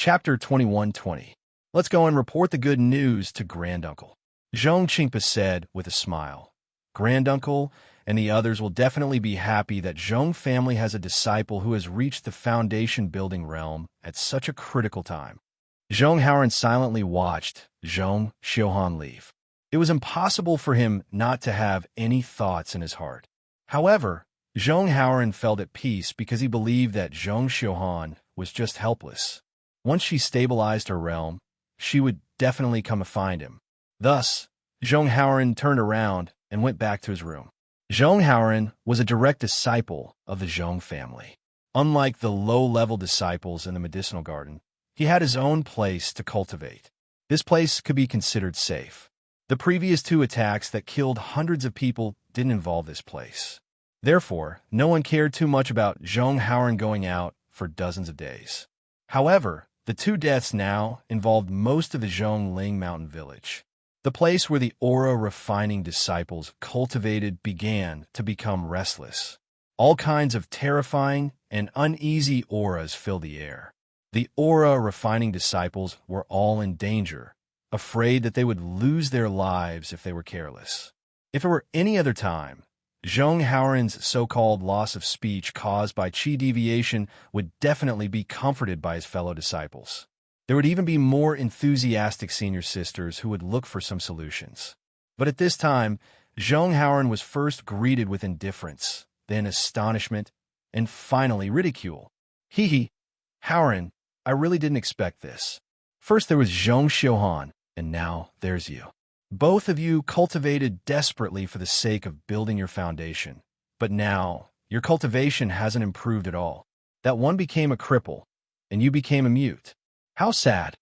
Chapter 2120. Let's go and report the good news to Granduncle. Zhong Qingpa said with a smile. Granduncle and the others will definitely be happy that Zhong family has a disciple who has reached the foundation building realm at such a critical time. Zhong Haoran silently watched Zhong Xiuhan leave. It was impossible for him not to have any thoughts in his heart. However, Zhong Haoran felt at peace because he believed that Zhong Xiuhan was just helpless. Once she stabilized her realm, she would definitely come to find him. Thus, Zhong Haoran turned around and went back to his room. Zhong Haoran was a direct disciple of the Zhong family. Unlike the low-level disciples in the medicinal garden, he had his own place to cultivate. This place could be considered safe. The previous two attacks that killed hundreds of people didn't involve this place. Therefore, no one cared too much about Zhong Haoran going out for dozens of days. However, the two deaths now involved most of the Zhongling Mountain Village. The place where the aura-refining disciples cultivated began to become restless. All kinds of terrifying and uneasy auras filled the air. The aura-refining disciples were all in danger, afraid that they would lose their lives if they were careless. If it were any other time, Zhong Haoran's so-called loss of speech caused by qi deviation would definitely be comforted by his fellow disciples. There would even be more enthusiastic senior sisters who would look for some solutions. But at this time, Zhong Haoran was first greeted with indifference, then astonishment, and finally ridicule. Hee, Haoran, I really didn't expect this. First there was Zhong Xiuhan, and now there's you. Both of you cultivated desperately for the sake of building your foundation, but now your cultivation hasn't improved at all. That one became a cripple, and you became a mute. How sad.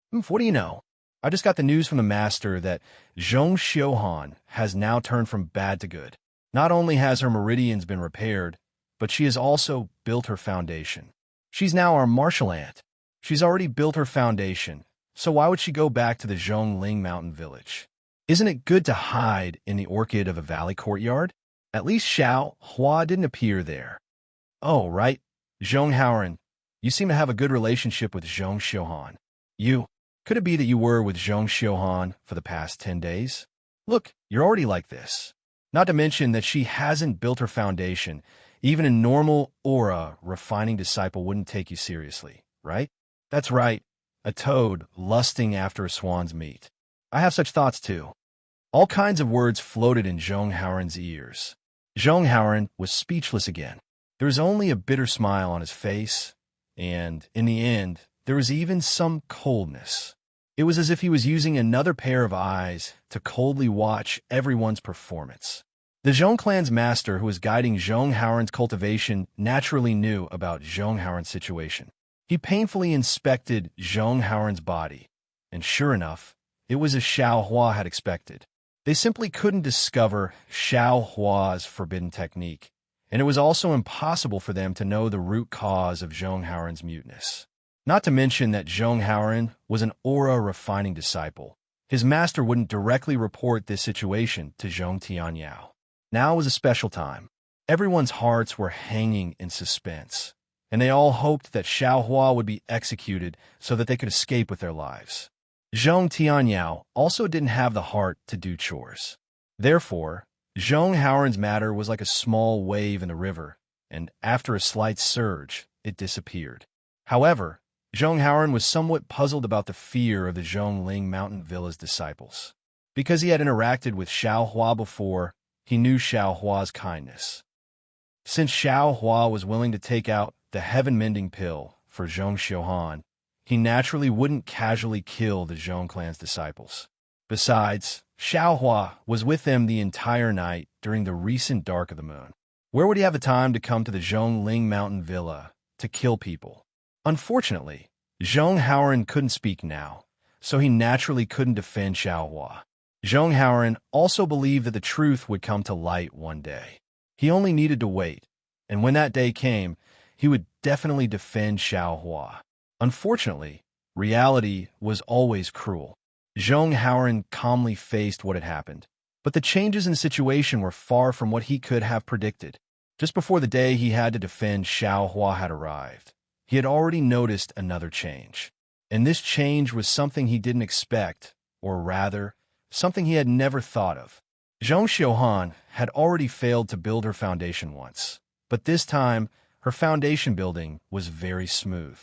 What do you know? I just got the news from the master that Zhong Xiuhan has now turned from bad to good. Not only has her meridians been repaired, but she has also built her foundation. She's now our martial aunt. She's already built her foundation, so why would she go back to the Zhongling Mountain Village? Isn't it good to hide in the orchid of a valley courtyard? At least Xiao Hua didn't appear there. Oh, right. Zhong Haoran, you seem to have a good relationship with Zhong Xiuhan. Could it be that you were with Zhong Xiuhan for the past 10 days? Look, you're already like this. Not to mention that she hasn't built her foundation. Even a normal aura-refining disciple wouldn't take you seriously, right? That's right. A toad lusting after a swan's meat. I have such thoughts too. All kinds of words floated in Zhong Haoran's ears. Zhong Haoran was speechless again. There was only a bitter smile on his face, and, in the end, there was even some coldness. It was as if he was using another pair of eyes to coldly watch everyone's performance. The Zhong clan's master who was guiding Zhong Haoran's cultivation naturally knew about Zhong Haoran's situation. He painfully inspected Zhong Haoran's body, and sure enough, it was as Xiao Hua had expected. They simply couldn't discover Xiao Hua's forbidden technique, and it was also impossible for them to know the root cause of Zhong Haoran's muteness. Not to mention that Zhong Haoran was an aura-refining disciple. His master wouldn't directly report this situation to Zhong Tianyao. Now was a special time. Everyone's hearts were hanging in suspense, and they all hoped that Xiao Hua would be executed so that they could escape with their lives. Zhong Tianyao also didn't have the heart to do chores. Therefore, Zhong Haoran's matter was like a small wave in the river, and after a slight surge, it disappeared. However, Zhong Haoran was somewhat puzzled about the fear of the Zhongling Mountain Villa's disciples. Because he had interacted with Xiao Hua before, he knew Xiao Hua's kindness. Since Xiao Hua was willing to take out the heaven-mending pill for Zhong Xiuhan, he naturally wouldn't casually kill the Zhong clan's disciples. Besides, Xiao Hua was with them the entire night during the recent dark of the moon. Where would he have the time to come to the Zhongling Mountain Villa to kill people? Unfortunately, Zhong Haoran couldn't speak now, so he naturally couldn't defend Xiao Hua. Zhong Haoran also believed that the truth would come to light one day. He only needed to wait, and when that day came, he would definitely defend Xiao Hua. Unfortunately, reality was always cruel. Zhong Haoran calmly faced what had happened, but the changes in the situation were far from what he could have predicted. Just before the day he had to defend Xiao Hua had arrived, he had already noticed another change. And this change was something he didn't expect, or rather, something he had never thought of. Zhong Xiuhan had already failed to build her foundation once, but this time, her foundation building was very smooth.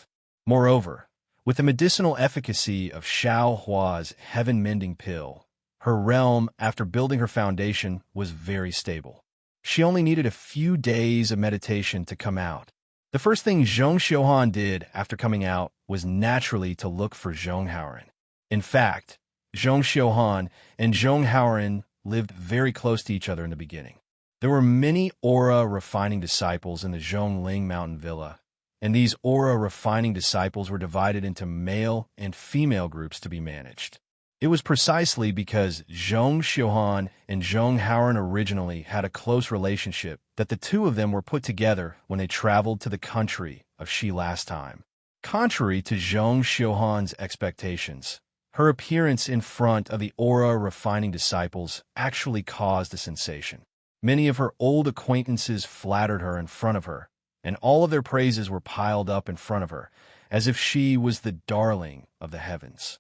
Moreover, with the medicinal efficacy of Xiao Hua's heaven-mending pill, her realm, after building her foundation, was very stable. She only needed a few days of meditation to come out. The first thing Zhong Xiuhan did after coming out was naturally to look for Zhong Haoran. In fact, Zhong Xiuhan and Zhong Haoran lived very close to each other in the beginning. There were many aura-refining disciples in the Zhongling Mountain Villa, and these aura-refining disciples were divided into male and female groups to be managed. It was precisely because Zhong Xiuhan and Zhong Haoran originally had a close relationship that the two of them were put together when they traveled to the country of Xi last time. Contrary to Zhong Xiuhan's expectations, her appearance in front of the aura-refining disciples actually caused a sensation. Many of her old acquaintances flattered her in front of her, and all of their praises were piled up in front of her, as if she was the darling of the heavens.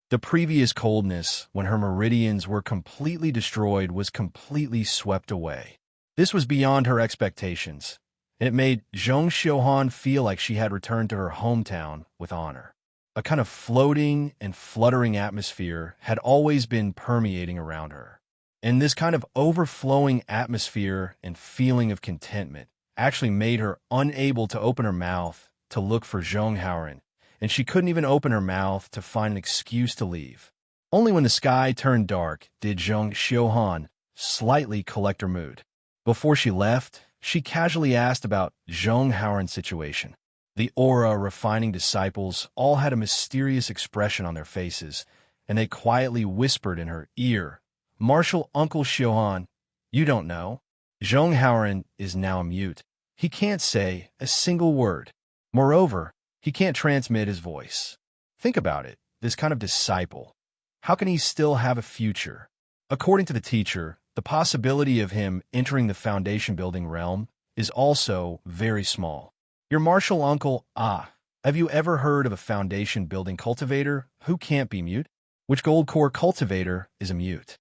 The previous coldness, when her meridians were completely destroyed, was completely swept away. This was beyond her expectations, and it made Zhong Xiuhan feel like she had returned to her hometown with honor. A kind of floating and fluttering atmosphere had always been permeating around her. And this kind of overflowing atmosphere and feeling of contentment actually made her unable to open her mouth to look for Zhong Haoran, and she couldn't even open her mouth to find an excuse to leave. Only when the sky turned dark did Zhong Xiuhan slightly collect her mood. Before she left, she casually asked about Zhong Haoran's situation. The aura-refining disciples all had a mysterious expression on their faces, and they quietly whispered in her ear, "Martial Uncle Xiuhan, you don't know. Zhong Haoran is now mute. He can't say a single word. Moreover, he can't transmit his voice. Think about it, this kind of disciple. How can he still have a future?" According to the teacher, the possibility of him entering the foundation-building realm is also very small. Your martial uncle, have you ever heard of a foundation-building cultivator who can't be mute? Which gold core cultivator is a mute?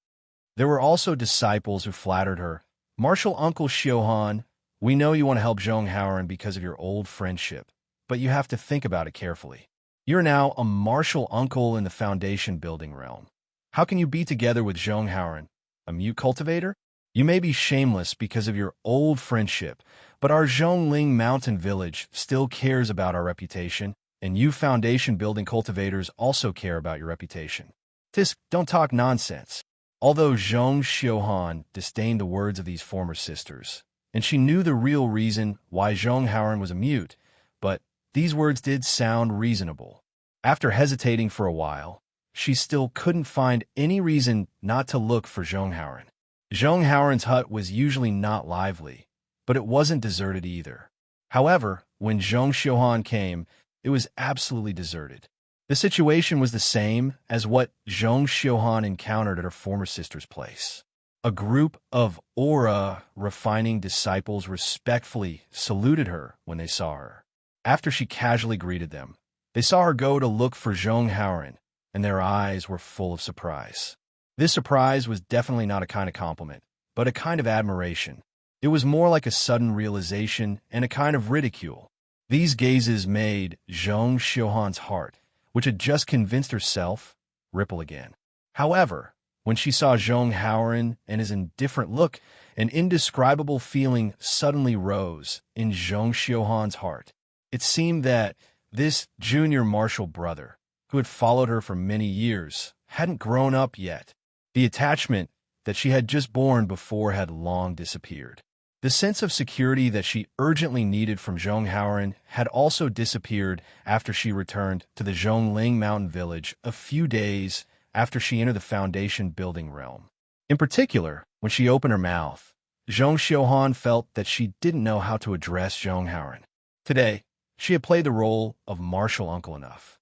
There were also disciples who flattered her. "Martial Uncle Xiuhan, we know you want to help Zhong Haoran because of your old friendship, but you have to think about it carefully. You're now a martial uncle in the foundation-building realm. How can you be together with Zhong Haoran, a mute cultivator? You may be shameless because of your old friendship, but our Zhongling Mountain Village still cares about our reputation, and you foundation-building cultivators also care about your reputation. Tisk, don't talk nonsense." Although Zhong Xiuhan disdained the words of these former sisters, and she knew the real reason why Zhong Haoran was a mute, but these words did sound reasonable. After hesitating for a while, she still couldn't find any reason not to look for Zhong Haoran. Zhong Haoran's hut was usually not lively, but it wasn't deserted either. However, when Zhong Xiuhan came, it was absolutely deserted. The situation was the same as what Zhong Xiuhan encountered at her former sister's place. A group of aura-refining disciples respectfully saluted her when they saw her. After she casually greeted them, they saw her go to look for Zhong Haoran, and their eyes were full of surprise. This surprise was definitely not a kind of compliment, but a kind of admiration. It was more like a sudden realization and a kind of ridicule. These gazes made Zhong Xiuhan's heart, which had just convinced herself, ripple again. However, when she saw Zhong Haoran and his indifferent look, an indescribable feeling suddenly rose in Zhong Xiuhan's heart. It seemed that this junior martial brother, who had followed her for many years, hadn't grown up yet. The attachment that she had just borne before had long disappeared. The sense of security that she urgently needed from Zhong Haoran had also disappeared after she returned to the Zhongling Mountain Village a few days after she entered the foundation-building realm. In particular, when she opened her mouth, Zhong Xiuhan felt that she didn't know how to address Zhong Haoran. Today, she had played the role of martial uncle enough.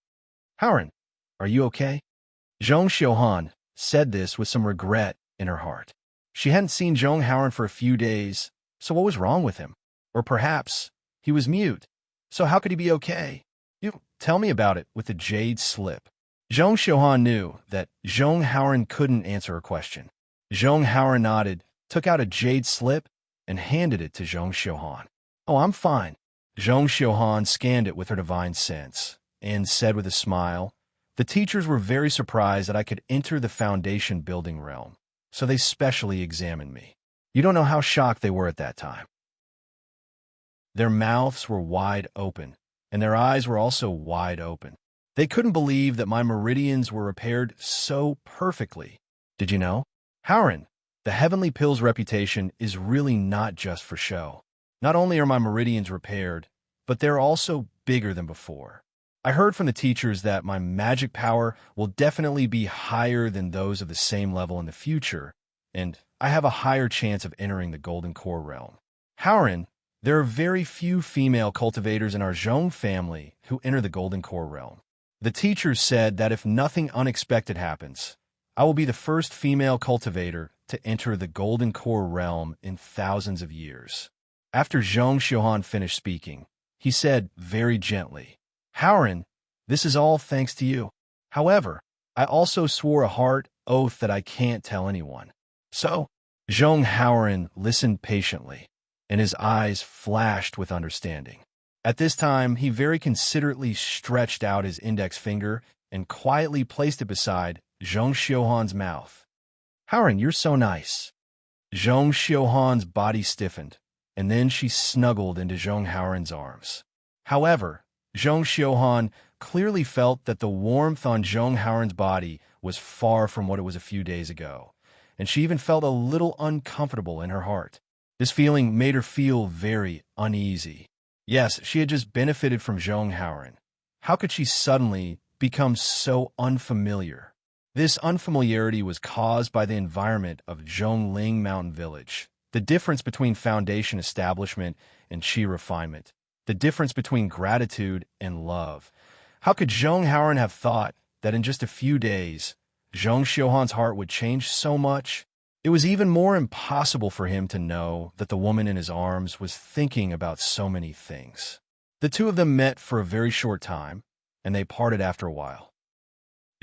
"Haoran, are you okay?" Zhong Xiuhan said this with some regret in her heart. She hadn't seen Zhong Haoran for a few days, so what was wrong with him? Or perhaps he was mute, so how could he be okay? You tell me about it with the jade slip. Zhong Xiuhan knew that Zhong Haoran couldn't answer her question. Zhong Haoran nodded, took out a jade slip, and handed it to Zhong Xiuhan. Oh, I'm fine. Zhong Xiuhan scanned it with her divine sense and said with a smile, the teachers were very surprised that I could enter the Foundation building realm, so they specially examined me. You don't know how shocked they were at that time. Their mouths were wide open, and their eyes were also wide open. They couldn't believe that my meridians were repaired so perfectly. Did you know? Haoran, the Heavenly Pill's reputation is really not just for show. Not only are my meridians repaired, but they're also bigger than before. I heard from the teachers that my magic power will definitely be higher than those of the same level in the future, and I have a higher chance of entering the Golden Core realm. Haoran, there are very few female cultivators in our Zhong family who enter the Golden Core realm. The teachers said that if nothing unexpected happens, I will be the first female cultivator to enter the Golden Core realm in thousands of years. After Zhong Xiuhan finished speaking, he said very gently, Haoran, this is all thanks to you. However, I also swore a hard oath that I can't tell anyone. So, Zhong Haoran listened patiently, and his eyes flashed with understanding. At this time, he very considerately stretched out his index finger and quietly placed it beside Zhong Xiuhan's mouth. Haoran, you're so nice. Zhong Xiuhan's body stiffened, and then she snuggled into Zhong Haoran's arms. However, Zhong Xiuhan clearly felt that the warmth on Zhong Haoran's body was far from what it was a few days ago, and she even felt a little uncomfortable in her heart. This feeling made her feel very uneasy. Yes, she had just benefited from Zhong Haoran. How could she suddenly become so unfamiliar? This unfamiliarity was caused by the environment of Zhongling Mountain Village, the difference between foundation establishment and chi refinement, the difference between gratitude and love. How could Zhong Haoran have thought that in just a few days, Zhong Xiuhan's heart would change so much? It was even more impossible for him to know that the woman in his arms was thinking about so many things. The two of them met for a very short time, and they parted after a while.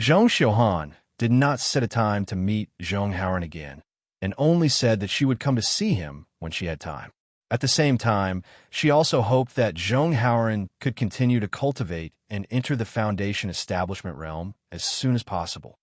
Zhong Xiuhan did not set a time to meet Zhong Haoran again, and only said that she would come to see him when she had time. At the same time, she also hoped that Zhong Haoran could continue to cultivate and enter the Foundation establishment realm as soon as possible.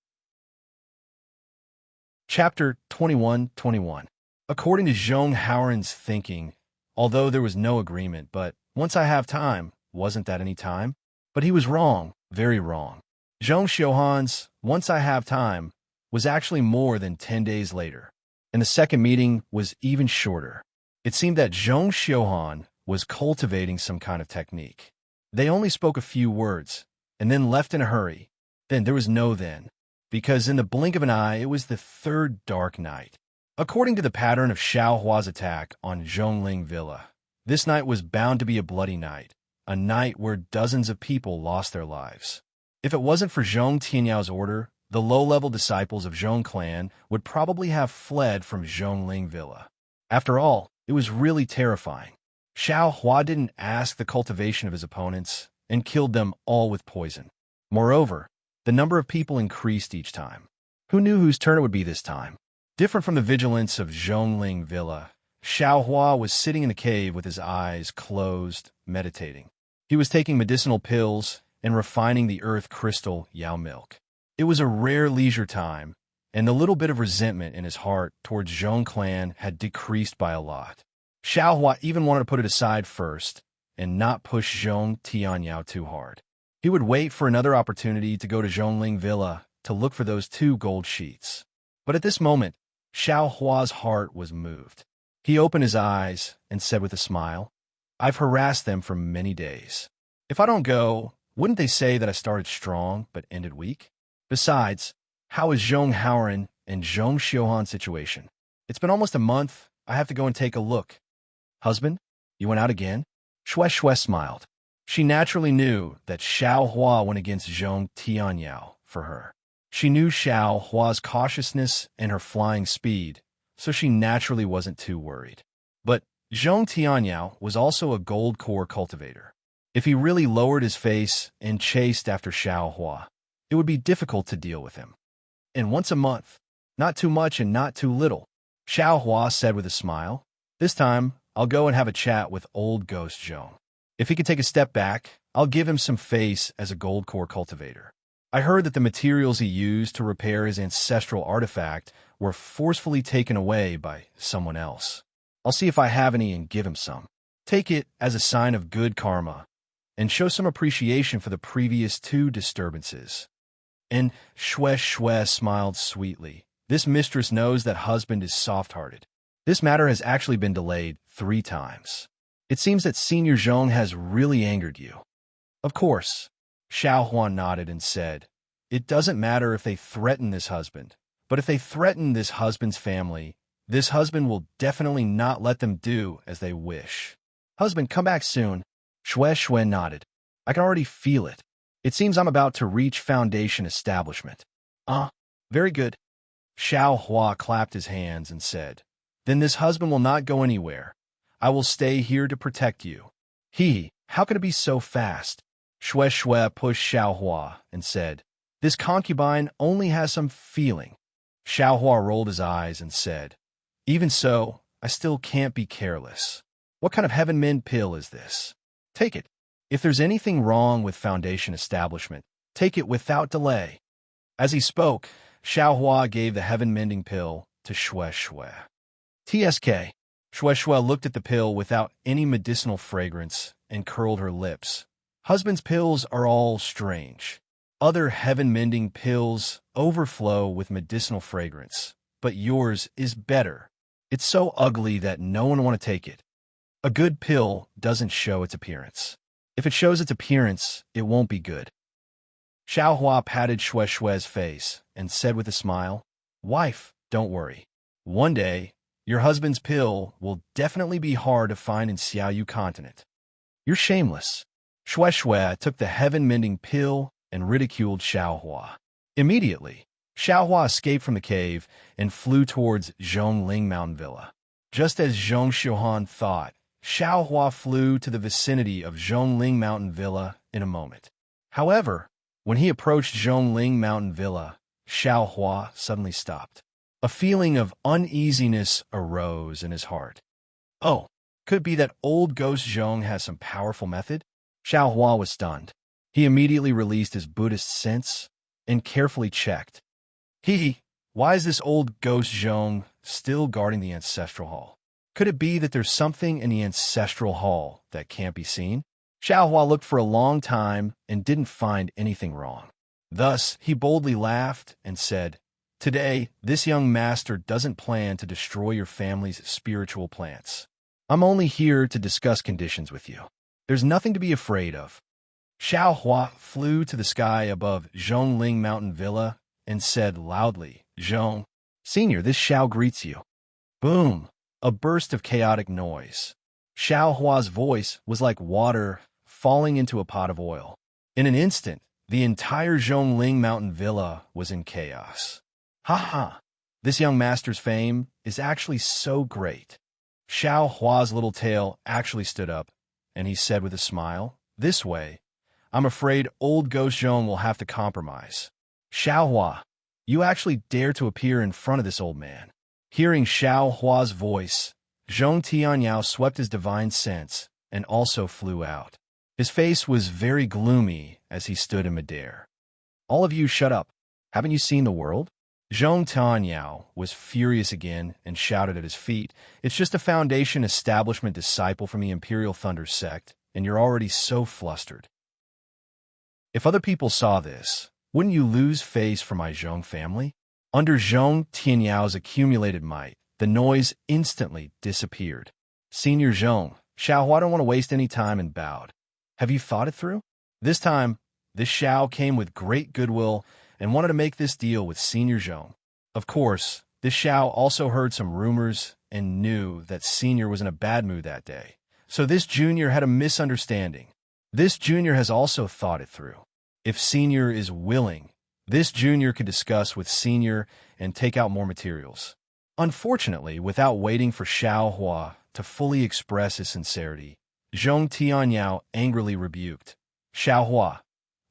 Chapter 21-21. According to Zhong Haoran's thinking, although there was no agreement, but once I have time, wasn't that any time? But he was wrong, very wrong. Zhong Xiuhan's once I have time was actually more than 10 days later, and the second meeting was even shorter. It seemed that Zhong Xiuhan was cultivating some kind of technique. They only spoke a few words, and then left in a hurry. Then there was no then, because in the blink of an eye, it was the third dark night. According to the pattern of Xiao Hua's attack on Zhongling Villa, this night was bound to be a bloody night, a night where dozens of people lost their lives. If it wasn't for Zhong Tianyao order, the low-level disciples of Zhong clan would probably have fled from Zhongling Villa. After all, it was really terrifying. Xiao Hua didn't ask the cultivation of his opponents and killed them all with poison. Moreover, the number of people increased each time. Who knew whose turn it would be this time? Different from the vigilance of Zhongling Villa, Xiao Hua was sitting in a cave with his eyes closed, meditating. He was taking medicinal pills and refining the earth crystal Yao milk. It was a rare leisure time, and the little bit of resentment in his heart towards Zhong clan had decreased by a lot. Xiao Hua even wanted to put it aside first and not push Zhong Tianyao too hard. He would wait for another opportunity to go to Zhongling Villa to look for those 2 gold sheets. But at this moment, Xiao Hua's heart was moved. He opened his eyes and said with a smile, I've harassed them for many days. If I don't go, wouldn't they say that I started strong but ended weak? Besides, how is Zhong Haoran and Zhong Xiuhan's situation? It's been almost a month. I have to go and take a look. Husband, you went out again? Xue Xue smiled. She naturally knew that Xiao Hua went against Zhong Tianyao for her. She knew Xiao Hua's cautiousness and her flying speed, so she naturally wasn't too worried. But Zhong Tianyao was also a gold core cultivator. If he really lowered his face and chased after Xiao Hua, it would be difficult to deal with him. And once a month, not too much and not too little, Xiao Hua said with a smile. This time, I'll go and have a chat with old Ghost Zhong. If he can take a step back, I'll give him some face as a gold core cultivator. I heard that the materials he used to repair his ancestral artifact were forcefully taken away by someone else. I'll see if I have any and give him some. Take it as a sign of good karma, and show some appreciation for the previous 2 disturbances. And Shue smiled sweetly. This mistress knows that husband is soft-hearted. This matter has actually been delayed 3 times. It seems that Senior Zhong has really angered you. Of course. Xiao Huan nodded and said, it doesn't matter if they threaten this husband, but if they threaten this husband's family, this husband will definitely not let them do as they wish. Husband, come back soon. Shue nodded. I can already feel it. It seems I'm about to reach Foundation establishment. Very good. Xiao Hua clapped his hands and said, then this husband will not go anywhere. I will stay here to protect you. How can it be so fast? Shue pushed Xiao Hua and said, this concubine only has some feeling. Xiao Hua rolled his eyes and said, even so, I still can't be careless. What kind of heaven mend pill is this? Take it. If there's anything wrong with Foundation establishment, take it without delay. As he spoke, Xiao Hua gave the heaven-mending pill to Shue. TSK. Shue looked at the pill without any medicinal fragrance and curled her lips. Husband's pills are all strange. Other heaven-mending pills overflow with medicinal fragrance, but yours is better. It's so ugly that no one want to take it. A good pill doesn't show its appearance. If it shows its appearance, it won't be good. Xiao Hua patted Shue's face and said with a smile, wife, don't worry. One day, your husband's pill will definitely be hard to find in Xiaoyu continent. You're shameless. Shue took the heaven-mending pill and ridiculed Xiao Hua. Immediately, Xiao Hua escaped from the cave and flew towards Zhongling Mountain Villa. Just as Zhong Xiuhan thought, Xiao Hua flew to the vicinity of Zhongling Mountain Villa in a moment. However, when he approached Zhongling Mountain Villa, Xiao Hua suddenly stopped. A feeling of uneasiness arose in his heart. Oh, could it be that old Ghost Zhong has some powerful method? Xiao Hua was stunned. He immediately released his Buddhist sense and carefully checked. Why is this old Ghost Zhong still guarding the Ancestral Hall? Could it be that there's something in the Ancestral Hall that can't be seen? Xiao Hua looked for a long time and didn't find anything wrong. Thus, he boldly laughed and said, today, this young master doesn't plan to destroy your family's spiritual plants. I'm only here to discuss conditions with you. There's nothing to be afraid of. Xiao Hua flew to the sky above Zhongling Mountain Villa and said loudly, Zhong, Senior, this Xiao greets you. Boom! A burst of chaotic noise. Xiao Hua's voice was like water falling into a pot of oil. In an instant, the entire Zhongling Mountain Villa was in chaos. This young master's fame is actually so great. Xiao Hua's little tail actually stood up, and he said with a smile, this way, I'm afraid old Ghost Zhong will have to compromise. Xiao Hua, you actually dare to appear in front of this old man. Hearing Xiao Hua's voice, Zhong Tianyao swept his divine sense and also flew out. His face was very gloomy as he stood in midair. All of you shut up. Haven't you seen the world? Zhong Tianyao was furious again and shouted at his feet, it's just a Foundation establishment disciple from the Imperial Thunder sect, and you're already so flustered. If other people saw this, wouldn't you lose face for my Zhong family? Under Zhong Tianyao's accumulated might, the noise instantly disappeared. Senior Zhong, Xiao Hua don't want to waste any time and bowed. Have you thought it through? This time, this Xiao came with great goodwill and wanted to make this deal with Senior Zhong. Of course, this Xiao also heard some rumors and knew that Senior was in a bad mood that day. So this Junior had a misunderstanding. This Junior has also thought it through. If Senior is willing, this Junior could discuss with Senior and take out more materials. Unfortunately, without waiting for Xiao Hua to fully express his sincerity, Zhong Tianyao angrily rebuked. Xiaohua,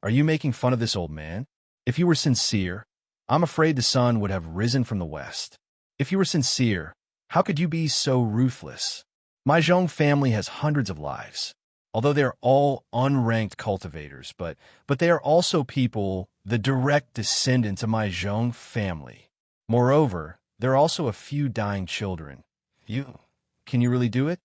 are you making fun of this old man? If you were sincere, I'm afraid the sun would have risen from the west. If you were sincere, how could you be so ruthless? My Zhong family has hundreds of lives. Although they're all unranked cultivators, but they are also people, the direct descendants of my Zhong family. Moreover, there are also a few dying children. Can you really do it?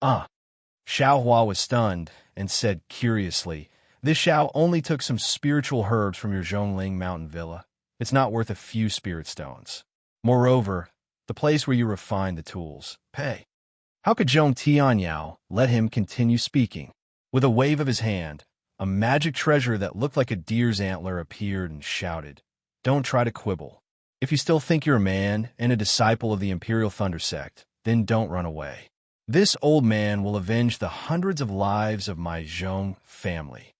Xiaohua was stunned and said curiously, this Xiao only took some spiritual herbs from your Zhongling mountain villa. It's not worth a few spirit stones. Moreover, the place where you refined the tools, pay. How could Zhong Tianyao let him continue speaking? With a wave of his hand, a magic treasure that looked like a deer's antler appeared and shouted, don't try to quibble. If you still think you're a man and a disciple of the Imperial Thunder Sect, then don't run away. This old man will avenge the hundreds of lives of my Zhong family.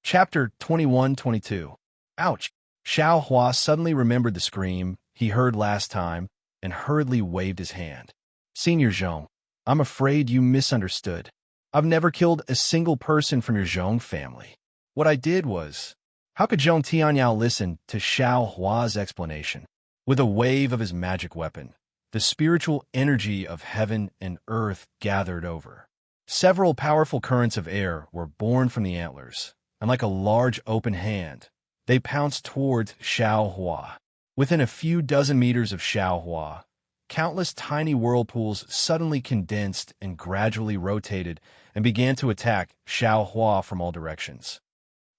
Chapter 21-22. Ouch! Xiaohua suddenly remembered the scream he heard last time and hurriedly waved his hand. Senior Zhong, I'm afraid you misunderstood. I've never killed a single person from your Zhong family. What I did was... How could Zhong Tianyao listen to Xiaohua's explanation? With a wave of his magic weapon, the spiritual energy of heaven and earth gathered over. Several powerful currents of air were born from the antlers, and like a large open hand, they pounced towards Xiaohua. Within a few dozen meters of Xiaohua, countless tiny whirlpools suddenly condensed and gradually rotated and began to attack Xiaohua from all directions.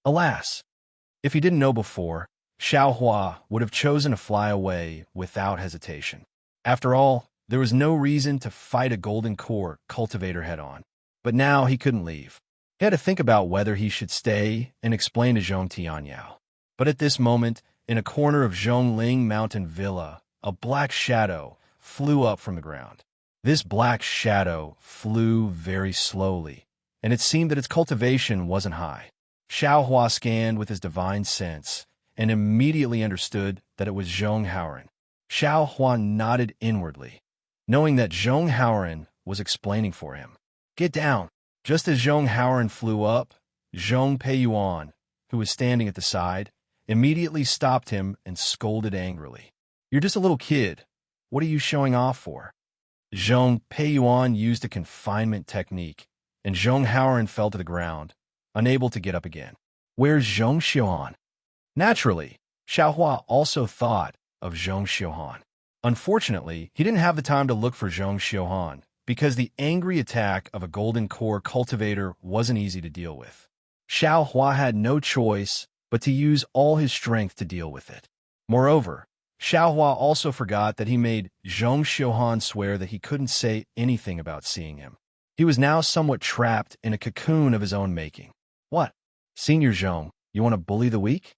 Alas! If he didn't know before, Xiaohua would have chosen to fly away without hesitation. After all, there was no reason to fight a golden core cultivator head-on. But now he couldn't leave. He had to think about whether he should stay and explain to Zhong Tianyao. But at this moment, in a corner of Zhongling Mountain Villa, a black shadow flew up from the ground. This black shadow flew very slowly, and it seemed that its cultivation wasn't high. Xiaohua scanned with his divine sense and immediately understood that it was Zhong Haoran. Xiaohua nodded inwardly, knowing that Zhong Haoran was explaining for him. Get down! Just as Zhong Haoran flew up, Zhong Peiyuan, who was standing at the side, immediately stopped him and scolded angrily. You're just a little kid. What are you showing off for? Zhong Peiyuan used a confinement technique, and Zhong Haoran fell to the ground, unable to get up again. Where's Zhong Xiuhan? Naturally, Xiaohua also thought of Zhong Xiuhan. Unfortunately, he didn't have the time to look for Zhong Xiuhan because the angry attack of a golden core cultivator wasn't easy to deal with. Xiaohua had no choice but to use all his strength to deal with it. Moreover, Xiaohua also forgot that he made Zhong Xiuhan swear that he couldn't say anything about seeing him. He was now somewhat trapped in a cocoon of his own making. What? Senior Zhong, you want to bully the weak?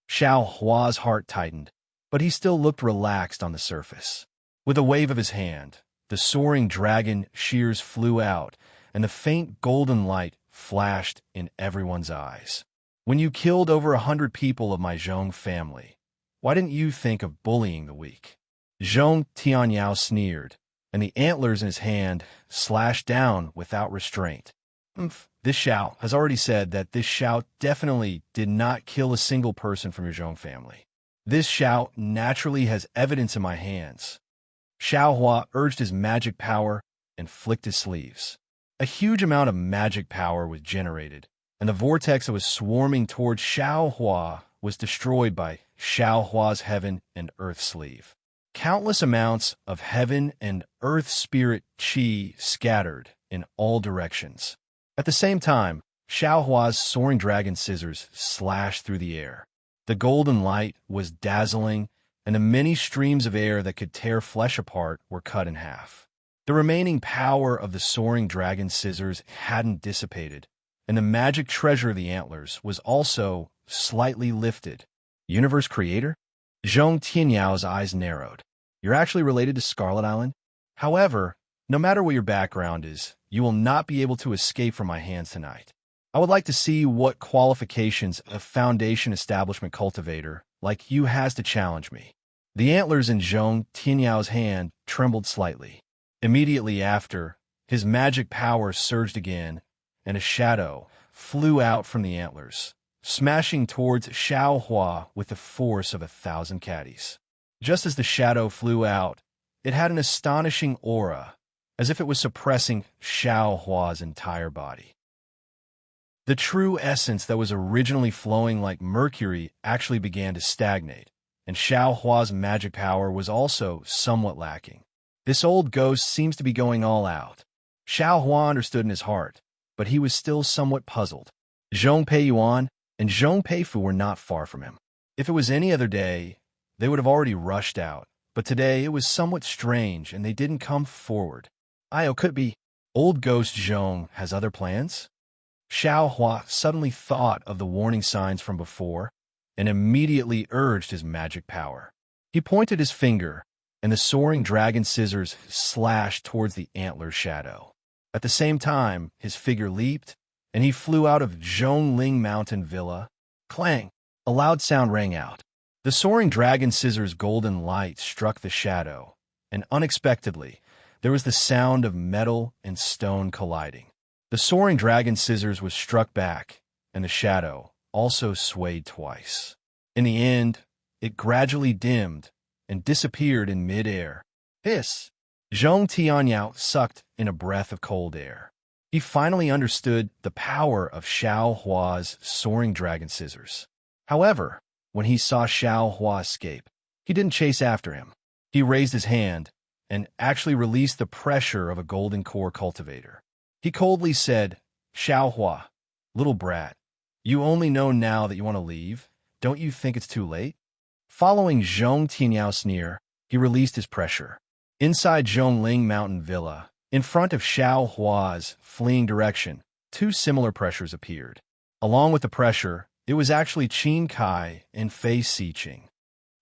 Xiaohua's heart tightened, but he still looked relaxed on the surface. With a wave of his hand, the soaring dragon shears flew out, and the faint golden light flashed in everyone's eyes. When you killed over 100 people of my Zhong family, why didn't you think of bullying the weak? Zhong Tianyao sneered, and the antlers in his hand slashed down without restraint. This Xiao has already said that this Xiao definitely did not kill a single person from your Zhong family. This Xiao naturally has evidence in my hands. Xiaohua urged his magic power and flicked his sleeves. A huge amount of magic power was generated, and the vortex that was swarming towards Xiaohua was destroyed by Xiaohua's heaven and earth sleeve. Countless amounts of heaven and earth spirit qi scattered in all directions. At the same time, Xiaohua's soaring dragon scissors slashed through the air. The golden light was dazzling, and the many streams of air that could tear flesh apart were cut in half. The remaining power of the soaring dragon scissors hadn't dissipated, and the magic treasure of the antlers was also slightly lifted. Universe creator? Zhong Tianyao's eyes narrowed. You're actually related to Scarlet Island? However, no matter what your background is, you will not be able to escape from my hands tonight. I would like to see what qualifications a Foundation Establishment cultivator like you has to challenge me. The antlers in Zhong Tianyao's hand trembled slightly. Immediately after, His magic power surged again, and a shadow flew out from the antlers, smashing towards Xiao Hua with the force of 1,000 caddies. Just as the shadow flew out, it had an astonishing aura, as if it was suppressing Xiao Hua's entire body. The true essence that was originally flowing like mercury actually began to stagnate, and Xiao Hua's magic power was also somewhat lacking. This old ghost seems to be going all out. Xiao Hua understood in his heart, but he was still somewhat puzzled. Zhong Peiyuan and Zhong Peifu were not far from him. If it was any other day, they would have already rushed out, but today it was somewhat strange and they didn't come forward. Could be old ghost Zhong has other plans? Xiao Hua suddenly thought of the warning signs from before and immediately urged his magic power. He pointed his finger, and the soaring dragon scissors slashed towards the antler shadow. At the same time, his figure leaped, and he flew out of Zhongling Mountain Villa. Clang! A loud sound rang out. The soaring dragon scissors' golden light struck the shadow, and unexpectedly, there was the sound of metal and stone colliding. The soaring dragon scissors was struck back, and the shadow also swayed twice. In the end, it gradually dimmed and disappeared in mid-air. Hiss! Zhong Tianyao sucked in a breath of cold air. He finally understood the power of Xiao Hua's soaring dragon scissors. However, when he saw Xiao Hua escape, he didn't chase after him. He raised his hand and actually released the pressure of a golden core cultivator. He coldly said, "Xiao Hua, little brat, you only know now that you want to leave. Don't you think it's too late?" Following Zhong Tianyao's sneer, he released his pressure. Inside Zhongling Mountain Villa, in front of Xiao Hua's fleeing direction, two similar pressures appeared. Along with the pressure, it was actually Qin Kai and Fei Siqing.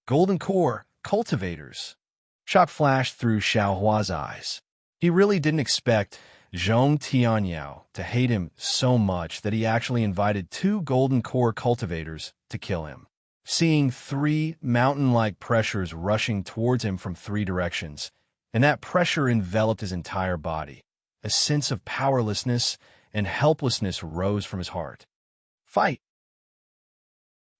Golden core cultivators. Shock flashed through Xiao Hua's eyes. He really didn't expect Zhong Tianyao to hate him so much that he actually invited two golden core cultivators to kill him. Seeing three mountain-like pressures rushing towards him from three directions, and that pressure enveloped his entire body, a sense of powerlessness and helplessness rose from his heart. Fight!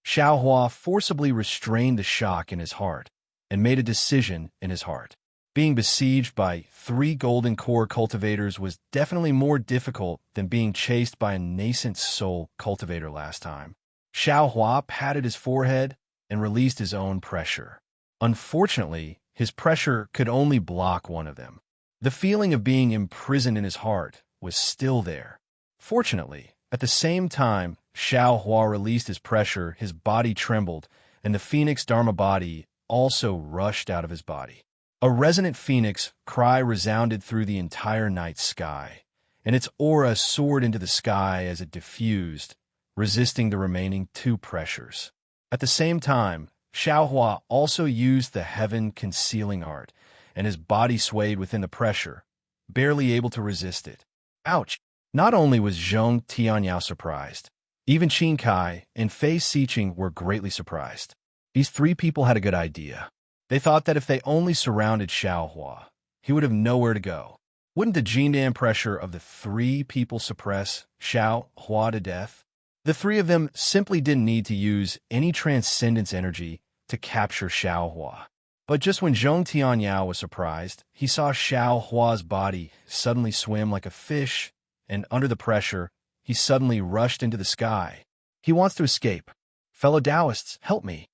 Xiao Hua forcibly restrained the shock in his heart and made a decision in his heart. Being besieged by three golden core cultivators was definitely more difficult than being chased by a nascent soul cultivator last time. Xiao Hua patted his forehead and released his own pressure. Unfortunately, his pressure could only block one of them. The feeling of being imprisoned in his heart was still there. Fortunately, at the same time Xiao Hua released his pressure, his body trembled, and the phoenix Dharma body also rushed out of his body. A resonant phoenix cry resounded through the entire night sky, and its aura soared into the sky as it diffused, resisting the remaining two pressures. At the same time, Xiao Hua also used the heaven-concealing art, and his body swayed within the pressure, barely able to resist it. Ouch! Not only was Zhong Tianyao surprised, even Qin Kai and Fei Siqing were greatly surprised. These three people had a good idea. They thought that if they only surrounded Xiao Hua, he would have nowhere to go. Wouldn't the Jindan pressure of the three people suppress Xiao Hua to death? The three of them simply didn't need to use any transcendence energy to capture Xiao Hua. But just when Zhong Tianyao was surprised, he saw Xiao Hua's body suddenly swim like a fish, and under the pressure, he suddenly rushed into the sky. He wants to escape. Fellow Taoists, help me.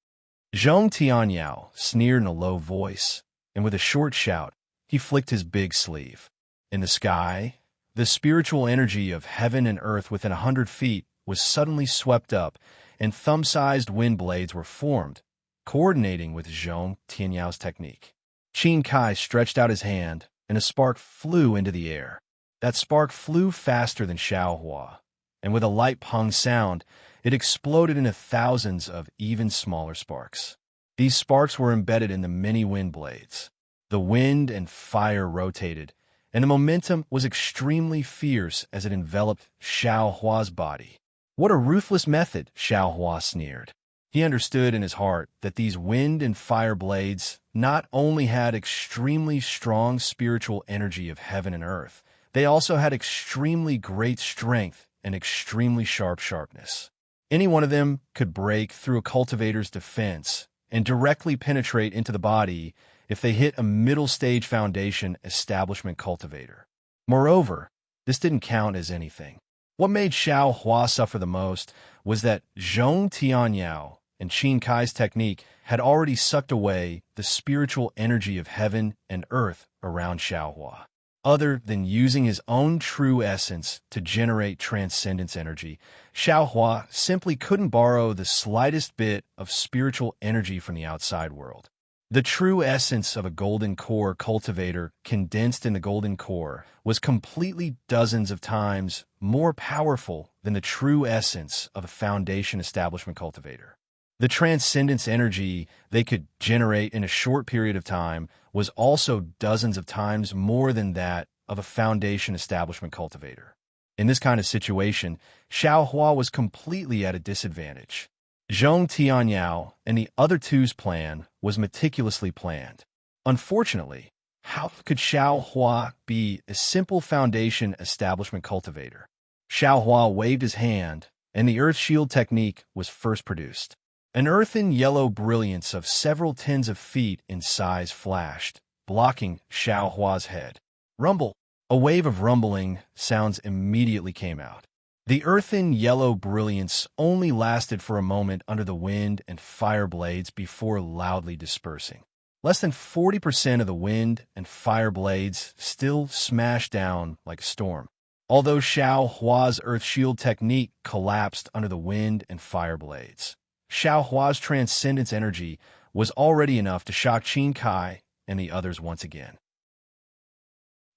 Zhong Tianyao sneered in a low voice, and with a short shout, he flicked his big sleeve. In the sky, the spiritual energy of heaven and earth within 100 feet was suddenly swept up, and thumb-sized wind blades were formed, coordinating with Zhong Tianyao's technique. Qin Kai stretched out his hand, and a spark flew into the air. That spark flew faster than Xiao Hua, and with a light pung sound, it exploded into thousands of even smaller sparks. These sparks were embedded in the many wind blades. The wind and fire rotated, and the momentum was extremely fierce as it enveloped Xiao Hua's body. What a ruthless method, Xiao Hua sneered. He understood in his heart that these wind and fire blades not only had extremely strong spiritual energy of heaven and earth, They also had extremely great strength and extremely sharp sharpness. Any one of them could break through a cultivator's defense and directly penetrate into the body if they hit a middle-stage foundation establishment cultivator. Moreover, this didn't count as anything. What made Xiao Hua suffer the most was that Zhong Tianyao and Qin Kai's technique had already sucked away the spiritual energy of heaven and earth around Xiao Hua. Other than using his own true essence to generate transcendence energy, Xiao Hua simply couldn't borrow the slightest bit of spiritual energy from the outside world. The true essence of a golden core cultivator condensed in the golden core was completely dozens of times more powerful than the true essence of a foundation establishment cultivator. The transcendence energy they could generate in a short period of time was also dozens of times more than that of a foundation establishment cultivator. In this kind of situation, Xiao Hua was completely at a disadvantage. Zhong Tianyao and the other two's plan was meticulously planned. Unfortunately, how could Xiao Hua be a simple foundation establishment cultivator? Xiao Hua waved his hand, and the earth shield technique was first produced. An earthen yellow brilliance of several tens of feet in size flashed, blocking Xiao Hua's head. Rumble! A wave of rumbling sounds immediately came out. The earthen yellow brilliance only lasted for a moment under the wind and fire blades before loudly dispersing. Less than 40% of the wind and fire blades still smashed down like a storm. Although Xiao Hua's earth shield technique collapsed under the wind and fire blades, Xiao Hua's transcendence energy was already enough to shock Qin Kai and the others once again.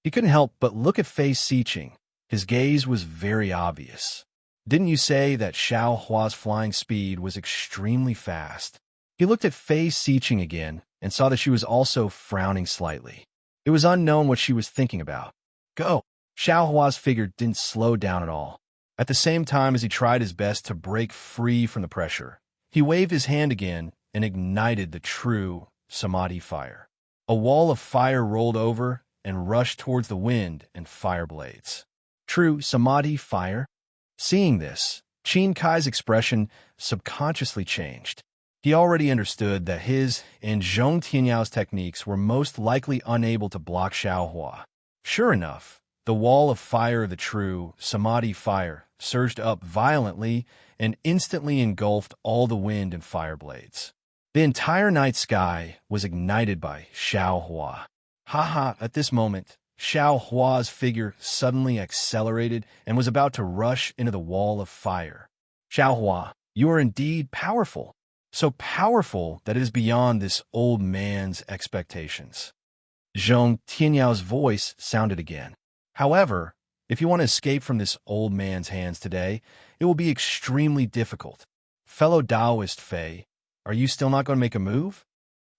He couldn't help but look at Fei Siqing. His gaze was very obvious. Didn't you say that Xiao Hua's flying speed was extremely fast? He looked at Fei Siqing again and saw that she was also frowning slightly. It was unknown what she was thinking about. Go! Xiao Hua's figure didn't slow down at all. At the same time as he tried his best to break free from the pressure, he waved his hand again and ignited the true samadhi fire. A wall of fire rolled over and rushed towards the wind and fire blades. True samadhi fire? Seeing this, Qin Kai's expression subconsciously changed. He already understood that his and Zhong Tianyao's techniques were most likely unable to block Xiao Hua. Sure enough, the wall of fire of the true samadhi fire surged up violently and instantly engulfed all the wind and fire blades. The entire night sky was ignited by Xiao Hua. At this moment, Xiao Hua's figure suddenly accelerated and was about to rush into the wall of fire. Xiao Hua, you are indeed powerful. So powerful that it is beyond this old man's expectations. Zhong Tianyao's voice sounded again. However, if you want to escape from this old man's hands today, it will be extremely difficult. Fellow Taoist Fei, are you still not going to make a move?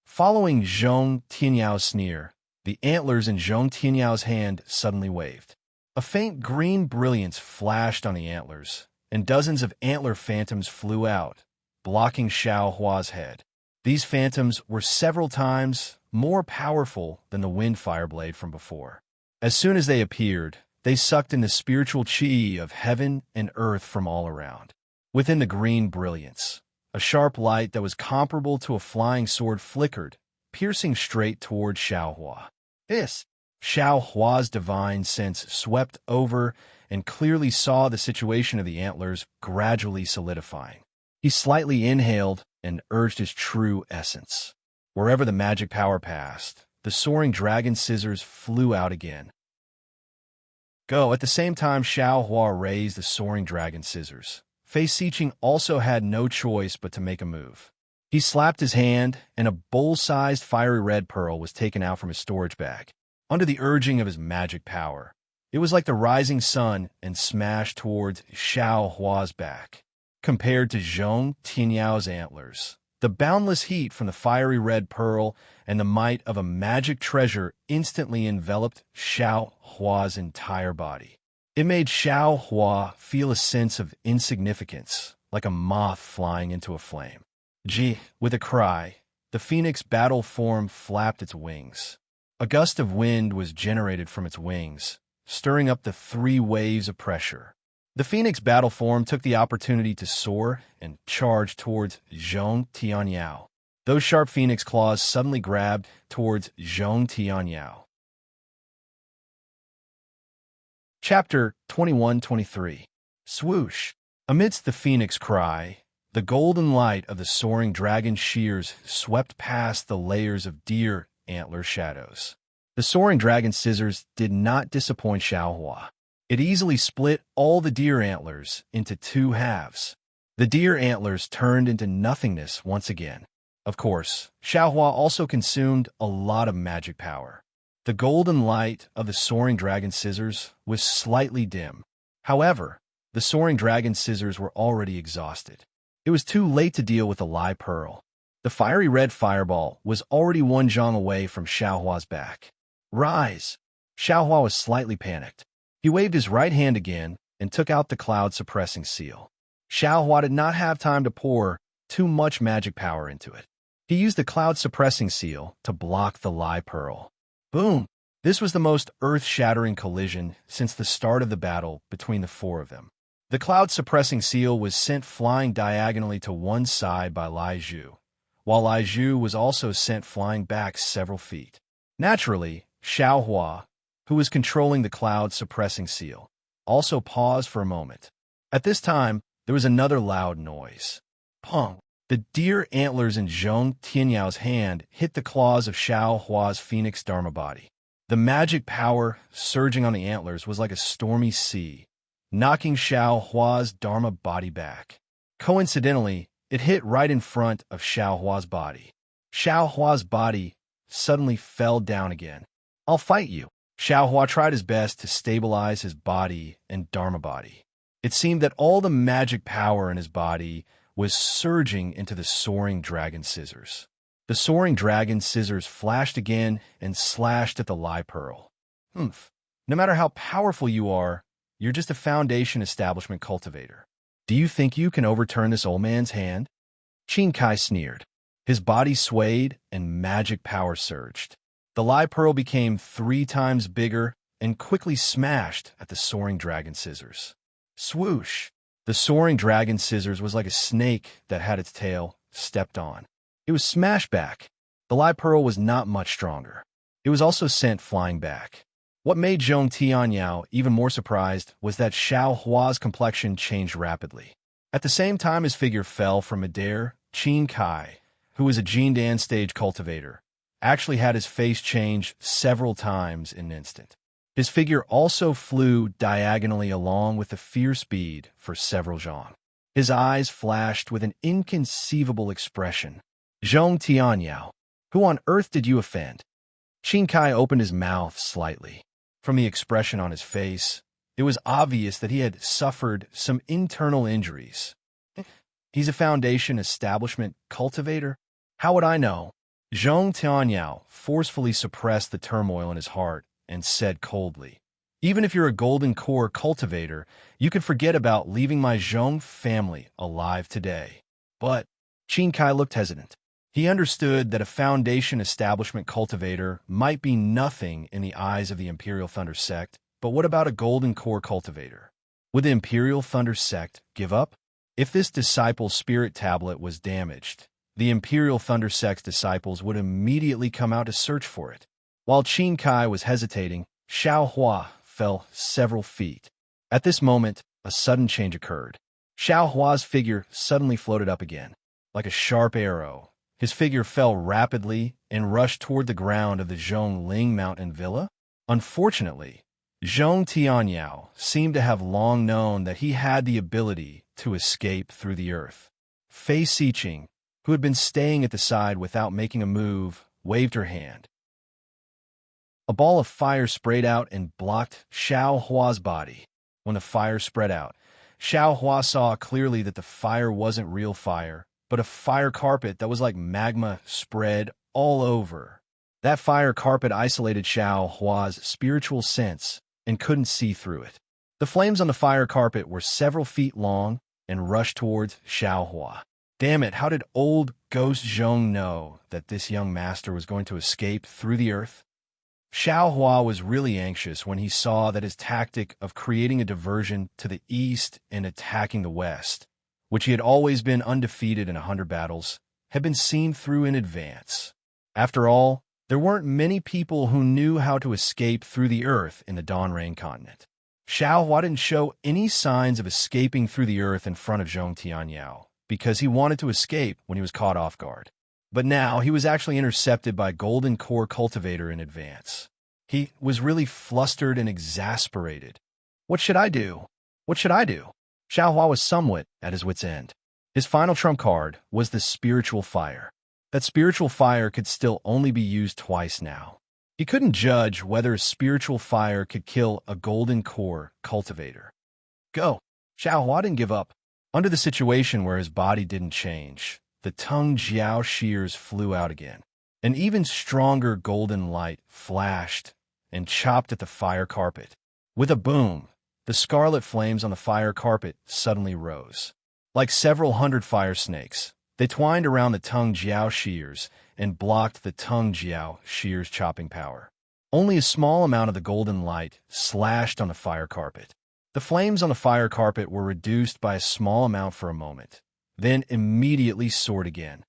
Following Zhong Tianyao's sneer, the antlers in Zhong Tianyao's hand suddenly waved. A faint green brilliance flashed on the antlers, and dozens of antler phantoms flew out, blocking Xiao Hua's head. These phantoms were several times more powerful than the wind fire blade from before. As soon as they appeared, they sucked in the spiritual qi of heaven and earth from all around. Within the green brilliance, a sharp light that was comparable to a flying sword flickered, piercing straight toward Xiao Hua. Xiao Hua's divine sense swept over and clearly saw the situation of the antlers gradually solidifying. He slightly inhaled and urged his true essence. Wherever the magic power passed, the soaring dragon scissors flew out again. Go! At the same time Xiao Hua raised the soaring dragon scissors, Fei Siqing also had no choice but to make a move. He slapped his hand, and a bowl-sized fiery red pearl was taken out from his storage bag. Under the urging of his magic power, it was like the rising sun and smashed towards Xiao Hua's back. Compared to Zhong Tianyao's antlers, the boundless heat from the fiery red pearl and the might of a magic treasure instantly enveloped Xiao Hua's entire body. It made Xiao Hua feel a sense of insignificance, like a moth flying into a flame. With a cry, the phoenix battle form flapped its wings. A gust of wind was generated from its wings, stirring up the three waves of pressure. The phoenix battle form took the opportunity to soar and charge towards Zhong Tianyao. Those sharp phoenix claws suddenly grabbed towards Zhong Tianyao. Chapter 21-23. Swoosh. Amidst the phoenix cry, the golden light of the soaring dragon shears swept past the layers of deer antler shadows. The soaring dragon scissors did not disappoint Xiaohua. It easily split all the deer antlers into two halves. The deer antlers turned into nothingness once again. Of course, Xiaohua also consumed a lot of magic power. The golden light of the soaring dragon scissors was slightly dim. However, the soaring dragon scissors were already exhausted. It was too late to deal with the Lai Pearl. The fiery red fireball was already one zhong away from Xiaohua's back. Rise! Xiaohua was slightly panicked. He waved his right hand again and took out the cloud-suppressing seal. Xiaohua did not have time to pour too much magic power into it. He used the cloud-suppressing seal to block the Lai Pearl. Boom! This was the most earth-shattering collision since the start of the battle between the four of them. The cloud-suppressing seal was sent flying diagonally to one side by Lai Zhu, while Lai Zhu was also sent flying back several feet. Naturally, Xiaohua, who was controlling the cloud-suppressing seal, also paused for a moment. At this time, there was another loud noise. Pong! The deer antlers in Zhong Tianyao's hand hit the claws of Xiaohua's phoenix dharma body. The magic power surging on the antlers was like a stormy sea, knocking Xiaohua's dharma body back. Coincidentally, it hit right in front of Xiaohua's body. Xiaohua's body suddenly fell down again. I'll fight you. Xiaohua tried his best to stabilize his body and dharma body. It seemed that all the magic power in his body was surging into the soaring dragon scissors. The soaring dragon scissors flashed again and slashed at the Lai Pearl. Humph. No matter how powerful you are, you're just a foundation establishment cultivator. Do you think you can overturn this old man's hand? Qin Kai sneered. His body swayed and magic power surged. The Lai Pearl became 3 times bigger and quickly smashed at the soaring dragon scissors. Swoosh! The soaring dragon scissors was like a snake that had its tail stepped on. It was smashed back. The Lai Pearl was not much stronger. It was also sent flying back. What made Zhong Tianyao even more surprised was that Xiaohua's complexion changed rapidly. At the same time his figure fell from midair, Qin Kai, who was a Jindan stage cultivator, actually had his face change several times in an instant. His figure also flew diagonally along with a fierce speed for several zhong. His eyes flashed with an inconceivable expression. Zhong Tianyao, who on earth did you offend? Qin Kai opened his mouth slightly. From the expression on his face, it was obvious that he had suffered some internal injuries. He's a foundation establishment cultivator? How would I know? Zhong Tianyao forcefully suppressed the turmoil in his heart and said coldly, even if you're a golden core cultivator, you can forget about leaving my Zhong family alive today. But Qin Kai looked hesitant. He understood that a foundation establishment cultivator might be nothing in the eyes of the Imperial Thunder Sect, but what about a golden core cultivator? Would the Imperial Thunder Sect give up? If this disciple's spirit tablet was damaged, the Imperial Thunder Sect's disciples would immediately come out to search for it. While Qin Kai was hesitating, Xiaohua fell several feet. At this moment, a sudden change occurred. Xiaohua's figure suddenly floated up again. Like a sharp arrow, his figure fell rapidly and rushed toward the ground of the Zhongling Mountain Villa. Unfortunately, Zhong Tianyao seemed to have long known that he had the ability to escape through the earth. Fei Siqing, who had been staying at the side without making a move, waved her hand. A ball of fire sprayed out and blocked Xiaohua's body. When the fire spread out, Xiaohua saw clearly that the fire wasn't real fire, but a fire carpet that was like magma spread all over. That fire carpet isolated Xiaohua's spiritual sense and couldn't see through it. The flames on the fire carpet were several feet long and rushed towards Xiaohua. Damn it, how did old Ghost Zhong know that this young master was going to escape through the earth? Xiao Hua was really anxious when he saw that his tactic of creating a diversion to the east and attacking the west, which he had always been undefeated in 100 battles, had been seen through in advance. After all, there weren't many people who knew how to escape through the earth in the Dawn Rain continent. Xiao Hua didn't show any signs of escaping through the earth in front of Zhong Tianyao, because he wanted to escape when he was caught off guard. But now he was actually intercepted by Golden Core Cultivator in advance. He was really flustered and exasperated. What should I do? What should I do? Xiao Hua was somewhat at his wit's end. His final trump card was the Spiritual Fire. That Spiritual Fire could still only be used twice now. He couldn't judge whether a Spiritual Fire could kill a Golden Core Cultivator. Go! Xiao Hua didn't give up. Under the situation where his body didn't change, the Tung Jiao shears flew out again. An even stronger golden light flashed and chopped at the fire carpet. With a boom, the scarlet flames on the fire carpet suddenly rose. Like several hundred fire snakes, they twined around the Tung Jiao shears and blocked the Tung Jiao shears' chopping power. Only a small amount of the golden light slashed on the fire carpet. The flames on the fire carpet were reduced by a small amount for a moment, then immediately soared again.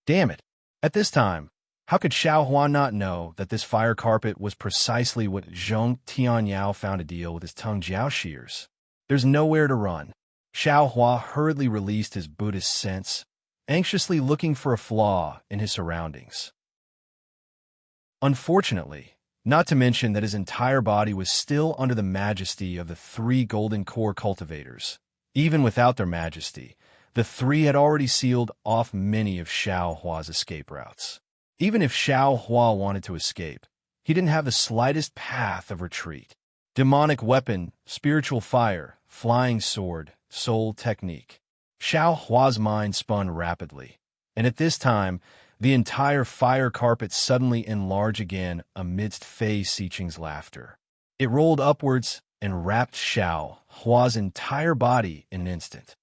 Damn it! At this time, how could Xiao Hua not know that this fire carpet was precisely what Zhong Tianyao found to deal with his Tung Jiao shears? There's nowhere to run. Xiao Hua hurriedly released his Buddhist sense, anxiously looking for a flaw in his surroundings. Unfortunately, not to mention that his entire body was still under the majesty of the 3 Golden Core Cultivators. Even without their majesty, the 3 had already sealed off many of Xiao Hua's escape routes. Even if Xiao Hua wanted to escape, he didn't have the slightest path of retreat. Demonic weapon, spiritual fire, flying sword, soul technique. Xiao Hua's mind spun rapidly, and at this time, the entire fire carpet suddenly enlarged again amidst Fei Siqing's laughter. It rolled upwards and wrapped Xiao Hua's entire body in an instant.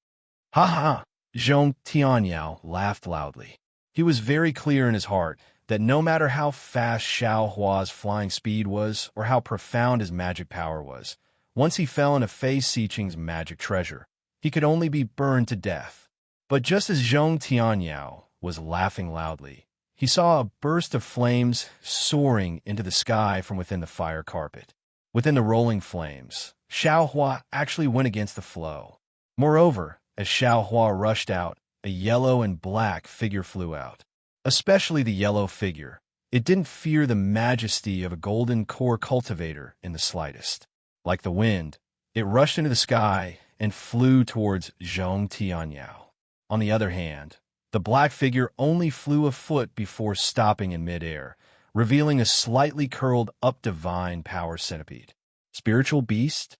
Ha ha! Zhong Tianyao laughed loudly. He was very clear in his heart that no matter how fast Xiao Hua's flying speed was or how profound his magic power was, once he fell into Fei Siqing's magic treasure, he could only be burned to death. But just as Zhong Tianyao was laughing loudly, he saw a burst of flames soaring into the sky from within the fire carpet. Within the rolling flames, Xiao Hua actually went against the flow. Moreover, as Xiao Hua rushed out, a yellow and black figure flew out. Especially the yellow figure. It didn't fear the majesty of a Golden Core Cultivator in the slightest. Like the wind, it rushed into the sky and flew towards Zhong Tianyao. On the other hand, the black figure only flew a foot before stopping in midair, revealing a slightly curled up divine power centipede. Spiritual beast?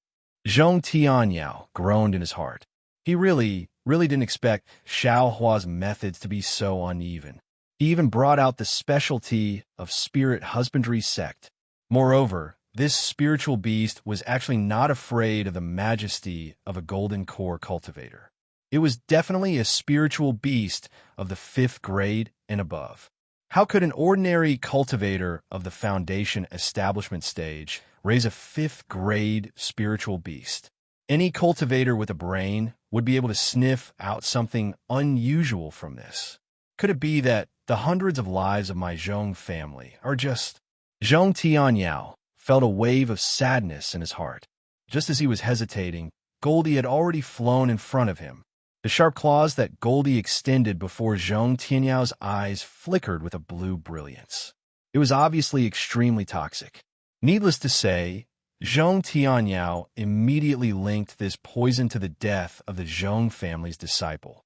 Zhong Tianyao groaned in his heart. He really didn't expect Xiao Hua's methods to be so uneven. He even brought out the specialty of spirit husbandry sect. Moreover, this spiritual beast was actually not afraid of the majesty of a Golden Core Cultivator. It was definitely a spiritual beast of the 5th grade and above. How could an ordinary cultivator of the Foundation establishment stage raise a 5th grade spiritual beast? Any cultivator with a brain would be able to sniff out something unusual from this. Could it be that the hundreds of lives of my Zhong family are just... Zhong Tianyao felt a wave of sadness in his heart. Just as he was hesitating, Goldie had already flown in front of him. The sharp claws that Goldie extended before Zhong Tianyao's eyes flickered with a blue brilliance. It was obviously extremely toxic. Needless to say, Zhong Tianyao immediately linked this poison to the death of the Zhong family's disciple.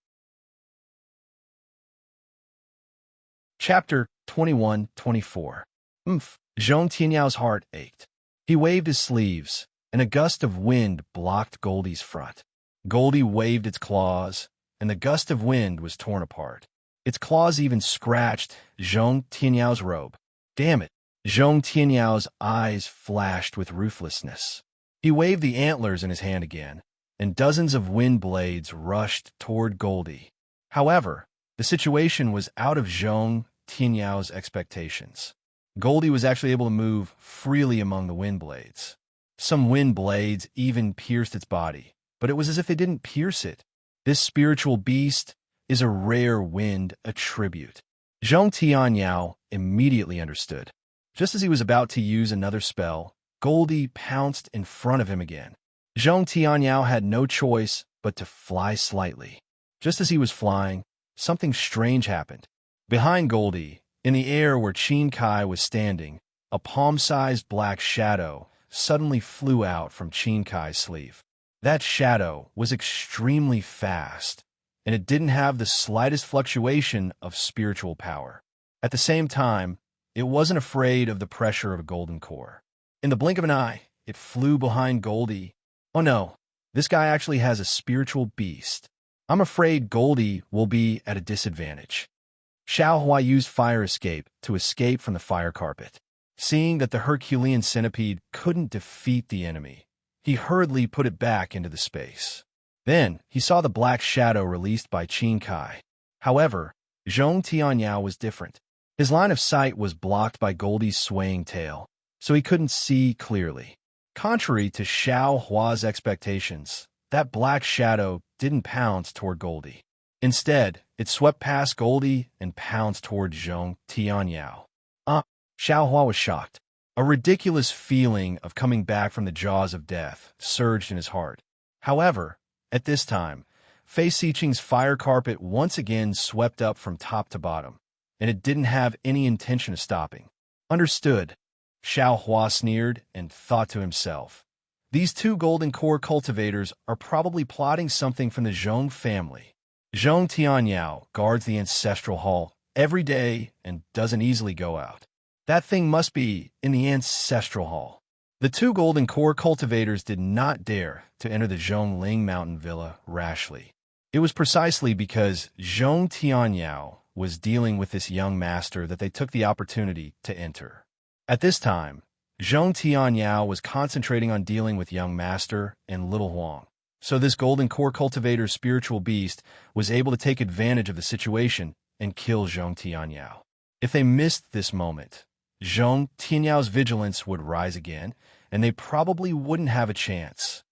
Chapter 21-24. Zhong Tianyao's heart ached. He waved his sleeves, and a gust of wind blocked Goldie's front. Goldie waved its claws, and the gust of wind was torn apart. Its claws even scratched Zhong Tianyao's robe. Damn it! Zhong Tianyao's eyes flashed with ruthlessness. He waved the antlers in his hand again, and dozens of wind blades rushed toward Goldie. However, the situation was out of Zhong Tianyao's expectations. Goldie was actually able to move freely among the wind blades. Some wind blades even pierced its body, but it was as if they didn't pierce it. This spiritual beast is a rare wind attribute. Zhong Tianyao immediately understood. Just as he was about to use another spell, Goldie pounced in front of him again. Zhong Tianyao had no choice but to fly slightly. Just as he was flying, something strange happened. Behind Goldie, in the air where Qin Kai was standing, a palm-sized black shadow suddenly flew out from Qin Kai's sleeve. That shadow was extremely fast, and it didn't have the slightest fluctuation of spiritual power. At the same time, it wasn't afraid of the pressure of a golden core. In the blink of an eye, it flew behind Goldie. Oh no, this guy actually has a spiritual beast. I'm afraid Goldie will be at a disadvantage. Xiaohua used fire escape to escape from the fire carpet. Seeing that the Herculean centipede couldn't defeat the enemy, he hurriedly put it back into the space. Then he saw the black shadow released by Qin Kai. However, Zhong Tianyao was different. His line of sight was blocked by Goldie's swaying tail, so he couldn't see clearly. Contrary to Xiaohua's expectations, that black shadow didn't pounce toward Goldie. Instead, it swept past Goldie and pounced toward Zhong Tianyao. Xiaohua was shocked. A ridiculous feeling of coming back from the jaws of death surged in his heart. However, at this time, Fei Xiqing's fire carpet once again swept up from top to bottom, and it didn't have any intention of stopping. Understood, Xiaohua sneered and thought to himself. These two golden core cultivators are probably plotting something from the Zhong family. Zhong Tianyao guards the ancestral hall every day and doesn't easily go out. That thing must be in the ancestral hall. The two golden core cultivators did not dare to enter the Zhongling Mountain Villa rashly. It was precisely because Zhong Tianyao was dealing with this young master that they took the opportunity to enter. At this time, Zhong Tianyao was concentrating on dealing with young master and little Huang. So this golden core cultivator's spiritual beast was able to take advantage of the situation and kill Zhong Tianyao. If they missed this moment, Zhong Tianyao's vigilance would rise again, and they probably wouldn't have a chance.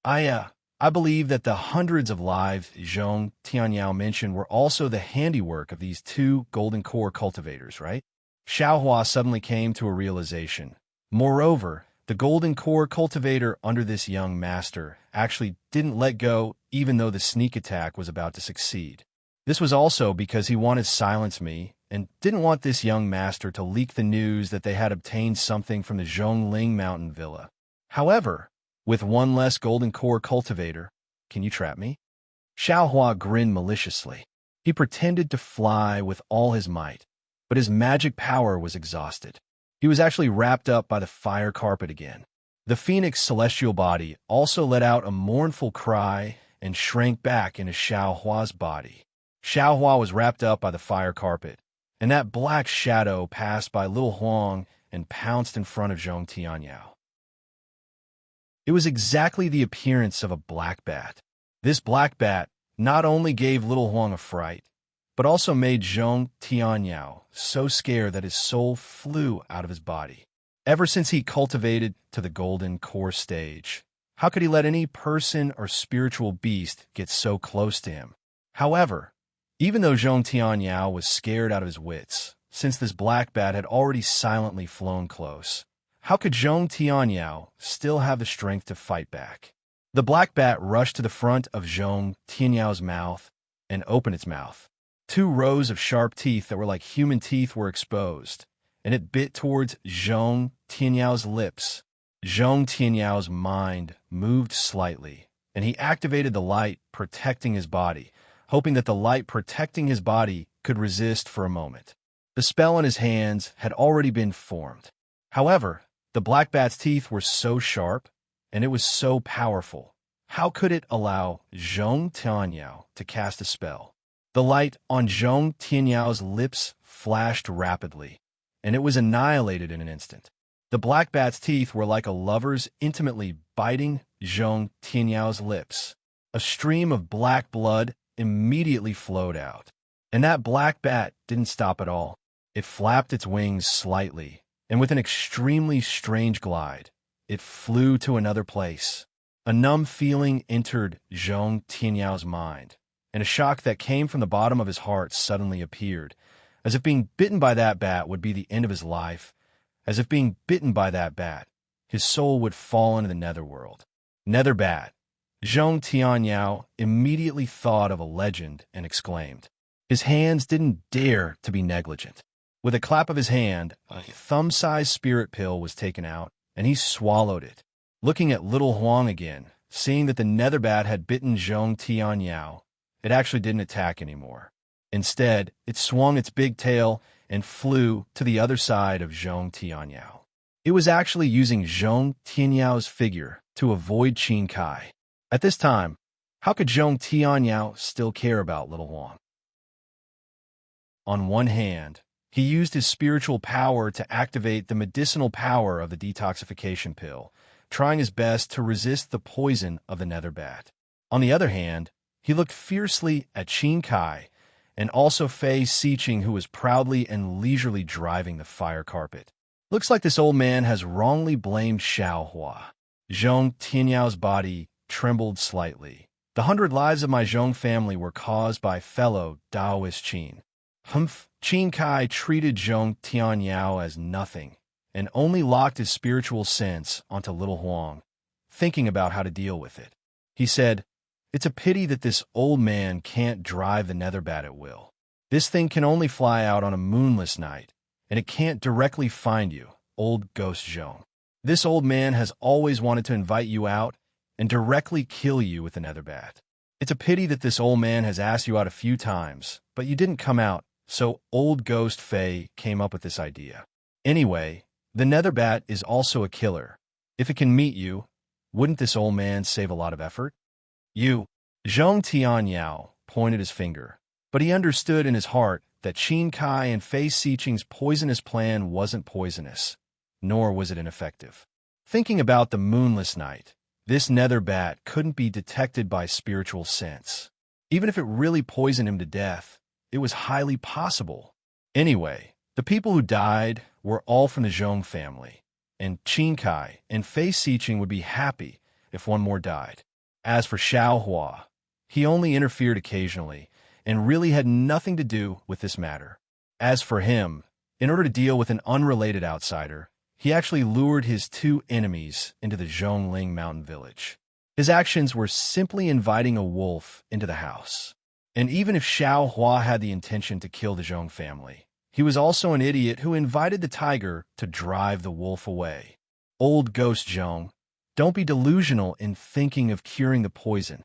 I believe that the hundreds of lives Zhong Tianyao mentioned were also the handiwork of these two golden core cultivators, right? Xiaohua suddenly came to a realization. Moreover, the golden core cultivator under this young master actually didn't let go even though the sneak attack was about to succeed. This was also because he wanted to silence me and didn't want this young master to leak the news that they had obtained something from the Zhongling Mountain Villa. However, with one less golden core cultivator, can you trap me? Xiaohua grinned maliciously. He pretended to fly with all his might, but his magic power was exhausted. He was actually wrapped up by the fire carpet again. The phoenix celestial body also let out a mournful cry and shrank back into Xiaohua's body. Xiaohua was wrapped up by the fire carpet, and that black shadow passed by little Huang and pounced in front of Zhong Tianyao. It was exactly the appearance of a black bat. This black bat not only gave little Huang a fright, but also made Zhong Tianyao so scared that his soul flew out of his body. Ever since he cultivated to the golden core stage, how could he let any person or spiritual beast get so close to him? However, even though Zhong Tianyao was scared out of his wits, since this black bat had already silently flown close, how could Zhong Tianyao still have the strength to fight back? The black bat rushed to the front of Zhong Tianyao's mouth and opened its mouth. Two rows of sharp teeth that were like human teeth were exposed, and it bit towards Zhong Tianyao's lips. Zhong Tianyao's mind moved slightly, and he activated the light protecting his body, hoping that the light protecting his body could resist for a moment. The spell in his hands had already been formed. However, the black bat's teeth were so sharp, and it was so powerful. How could it allow Zhong Tianyao to cast a spell? The light on Zhong Tianyao's lips flashed rapidly, and it was annihilated in an instant. The black bat's teeth were like a lover's intimately biting Zhong Tianyao's lips. A stream of black blood immediately flowed out. And that black bat didn't stop at all. It flapped its wings slightly and with an extremely strange glide, it flew to another place. A numb feeling entered Zhong Tianyao mind, and a shock that came from the bottom of his heart suddenly appeared, as if being bitten by that bat would be the end of his life, as if being bitten by that bat, his soul would fall into the netherworld. Nether bat. Zhong Tianyao immediately thought of a legend and exclaimed. His hands didn't dare to be negligent. With a clap of his hand, a thumb-sized spirit pill was taken out, and he swallowed it. Looking at little Huang again, seeing that the nether bat had bitten Zhong Tianyao, it actually didn't attack anymore. Instead, it swung its big tail and flew to the other side of Zhong Tianyao. It was actually using Zhong Tianyao's figure to avoid Qin Kai. At this time, how could Zhong Tianyao still care about little Huang? On one hand, he used his spiritual power to activate the medicinal power of the detoxification pill, trying his best to resist the poison of the nether bat. On the other hand, he looked fiercely at Qin Kai and also Fei Siqing, who was proudly and leisurely driving the fire carpet. Looks like this old man has wrongly blamed Xiaohua. Zhong Tianyao's body trembled slightly. The 100 lives of my Zhong family were caused by fellow Taoist Qin. Qin Kai treated Zhong Tianyao as nothing and only locked his spiritual sense onto little Huang, thinking about how to deal with it. He said, "It's a pity that this old man can't drive the nether bat at will. This thing can only fly out on a moonless night, and it can't directly find you, old ghost Zhong. This old man has always wanted to invite you out and directly kill you with the nether bat. It's a pity that this old man has asked you out a few times, but you didn't come out, so old ghost Fei came up with this idea. Anyway, the nether bat is also a killer. If it can meet you, wouldn't this old man save a lot of effort?" You, Zhong Tianyao, pointed his finger, but he understood in his heart that Qin Kai and Fei Siqing's poisonous plan wasn't poisonous, nor was it ineffective. Thinking about the moonless night, this nether bat couldn't be detected by spiritual sense. Even if it really poisoned him to death, it was highly possible. Anyway, the people who died were all from the Zhong family, and Qin Kai and Fei Siqing would be happy if one more died. As for Xiaohua, he only interfered occasionally and really had nothing to do with this matter. As for him, in order to deal with an unrelated outsider, he actually lured his two enemies into the Zhongling mountain village. His actions were simply inviting a wolf into the house. And even if Xiaohua had the intention to kill the Zhong family, he was also an idiot who invited the tiger to drive the wolf away. Old ghost Zhong, don't be delusional in thinking of curing the poison.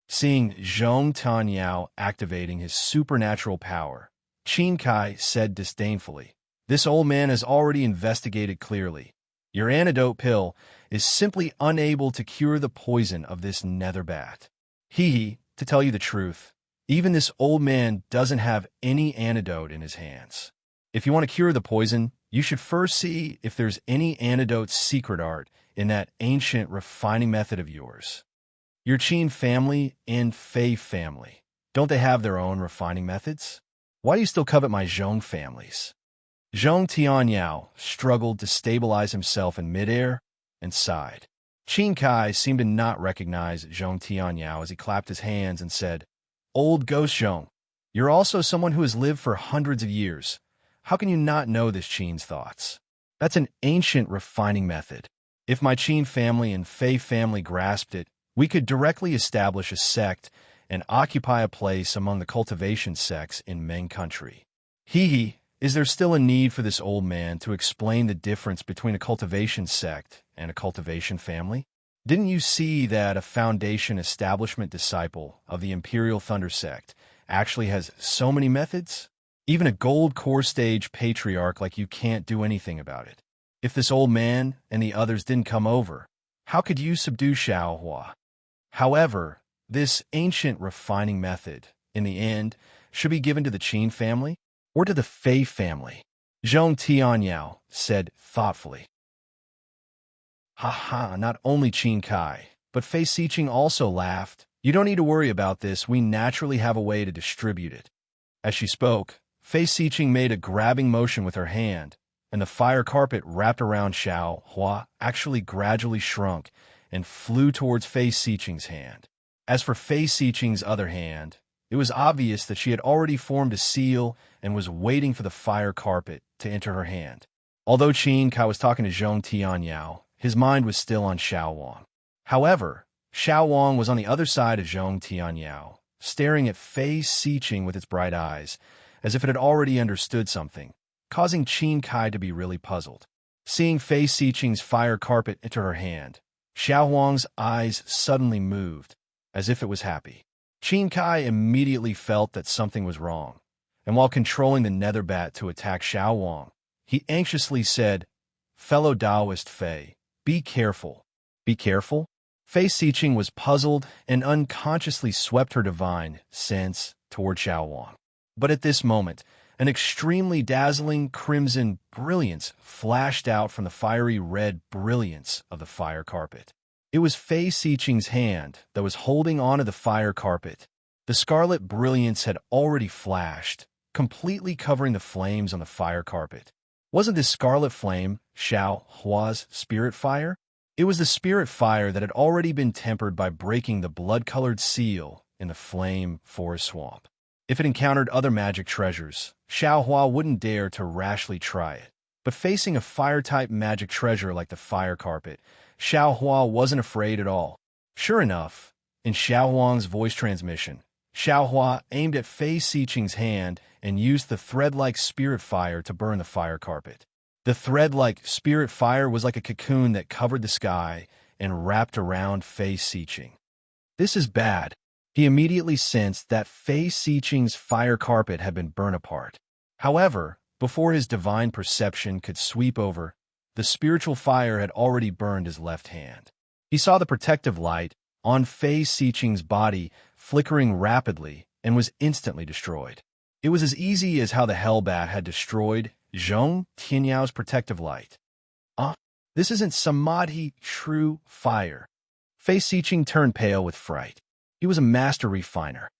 Seeing Zhong Tianyao activating his supernatural power, Qin Kai said disdainfully, "This old man has already investigated clearly. Your antidote pill is simply unable to cure the poison of this nether bat. To tell you the truth, even this old man doesn't have any antidote in his hands. If you want to cure the poison, you should first see if there's any antidote secret art in that ancient refining method of yours. Your Qin family and Fei family, don't they have their own refining methods? Why do you still covet my Zhong families?" Zhong Tianyao struggled to stabilize himself in midair and sighed. Qin Kai seemed to not recognize Zhong Tianyao as he clapped his hands and said, "Old ghost Zhong, you're also someone who has lived for hundreds of years. How can you not know this Qin's thoughts? That's an ancient refining method. If my Qin family and Fei family grasped it, we could directly establish a sect and occupy a place among the cultivation sects in Meng country. Is there still a need for this old man to explain the difference between a cultivation sect and a cultivation family? Didn't you see that a foundation establishment disciple of the Imperial Thunder sect actually has so many methods? Even a gold core stage patriarch like you can't do anything about it. If this old man and the others didn't come over, how could you subdue Xiaohua? However, this ancient refining method, in the end, should be given to the Qin family or to the Fei family," Zhong Tianyao said thoughtfully. Not only Qin Kai, but Fei Siqing also laughed. "You don't need to worry about this. We naturally have a way to distribute it." As she spoke, Fei Siqing made a grabbing motion with her hand, and the fire carpet wrapped around Xiao Hua actually gradually shrunk and flew towards Fei Xiqing's hand. As for Fei Xiqing's other hand, it was obvious that she had already formed a seal and was waiting for the fire carpet to enter her hand. Although Qin Kai was talking to Zhong Tianyao, his mind was still on Xiao Wang. However, Xiao Wang was on the other side of Zhong Tianyao, staring at Fei Xiqing with its bright eyes, as if it had already understood something, causing Qin Kai to be really puzzled. Seeing Fei Xiqing's fire carpet enter her hand, Xiao Wang's eyes suddenly moved, as if it was happy. Qin Kai immediately felt that something was wrong, and while controlling the nether bat to attack Xiao Wang, he anxiously said, "Fellow Taoist Fei, be careful." Be careful? Fei Xiqing was puzzled and unconsciously swept her divine sense toward Xiao Wang. But at this moment, an extremely dazzling crimson brilliance flashed out from the fiery red brilliance of the fire carpet. It was Fei Xiqing's hand that was holding onto the fire carpet. The scarlet brilliance had already flashed, completely covering the flames on the fire carpet. Wasn't this scarlet flame Xiao Hua's spirit fire? It was the spirit fire that had already been tempered by breaking the blood-colored seal in the flame forest swamp. If it encountered other magic treasures, Xiao Hua wouldn't dare to rashly try it. But facing a fire-type magic treasure like the fire carpet, Xiao Hua wasn't afraid at all. Sure enough, in Xiao Wang's voice transmission, Xiao Hua aimed at Fei Xiqing's hand and used the thread-like spirit fire to burn the fire carpet. The thread-like spirit fire was like a cocoon that covered the sky and wrapped around Fei Xiqing. This is bad. He immediately sensed that Fei Xiqing's fire carpet had been burnt apart. However, before his divine perception could sweep over, the spiritual fire had already burned his left hand. He saw the protective light on Fei Xiqing's body flickering rapidly and was instantly destroyed. It was as easy as how the Hellbat had destroyed Zhong Tianyao's protective light. This isn't Samadhi true fire. Fei Xiqing turned pale with fright. He was a master refiner.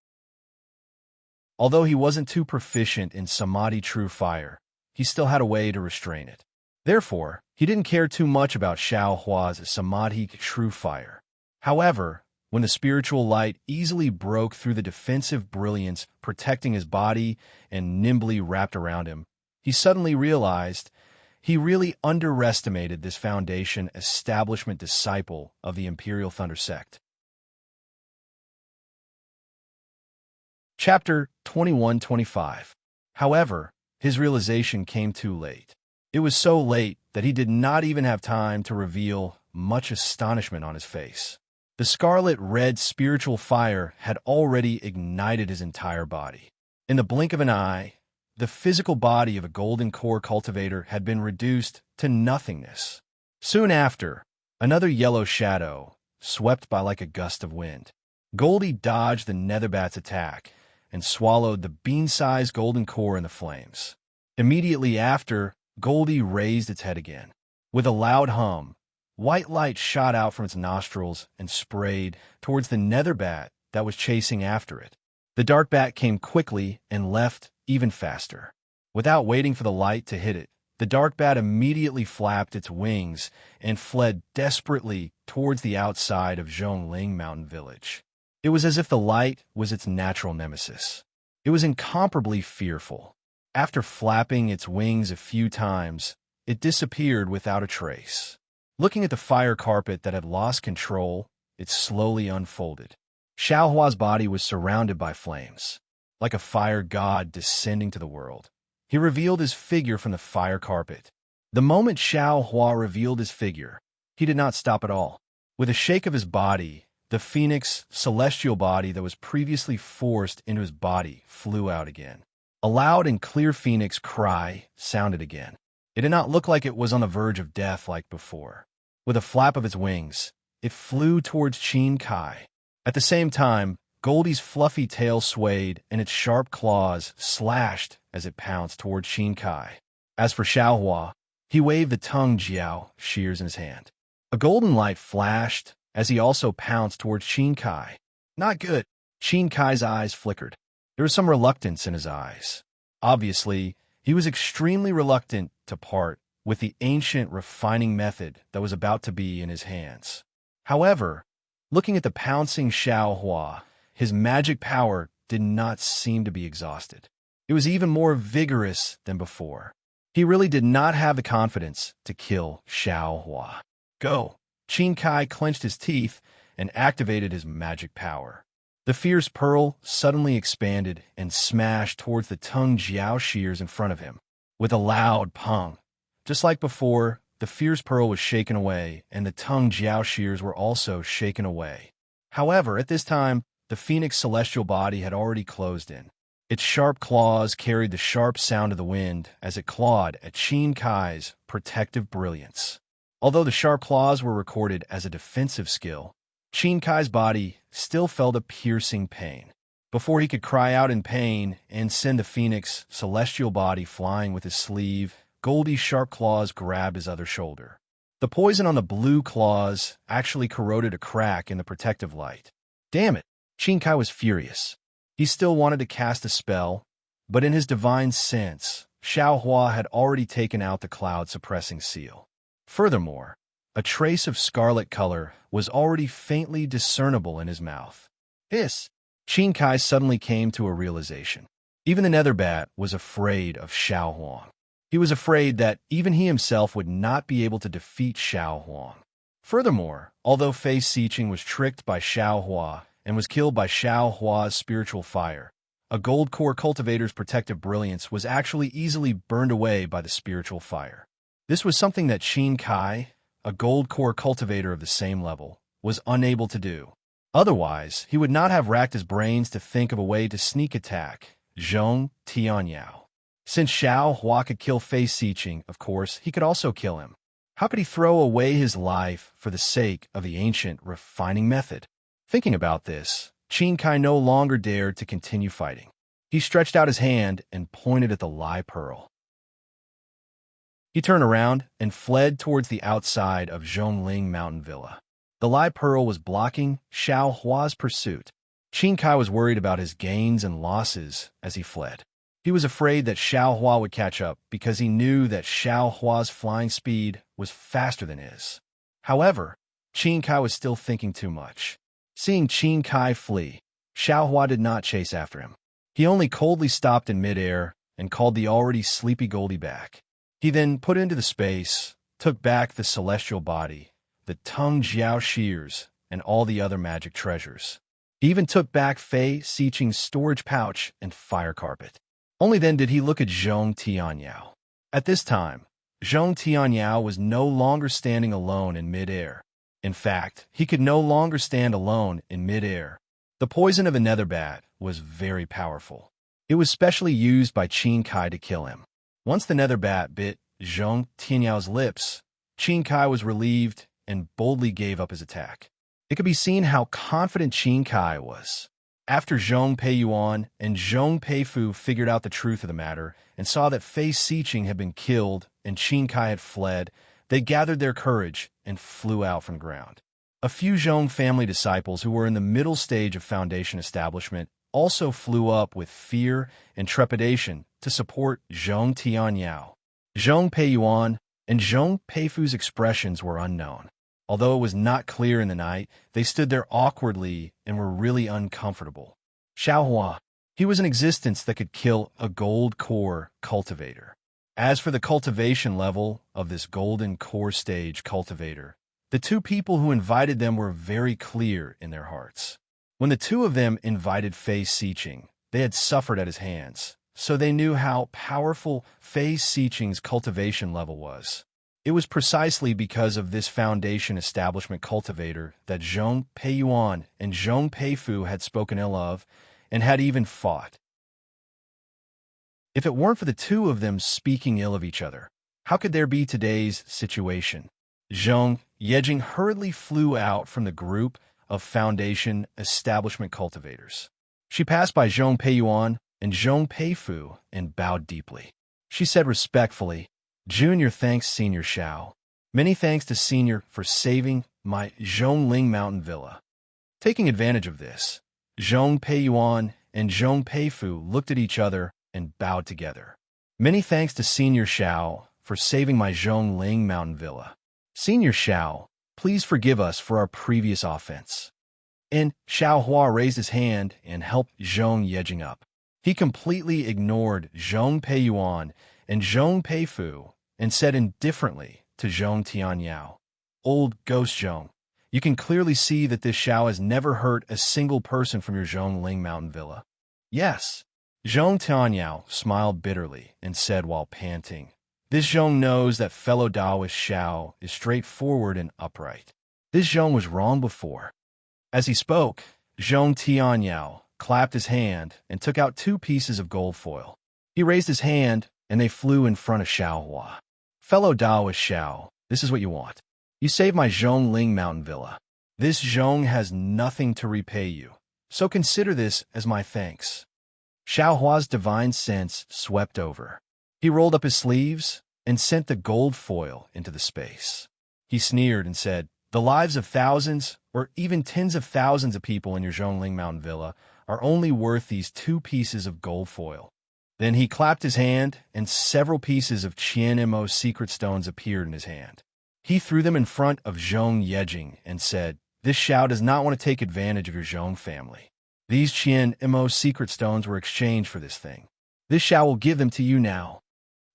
Although he wasn't too proficient in Samadhi true fire, he still had a way to restrain it. Therefore, he didn't care too much about Xiao Hua's Samadhi true fire. However, when the spiritual light easily broke through the defensive brilliance protecting his body and nimbly wrapped around him, he suddenly realized he really underestimated this Foundation establishment disciple of the Imperial Thunder Sect. Chapter 21-25. However, his realization came too late. It was so late that he did not even have time to reveal much astonishment on his face. The scarlet-red spiritual fire had already ignited his entire body. In the blink of an eye, the physical body of a golden core cultivator had been reduced to nothingness. Soon after, another yellow shadow swept by like a gust of wind. Goldie dodged the netherbat's attack and swallowed the bean-sized golden core in the flames. Immediately after, Goldie raised its head again. With a loud hum, white light shot out from its nostrils and sprayed towards the netherbat that was chasing after it. The dark bat came quickly and left even faster. Without waiting for the light to hit it, the dark bat immediately flapped its wings and fled desperately towards the outside of Zhongling Mountain Village. It was as if the light was its natural nemesis. It was incomparably fearful. After flapping its wings a few times, it disappeared without a trace. Looking at the fire carpet that had lost control, it slowly unfolded. Xiao Hua's body was surrounded by flames. Like a fire god descending to the world, he revealed his figure from the fire carpet. The moment Xiao Hua revealed his figure, he did not stop at all. With a shake of his body, the phoenix celestial body that was previously forced into his body flew out again. A loud and clear phoenix cry sounded again. It did not look like it was on the verge of death like before. With a flap of its wings, it flew towards Qin Kai. At the same time, Goldie's fluffy tail swayed and its sharp claws slashed as it pounced towards Qin Kai. As for Xiao Hua, he waved the tongue jiao shears in his hand. A golden light flashed as he also pounced towards Qin Kai. Not good. Qin Kai's eyes flickered. There was some reluctance in his eyes. Obviously, He was extremely reluctant to part with the ancient refining method that was about to be in his hands. However, looking at the pouncing Xiao Hua, his magic power did not seem to be exhausted. It was even more vigorous than before. He really did not have the confidence to kill Xiao Hua. Go! Qin Kai clenched his teeth and activated his magic power. The fierce pearl suddenly expanded and smashed towards the Tung Jiao shears in front of him. With a loud pong, just like before, the fierce pearl was shaken away, and the Tung Jiao shears were also shaken away. However, at this time, the phoenix celestial body had already closed in. Its sharp claws carried the sharp sound of the wind as it clawed at Qin Kai's protective brilliance. Although the sharp claws were recorded as a defensive skill, Qin Kai's body still felt a piercing pain. Before he could cry out in pain and send the phoenix celestial body flying with his sleeve, Goldie's sharp claws grabbed his other shoulder. The poison on the blue claws actually corroded a crack in the protective light. Damn it! Qin Kai was furious. He still wanted to cast a spell, but in his divine sense, Xiao Hua had already taken out the cloud-suppressing seal. Furthermore, a trace of scarlet color was already faintly discernible in his mouth. Qin Kai suddenly came to a realization. Even the Nether Bat was afraid of Xiao Huang. He was afraid that even he himself would not be able to defeat Xiao Huang. Furthermore, although Fei Xiqing was tricked by Xiao Hua and was killed by Xiao Hua's spiritual fire, a gold core cultivator's protective brilliance was actually easily burned away by the spiritual fire. This was something that Qin Kai, a gold core cultivator of the same level, was unable to do. Otherwise, he would not have racked his brains to think of a way to sneak attack Zhong Tianyao. Since Xiao Hua could kill Fei Xiqing, of course, he could also kill him. How could he throw away his life for the sake of the ancient refining method? Thinking about this, Qin Kai no longer dared to continue fighting. He stretched out his hand and pointed at the Lai Pearl. He turned around and fled towards the outside of Zhongling Mountain Villa. The Lai Pearl was blocking Xiao Hua's pursuit. Qin Kai was worried about his gains and losses as he fled. He was afraid that Xiao Hua would catch up because he knew that Xiao Hua's flying speed was faster than his. However, Qin Kai was still thinking too much. Seeing Qin Kai flee, Xiao Hua did not chase after him. He only coldly stopped in midair and called the already sleepy Goldie back. He then put into the space, took back the celestial body, the Tung Jiao shears, and all the other magic treasures. He even took back Fei Xiqing's storage pouch and fire carpet. Only then did he look at Zhong Tianyao. At this time, Zhong Tianyao was no longer standing alone in midair. In fact, he could no longer stand alone in midair. The poison of a nether bat was very powerful. It was specially used by Qin Kai to kill him. Once the nether bat bit Zhong Tianyao's lips, Qin Kai was relieved and boldly gave up his attack. It could be seen how confident Qin Kai was. After Zhong Peiyuan and Zhong Peifu figured out the truth of the matter and saw that Fei Xiqing had been killed and Qin Kai had fled, they gathered their courage and flew out from ground. A few Zhong family disciples who were in the middle stage of Foundation establishment also flew up with fear and trepidation to support Zhong Tianyao. Zhong Peiyuan and Zhong Peifu's expressions were unknown. Although it was not clear in the night, they stood there awkwardly and were really uncomfortable. Xiao Hua, he was an existence that could kill a gold core cultivator. As for the cultivation level of this golden core stage cultivator, the two people who invited them were very clear in their hearts. When the two of them invited Fei Xiqing, they had suffered at his hands, so they knew how powerful Fei Xiqing's cultivation level was. It was precisely because of this Foundation establishment cultivator that Zhong Peiyuan and Zhong Peifu had spoken ill of and had even fought. If it weren't for the two of them speaking ill of each other, how could there be today's situation? Zhong Yejing hurriedly flew out from the group of Foundation establishment cultivators. She passed by Zhong Peiyuan and Zhong Peifu and bowed deeply. She said respectfully, "Junior thanks Senior Xiao. Many thanks to Senior for saving my Zhongling Mountain Villa." Taking advantage of this, Zhong Peiyuan and Zhong Peifu looked at each other and bowed together. Many thanks to Senior Xiao for saving my Zhongling mountain villa. Senior Xiao, please forgive us for our previous offense. And Xiao Hua raised his hand and helped Zhong Yejing up. He completely ignored Zhong Peiyuan and Zhong Peifu and said indifferently to Zhong Tianyao, "Old Ghost Zhong, you can clearly see that this Xiao has never hurt a single person from your Zhongling mountain villa." "Yes." Zhong Tianyao smiled bitterly and said while panting, "This Zhong knows that fellow Taoist Xiao is straightforward and upright. This Zhong was wrong before." As he spoke, Zhong Tianyao clapped his hand and took out 2 pieces of gold foil. He raised his hand, and they flew in front of Xiao Hua. "Fellow Taoist Xiao, this is what you want. You saved my Zhongling mountain villa. This Zhong has nothing to repay you, so consider this as my thanks." Xiao Hua's divine sense swept over. He rolled up his sleeves and sent the gold foil into the space. He sneered and said, "The lives of thousands, or even tens of thousands of people in your Zhongling mountain villa are only worth these 2 pieces of gold foil." Then he clapped his hand, and several pieces of Qian Mo's secret stones appeared in his hand. He threw them in front of Zhong Yejing and said, "This Xiao does not want to take advantage of your Zhong family. These Qian Mo's secret stones were exchanged for this thing. This Xiao will give them to you now."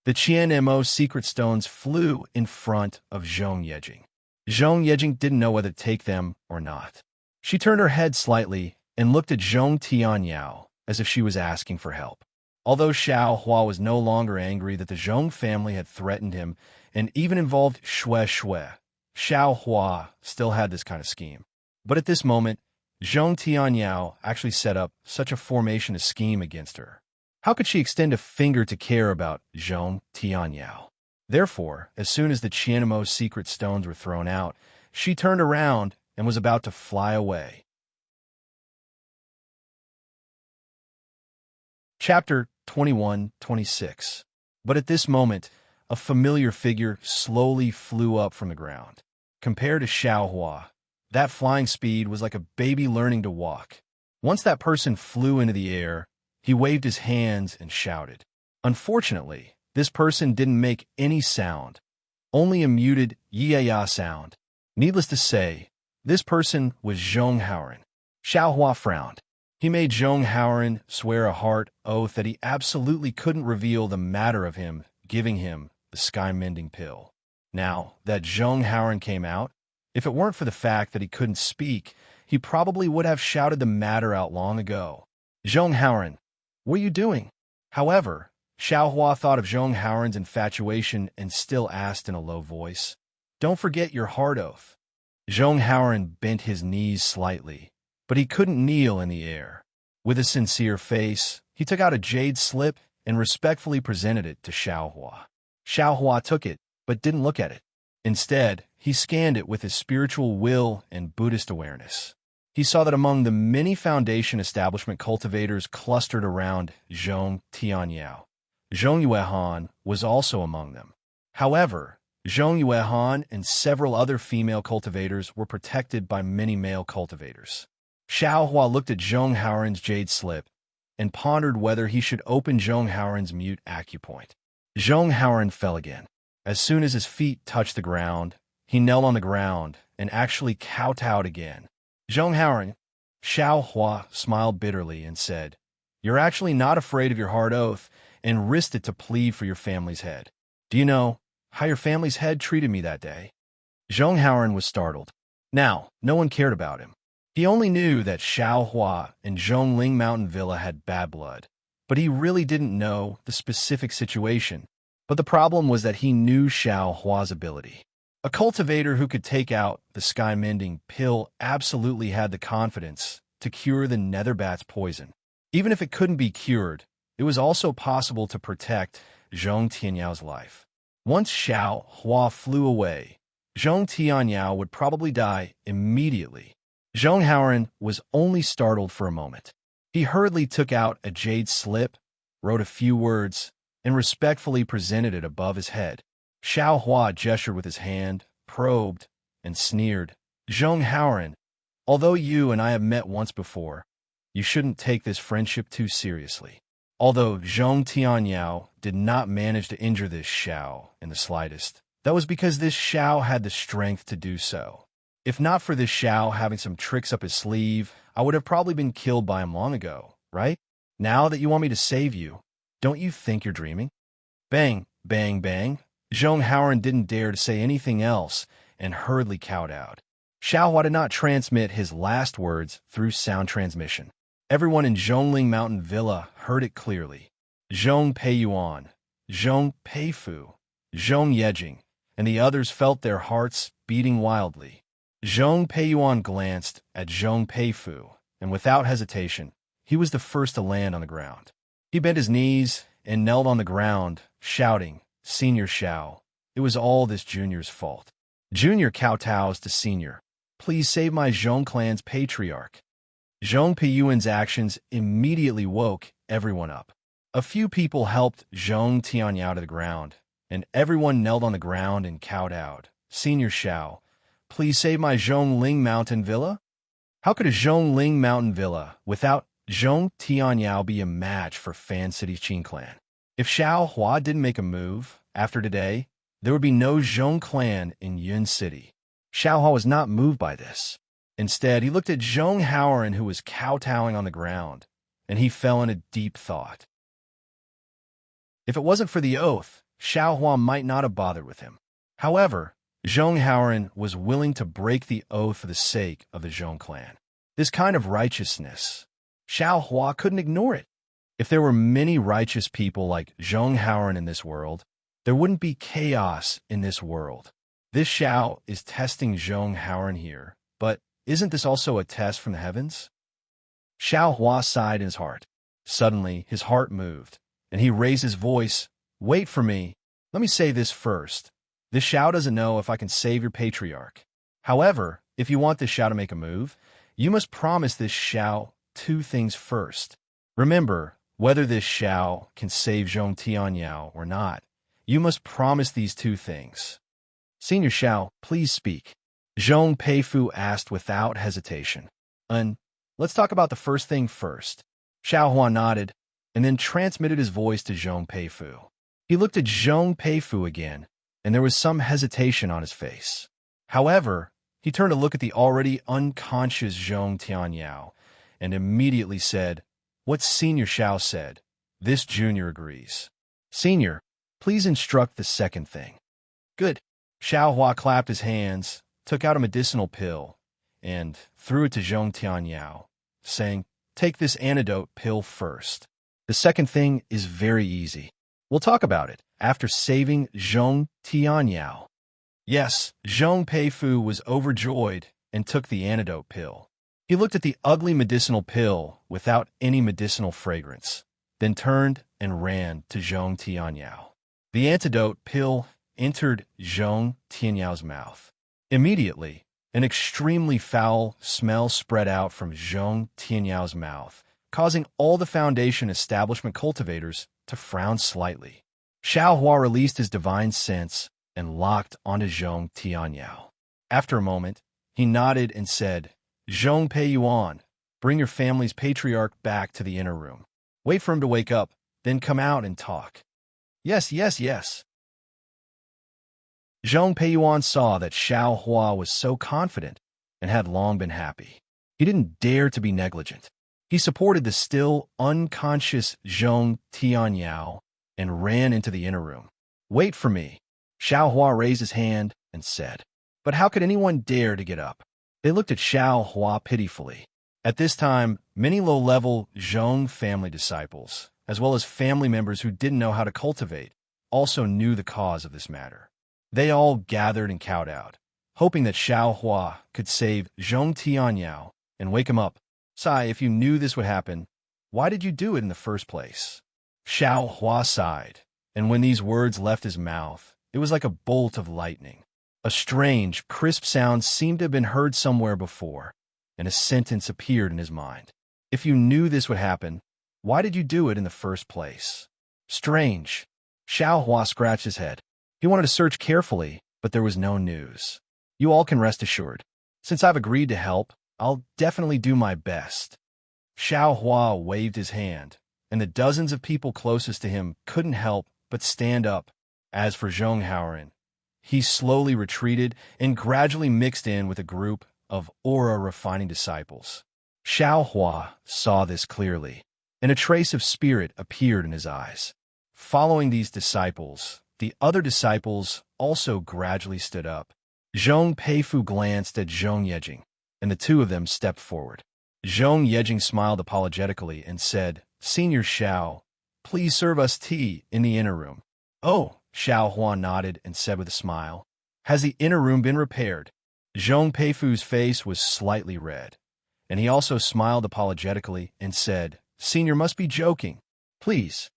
The Qian Mo's secret stones flew in front of Zhong Yejing. Zhong Yejing didn't know whether to take them or not. She turned her head slightly and looked at Zhong Tianyao as if she was asking for help. Although Xiao Hua was no longer angry that the Zhong family had threatened him and even involved Shui, Xiao Hua still had this kind of scheme. But at this moment, Zhong Tianyao actually set up such a formation of scheme against her. How could she extend a finger to care about Zhong Tianyao? Therefore, as soon as the Qianmo's secret stones were thrown out, she turned around and was about to fly away. Chapter 21-26. But at this moment, a familiar figure slowly flew up from the ground. Compared to Xiao Hua, that flying speed was like a baby learning to walk. Once that person flew into the air, he waved his hands and shouted. Unfortunately, this person didn't make any sound, only a muted yeah sound. Needless to say, this person was Zhong Haoran. Xiao Hua frowned. He made Zhong Haoran swear a hard oath that he absolutely couldn't reveal the matter of him giving him the sky-mending pill. Now that Zhong Haoran came out, if it weren't for the fact that he couldn't speak, he probably would have shouted the matter out long ago. "Zhong Haoran, what are you doing?" However, Xiao Hua thought of Zhong Haoran's infatuation and still asked in a low voice, "Don't forget your hard oath." Zhong Haoran bent his knees slightly, but he couldn't kneel in the air. With a sincere face, he took out a jade slip and respectfully presented it to Xiao Hua. Xiao Hua took it, but didn't look at it. Instead, he scanned it with his spiritual will and Buddhist awareness. He saw that among the many foundation establishment cultivators clustered around Zhong Tianyao, Zhong Yuehan was also among them. However, Zhong Yuehan and several other female cultivators were protected by many male cultivators. Xiao Hua looked at Zhong Haoran's jade slip and pondered whether he should open Zhong Haoran's mute acupoint. Zhong Haoran fell again. As soon as his feet touched the ground, he knelt on the ground and actually kowtowed again. "Zhong Haoran," Xiao Hua smiled bitterly and said, "You're actually not afraid of your hard oath and risked it to plead for your family's head. Do you know how your family's head treated me that day?" Zhong Haoran was startled. Now, no one cared about him. He only knew that Xiao Hua and Zhongling Mountain Villa had bad blood, but he really didn't know the specific situation. But the problem was that he knew Xiao Hua's ability. A cultivator who could take out the sky-mending pill absolutely had the confidence to cure the netherbat's poison. Even if it couldn't be cured, it was also possible to protect Zhong Tianyao life. Once Xiao Hua flew away, Zhong Tianyao would probably die immediately. Zhong Haoran was only startled for a moment. He hurriedly took out a jade slip, wrote a few words, and respectfully presented it above his head. Xiao Hua gestured with his hand, probed, and sneered. "Zhong Haoran, although you and I have met once before, you shouldn't take this friendship too seriously." Although Zhong Tianyao did not manage to injure this Xiao in the slightest. That was because this Xiao had the strength to do so. If not for this Xiao having some tricks up his sleeve, I would have probably been killed by him long ago, right? Now that you want me to save you, don't you think you're dreaming? Bang, bang, bang. Zhong Haoran didn't dare to say anything else and hurriedly kowtowed. Xiaohua did not transmit his last words through sound transmission. Everyone in Zhongling Mountain Villa heard it clearly. Zhong Peiyuan, Zhong Peifu, Zhong Yejing, and the others felt their hearts beating wildly. Zhong Peiyuan glanced at Zhong Peifu, and without hesitation, he was the first to land on the ground. He bent his knees and knelt on the ground, shouting, "Senior Xiao, it was all this Junior's fault." Junior kowtows to Senior. "Please save my Zhong clan's patriarch." Zhong Peiyuan's actions immediately woke everyone up. A few people helped Zhong Tianyao to the ground, and everyone knelt on the ground and kowtowed. "Senior Xiao, please save my Zhongling Mountain Villa." How could a Zhongling Mountain Villa without Zhong Tianyao be a match for Fan City's Qin clan? If Xiao Hua didn't make a move, after today, there would be no Zhong clan in Yun City. Xiao Hua was not moved by this. Instead, he looked at Zhong Haoran, who was kowtowing on the ground, and he fell in a deep thought. If it wasn't for the oath, Xiao Hua might not have bothered with him. However, Zhong Haoran was willing to break the oath for the sake of the Zhong clan. This kind of righteousness, Xiao Hua couldn't ignore it. If there were many righteous people like Zhong Haoran in this world, there wouldn't be chaos in this world. This Xiao is testing Zhong Haoran here, but isn't this also a test from the heavens? Xiao Hua sighed in his heart. Suddenly, his heart moved, and he raised his voice. "Wait for me. Let me say this first. This Xiao doesn't know if I can save your patriarch. However, if you want this Xiao to make a move, you must promise this Xiao two things first. Remember, whether this Xiao can save Zhong Tianyao or not, you must promise these two things." "Senior Xiao, please speak," Zhong Peifu asked without hesitation. Let's talk about the first thing first." Xiao Hua nodded, and then transmitted his voice to Zhong Peifu. He looked at Zhong Peifu again, and there was some hesitation on his face. However, he turned to look at the already unconscious Zhong Tianyao, and immediately said, "What Senior Xiao said, this Junior agrees. Senior, please instruct the second thing." "Good." Xiao Hua clapped his hands, took out a medicinal pill, and threw it to Zhong Tianyao, saying, "Take this antidote pill first. The second thing is very easy. We'll talk about it after saving Zhong Tianyao." Yes, Zhong Peifu was overjoyed and took the antidote pill. He looked at the ugly medicinal pill without any medicinal fragrance, then turned and ran to Zhong Tianyao. The antidote pill entered Zhong Tianyao's mouth. Immediately, an extremely foul smell spread out from Zhong Tianyao's mouth, causing all the Foundation establishment cultivators to frown slightly. Xiao Hua released his divine sense and locked onto Zhong Tianyao. After a moment, he nodded and said, "Zhong Peiyuan, bring your family's patriarch back to the inner room. Wait for him to wake up, then come out and talk." "Yes, yes, yes." Zhong Peiyuan saw that Xiao Hua was so confident and had long been happy. He didn't dare to be negligent. He supported the still unconscious Zhong Tianyao and ran into the inner room. "Wait for me." Xiao Hua raised his hand and said. But how could anyone dare to get up? They looked at Xiao Hua pitifully. At this time, many low-level Zhong family disciples, as well as family members who didn't know how to cultivate, also knew the cause of this matter. They all gathered and kowtowed, hoping that Xiao Hua could save Zhong Tianyao and wake him up. "Sai, if you knew this would happen, why did you do it in the first place?" Xiao Hua sighed, and when these words left his mouth, it was like a bolt of lightning. A strange, crisp sound seemed to have been heard somewhere before, and a sentence appeared in his mind. "If you knew this would happen, why did you do it in the first place?" Strange. Xiao Hua scratched his head. He wanted to search carefully, but there was no news. "You all can rest assured. Since I've agreed to help, I'll definitely do my best." Xiao Hua waved his hand, and the dozens of people closest to him couldn't help but stand up. As for Zhong Haoren, he slowly retreated and gradually mixed in with a group of aura-refining disciples. Xiao Hua saw this clearly, and a trace of spirit appeared in his eyes. Following these disciples, the other disciples also gradually stood up. Zhong Peifu glanced at Zhong Yejing, and the two of them stepped forward. Zhong Yejing smiled apologetically and said, "Senior Xiao, please serve us tea in the inner room." "Oh," Xiao Hua nodded and said with a smile, "Has the inner room been repaired?" Zhong Peifu's face was slightly red, and he also smiled apologetically and said, "Senior must be joking. Please."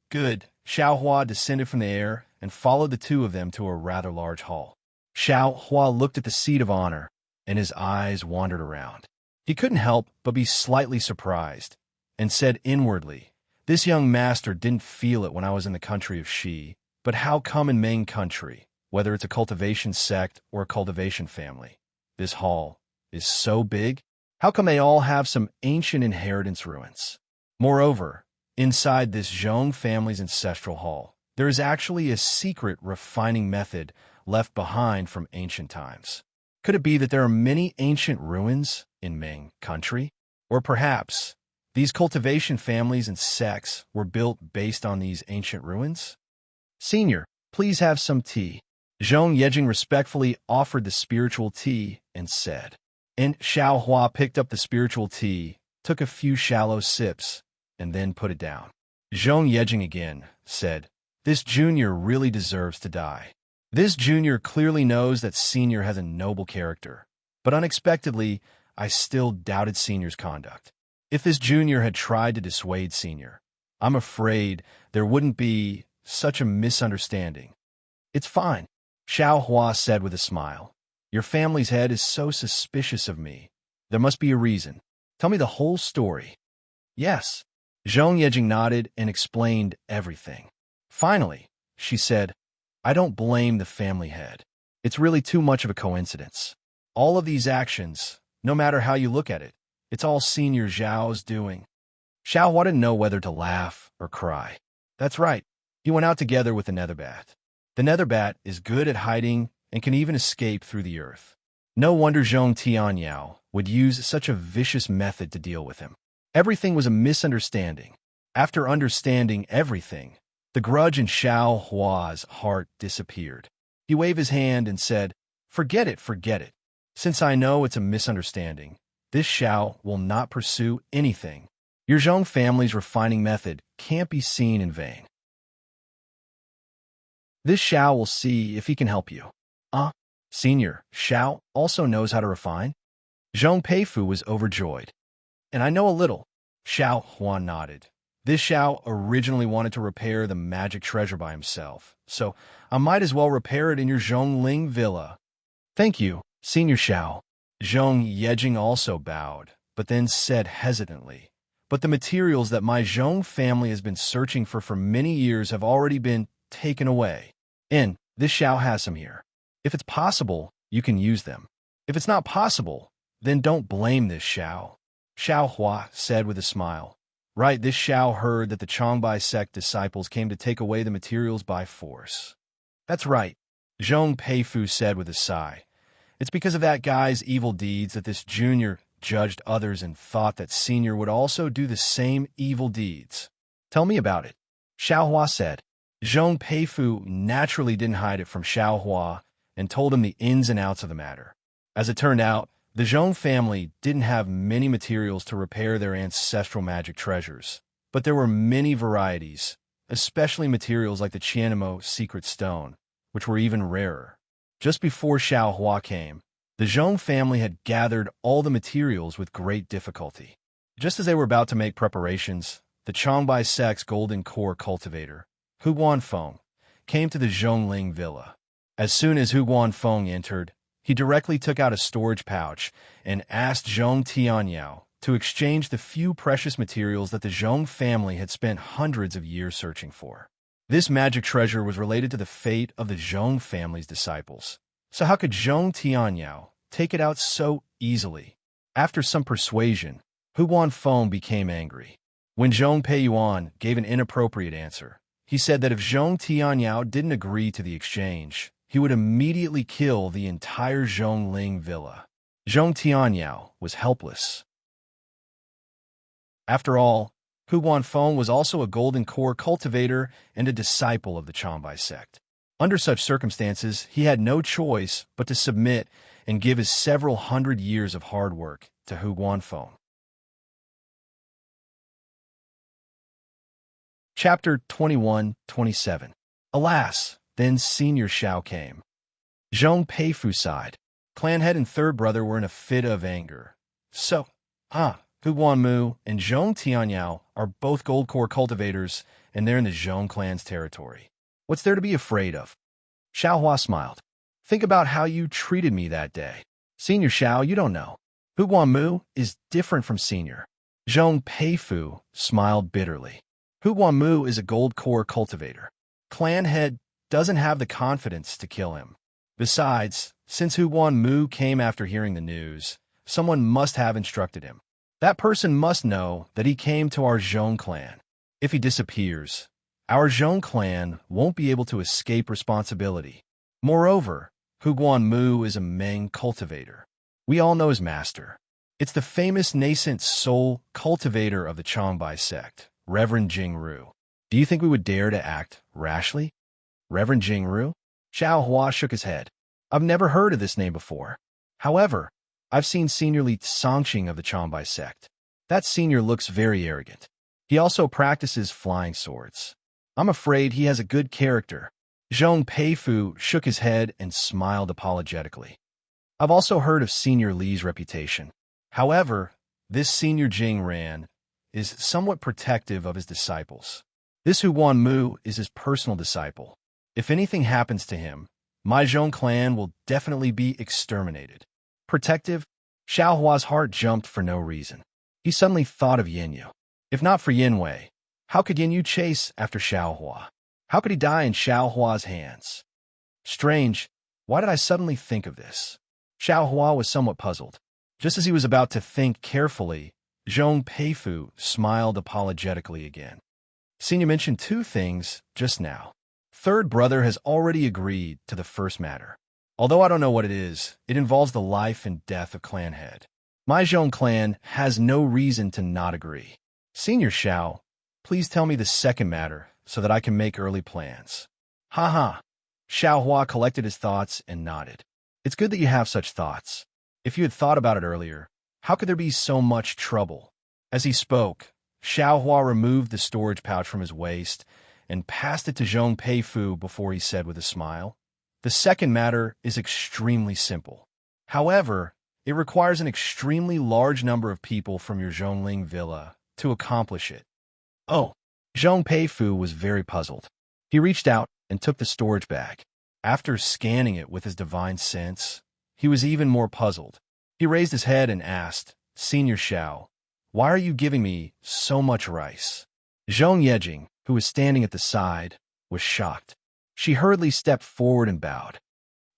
Good." Xiao Hua descended from the air and followed the two of them to a rather large hall. Xiao Hua looked at the seat of honor, and his eyes wandered around. He couldn't help but be slightly surprised, and said inwardly, "This young master didn't feel it when I was in the country of Shi, but how come in Ming country, whether it's a cultivation sect or a cultivation family, this hall is so big? How come they all have some ancient inheritance ruins? Moreover, inside this Zhong family's ancestral hall, there is actually a secret refining method left behind from ancient times. Could it be that there are many ancient ruins in Ming country? Or perhaps these cultivation families and sects were built based on these ancient ruins?" "Senior, please have some tea." Zhong Yejing respectfully offered the spiritual tea and said. And Xiao Hua picked up the spiritual tea, took a few shallow sips, and then put it down. Zhong Yejing again said, "This junior really deserves to die. This junior clearly knows that senior has a noble character, but unexpectedly, I still doubted senior's conduct. If this junior had tried to dissuade senior, I'm afraid there wouldn't be such a misunderstanding." "It's fine," Xiao Hua said with a smile. "Your family's head is so suspicious of me. There must be a reason. Tell me the whole story." "Yes." Zhong Yejing nodded and explained everything. Finally, she said, "I don't blame the family head. It's really too much of a coincidence. All of these actions, no matter how you look at it, it's all Senior Zhao's doing." Xiao Hua didn't know whether to laugh or cry. That's right. He went out together with the Netherbat. The Netherbat is good at hiding and can even escape through the earth. No wonder Zhong Tianyao would use such a vicious method to deal with him. Everything was a misunderstanding. After understanding everything, the grudge in Xiao Hua's heart disappeared. He waved his hand and said, forget it. Since I know it's a misunderstanding, this Xiao will not pursue anything. Your Zhong family's refining method can't be seen in vain. This Xiao will see if he can help you." Senior, Xiao also knows how to refine?" Zhong Peifu was overjoyed. "And I know a little." Xiao Huan nodded. "This Xiao originally wanted to repair the magic treasure by himself, so I might as well repair it in your Zhongling villa." "Thank you, Senior Xiao." Zhong Yejing also bowed, but then said hesitantly, "But the materials that my Zhong family has been searching for many years have already been taken away. And this Xiao has some here. If it's possible, you can use them. If it's not possible, then don't blame this Xiao." Xiao Hua said with a smile, "Right, this Xiao heard that the Changbai sect disciples came to take away the materials by force." "That's right," Zhong Peifu said with a sigh. "It's because of that guy's evil deeds that this junior judged others and thought that senior would also do the same evil deeds." "Tell me about it," Xiao Hua said. Zhong Peifu naturally didn't hide it from Xiao Hua and told him the ins and outs of the matter. As it turned out, the Zhong family didn't have many materials to repair their ancestral magic treasures, but there were many varieties, especially materials like the Qianmo secret stone, which were even rarer. Just before Xiao Hua came, the Zhong family had gathered all the materials with great difficulty. Just as they were about to make preparations, the Changbai sect's golden core cultivator, Hu Guanfeng, came to the Zhongling villa. As soon as Hu Guanfeng entered, he directly took out a storage pouch and asked Zhong Tianyao to exchange the few precious materials that the Zhong family had spent hundreds of years searching for. This magic treasure was related to the fate of the Zhong family's disciples. So how could Zhong Tianyao take it out so easily? After some persuasion, Hu Guanfeng became angry. When Zhong Peiyuan gave an inappropriate answer, He said that if Zhong Tianyao didn't agree to the exchange, he would immediately kill the entire Zhongling villa. Zhong Tianyao was helpless. After all, Hu Guanfeng was also a golden core cultivator and a disciple of the Changbai sect. Under such circumstances, he had no choice but to submit and give his several hundred years of hard work to Hu Guanfeng. Chapter 21-27. Alas, then Senior Xiao came. Zhong Peifu sighed. Clan head and third brother were in a fit of anger. So, Hu Guanmu and Zhong Tianyao are both gold core cultivators, and they're in the Zhong clan's territory. What's there to be afraid of? Xiao Hua smiled. Think about how you treated me that day. Senior Xiao, you don't know. Hu Guanmu is different from Senior. Zhong Peifu smiled bitterly. Hu Guanmu is a gold core cultivator. Clan head doesn't have the confidence to kill him. Besides, since Hu Guanmu came after hearing the news, someone must have instructed him. That person must know that he came to our Zhong clan. If he disappears, our Zhong clan won't be able to escape responsibility. Moreover, Hu Guanmu is a Meng cultivator. We all know his master. It's the famous nascent soul cultivator of the Changbai sect, Reverend Jingru. Do you think we would dare to act rashly? Reverend Jingru? Xiao Hua shook his head. I've never heard of this name before. However, I've seen Senior Li Songqing of the Changbai sect. That senior looks very arrogant. He also practices flying swords. I'm afraid he has a good character. Zhong Peifu shook his head and smiled apologetically. I've also heard of Senior Li's reputation. However, this Senior Jing Ran is somewhat protective of his disciples. This Hu Guanmu is his personal disciple. If anything happens to him, my Zhong clan will definitely be exterminated. Protective? Xiao Hua's heart jumped for no reason. He suddenly thought of Yin Yu. If not for Yin Wei, how could Yin Yu chase after Xiao Hua? How could he die in Xiao Hua's hands? Strange. Why did I suddenly think of this? Xiao Hua was somewhat puzzled. Just as he was about to think carefully, Zhong Peifu smiled apologetically again. Senior mentioned two things just now. Third brother has already agreed to the first matter. Although I don't know what it is, it involves the life and death of clan head. My Zhong clan has no reason to not agree. Senior Xiao, please tell me the second matter so that I can make early plans. Ha. Xiao Hua collected his thoughts and nodded. It's good that you have such thoughts. If you had thought about it earlier, how could there be so much trouble? As he spoke, Xiao Hua removed the storage pouch from his waist and passed it to Zhong Peifu before he said with a smile, the second matter is extremely simple. However, it requires an extremely large number of people from your Zhongling villa to accomplish it. Oh, Zhong Peifu was very puzzled. He reached out and took the storage bag. After scanning it with his divine sense, he was even more puzzled. He raised his head and asked, Senior Xiao, why are you giving me so much rice? Zhong Yejing, who was standing at the side, was shocked. She hurriedly stepped forward and bowed.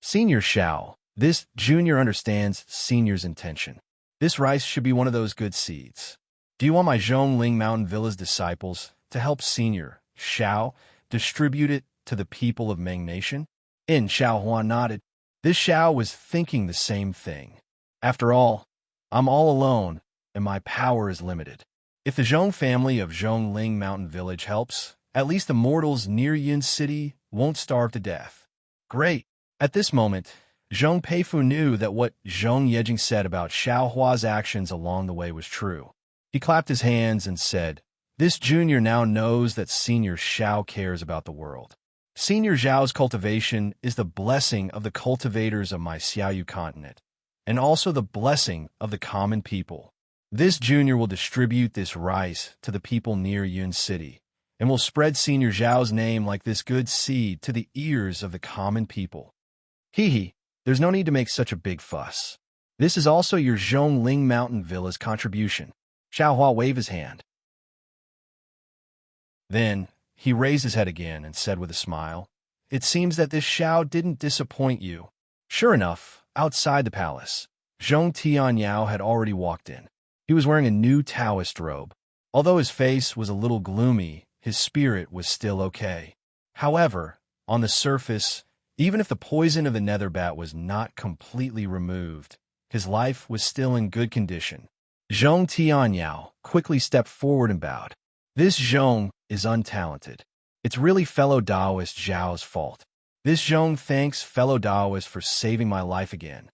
Senior Xiao, this junior understands Senior's intention. This rice should be one of those good seeds. Do you want my Zhongling Mountain Villa's disciples to help Senior Xiao distribute it to the people of Meng Nation? Xiao Hua nodded. This Xiao was thinking the same thing. After all, I'm all alone, and my power is limited. If the Zhong family of Zhongling Mountain Village helps, at least the mortals near Yin City won't starve to death. Great. At this moment, Zhong Peifu knew that what Zhong Yejing said about Xiao Hua's actions along the way was true. He clapped his hands and said, this junior now knows that Senior Xiao cares about the world. Senior Zhao's cultivation is the blessing of the cultivators of my Xiaoyu continent, and also the blessing of the common people. This junior will distribute this rice to the people near Yun City, and will spread Senior Zhao's name like this good seed to the ears of the common people. Hee, there's no need to make such a big fuss. This is also your Zhongling Mountain Villa's contribution. Xiao Hua waved his hand. Then, he raised his head again and said with a smile, it seems that this Xiao didn't disappoint you. Sure enough, outside the palace, Zhong Tianyao had already walked in. He was wearing a new Taoist robe. Although his face was a little gloomy, his spirit was still okay. However, on the surface, even if the poison of the nether bat was not completely removed, his life was still in good condition. Zhong Tianyao quickly stepped forward and bowed. This Zhong is untalented. It's really fellow Taoist Zhao's fault. This Zhong thanks fellow Taoist for saving my life again.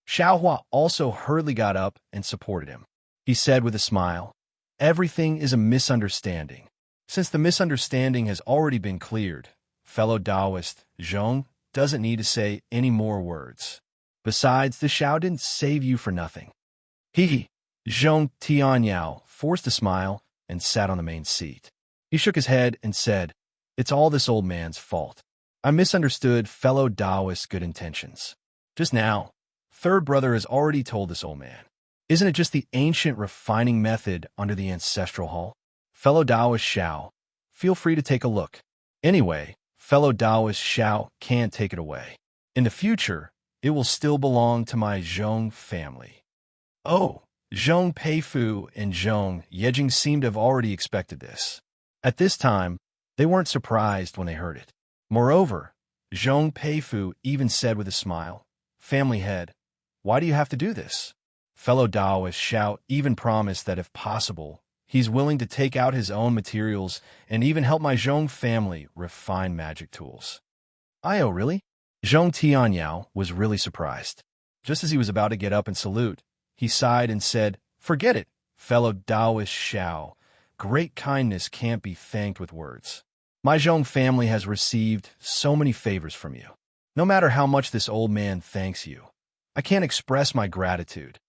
Xiaohua also hurriedly got up and supported him. He said with a smile, "Everything is a misunderstanding. Since the misunderstanding has already been cleared, fellow Taoist Zhong doesn't need to say any more words. Besides, the Xiao didn't save you for nothing." He, Zhong Tianyao, forced a smile and sat on the main seat. He shook his head and said, "It's all this old man's fault. I misunderstood fellow Taoist's good intentions. Just now, third brother has already told this old man. Isn't it just the ancient refining method under the ancestral hall? Fellow Taoist Xiao, feel free to take a look. Anyway, fellow Taoist Xiao can't take it away. In the future, it will still belong to my Zhong family." Oh, Zhong Peifu and Zhong Yejing seemed to have already expected this. At this time, they weren't surprised when they heard it. Moreover, Zhong Peifu even said with a smile, "Family head, why do you have to do this?" Fellow Taoist Xiao even promised that if possible, he's willing to take out his own materials and even help my Zhong family refine magic tools. "Oh, really?" Zhong Tianyao was really surprised. Just as he was about to get up and salute, he sighed and said, "Forget it, fellow Taoist Xiao. Great kindness can't be thanked with words. My Zhong family has received so many favors from you. No matter how much this old man thanks you, I can't express my gratitude.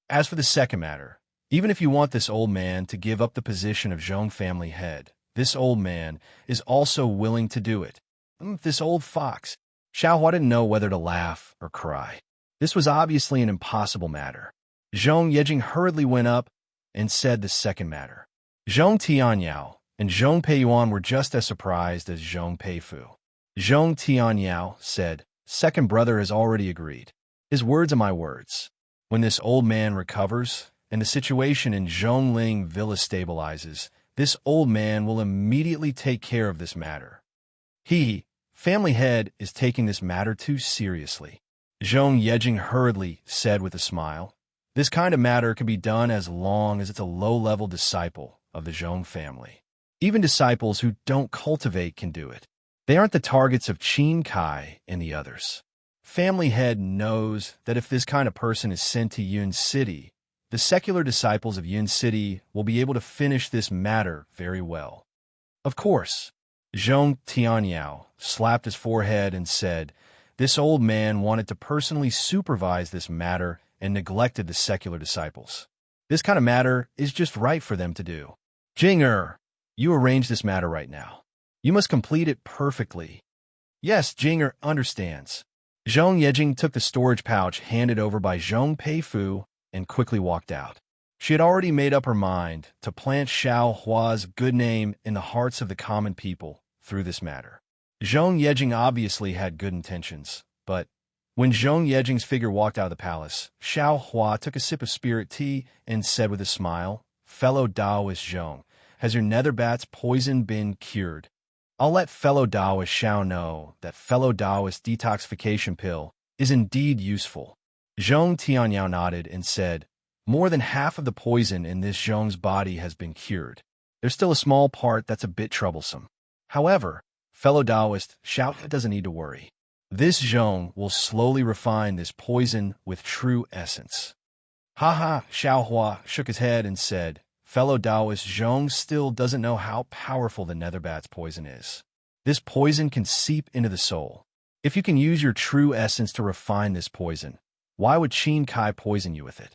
As for the second matter, even if you want this old man to give up the position of Zhong family head, this old man is also willing to do it. This old fox." Xiaohua didn't know whether to laugh or cry. This was obviously an impossible matter. Zhong Yejing hurriedly went up and said the second matter. Zhong Tianyao and Zhong Peiyuan were just as surprised as Zhong Peifu. Zhong Tianyao said, "Second brother has already agreed. His words are my words. When this old man recovers and the situation in Zhongling Villa stabilizes, this old man will immediately take care of this matter. He, family head, is taking this matter too seriously." Zhong Yejing hurriedly said with a smile, "This kind of matter can be done as long as it's a low-level disciple of the Zhong family. Even disciples who don't cultivate can do it. They aren't the targets of Qin Kai and the others. Family head knows that if this kind of person is sent to Yun City, the secular disciples of Yun City will be able to finish this matter very well." Of course, Zhong Tianyao slapped his forehead and said, "This old man wanted to personally supervise this matter and neglected the secular disciples. This kind of matter is just right for them to do. Jinger, you arrange this matter right now. You must complete it perfectly." "Yes, Jinger understands." Zhong Yejing took the storage pouch handed over by Zhong Peifu and quickly walked out. She had already made up her mind to plant Xiao Hua's good name in the hearts of the common people through this matter. Zhong Yejing obviously had good intentions, but when Zhong Yejing's figure walked out of the palace, Xiao Hua took a sip of spirit tea and said with a smile, "Fellow Taoist Zhong, has your nether bat's poison been cured? I'll let fellow Taoist Xiao know that fellow Taoist detoxification pill is indeed useful." Zhong Tianyao nodded and said, "More than half of the poison in this Zhong's body has been cured. There's still a small part that's a bit troublesome. However, fellow Taoist Xiao doesn't need to worry. This Zhong will slowly refine this poison with true essence." "Ha!" Xiao Hua shook his head and said, "Fellow Taoist Zhong still doesn't know how powerful the nether bat's poison is. This poison can seep into the soul. If you can use your true essence to refine this poison, why would Qin Kai poison you with it?"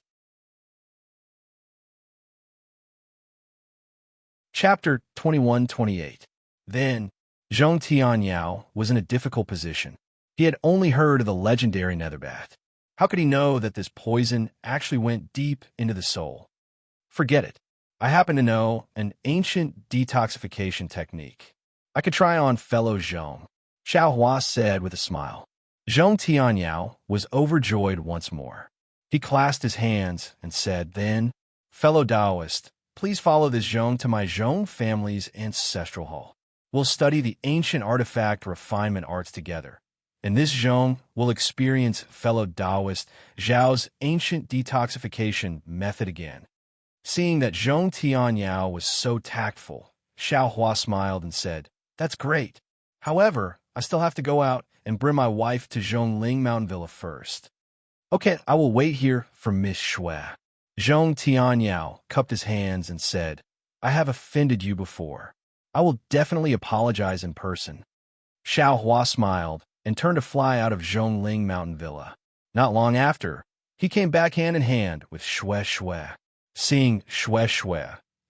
Chapter 21-28. Then, Zhong Tianyao was in a difficult position. He had only heard of the legendary netherbat. How could he know that this poison actually went deep into the soul? "Forget it. I happen to know an ancient detoxification technique. I could try on fellow Zhong," Xiao Hua said with a smile. Zhong Tianyao was overjoyed once more. He clasped his hands and said, "Then, fellow Taoist, please follow this Zhong to my Zhong family's ancestral hall. We'll study the ancient artifact refinement arts together. In this Zhong, we'll experience fellow Taoist Zhao's ancient detoxification method again. Seeing that Zhong Tianyao was so tactful, Xiao Hua smiled and said, "That's great. However, I still have to go out and bring my wife to Zhongling Mountain Villa first." "Okay, I will wait here for Miss Shui." Zhong Tianyao cupped his hands and said, "I have offended you before. I will definitely apologize in person." Xiao Hua smiled and turned to fly out of Zhongling Mountain Villa. Not long after, he came back hand in hand with Shui Shui. Seeing Shui Shui,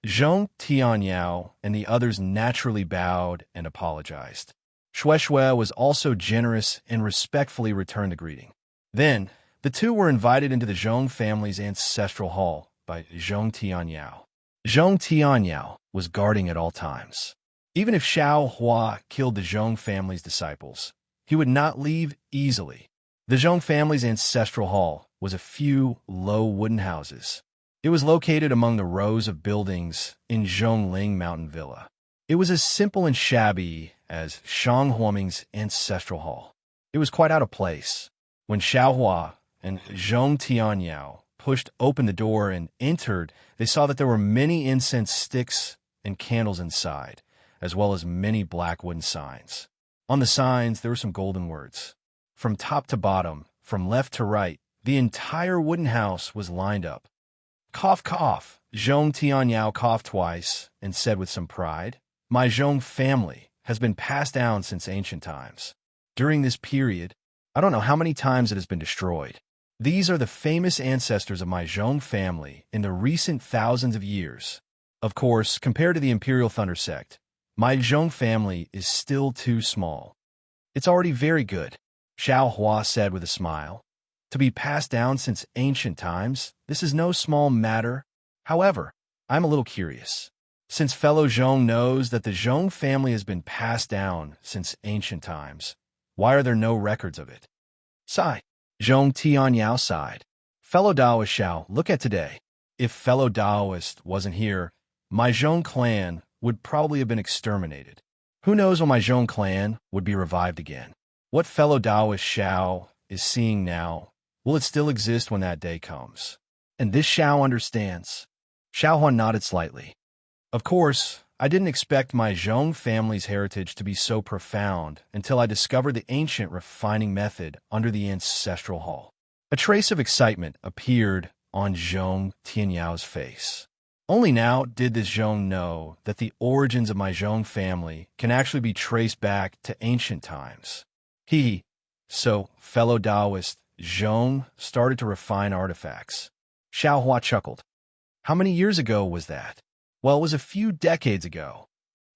Zhong Tianyao and the others naturally bowed and apologized. Shui Shui was also generous and respectfully returned the greeting. Then, the two were invited into the Zhong family's ancestral hall by Zhong Tianyao. Zhong Tianyao was guarding at all times. Even if Xiao Hua killed the Zhong family's disciples, he would not leave easily. The Zhong family's ancestral hall was a few low wooden houses. It was located among the rows of buildings in Zhongling Mountain Villa. It was as simple and shabby as Shang Huoming's ancestral hall. It was quite out of place. When Xiao Hua and Zhong Tianyao pushed open the door and entered, they saw that there were many incense sticks and candles inside, as well as many black wooden signs. On the signs, there were some golden words. From top to bottom, from left to right, the entire wooden house was lined up. "Cough, cough." Zhong Tianyao coughed twice and said with some pride, "My Zhong family has been passed down since ancient times. During this period, I don't know how many times it has been destroyed. These are the famous ancestors of my Zhong family in the recent thousands of years. Of course, compared to the Imperial Thunder Sect, my Zhong family is still too small. It's already very good," Xiao Hua said with a smile. "To be passed down since ancient times, this is no small matter. However, I'm a little curious. Since fellow Zhong knows that the Zhong family has been passed down since ancient times, why are there no records of it?" Sigh. Zhong Tianyao sighed. "Fellow Taoist Xiao, look at today. If fellow Taoist wasn't here, my Zhong clan would probably have been exterminated. Who knows when my Zhong clan would be revived again? What fellow Taoist Xiao is seeing now, will it still exist when that day comes? And this Xiao understands." Xiao Huan nodded slightly. "Of course, I didn't expect my Zhong family's heritage to be so profound until I discovered the ancient refining method under the ancestral hall." A trace of excitement appeared on Zhong Tianyao's face. Only now did this Zhong know that the origins of my Zhong family can actually be traced back to ancient times. So, fellow Taoist, Zhong started to refine artifacts. Xiao Hua chuckled. "How many years ago was that?" "Well, it was a few decades ago."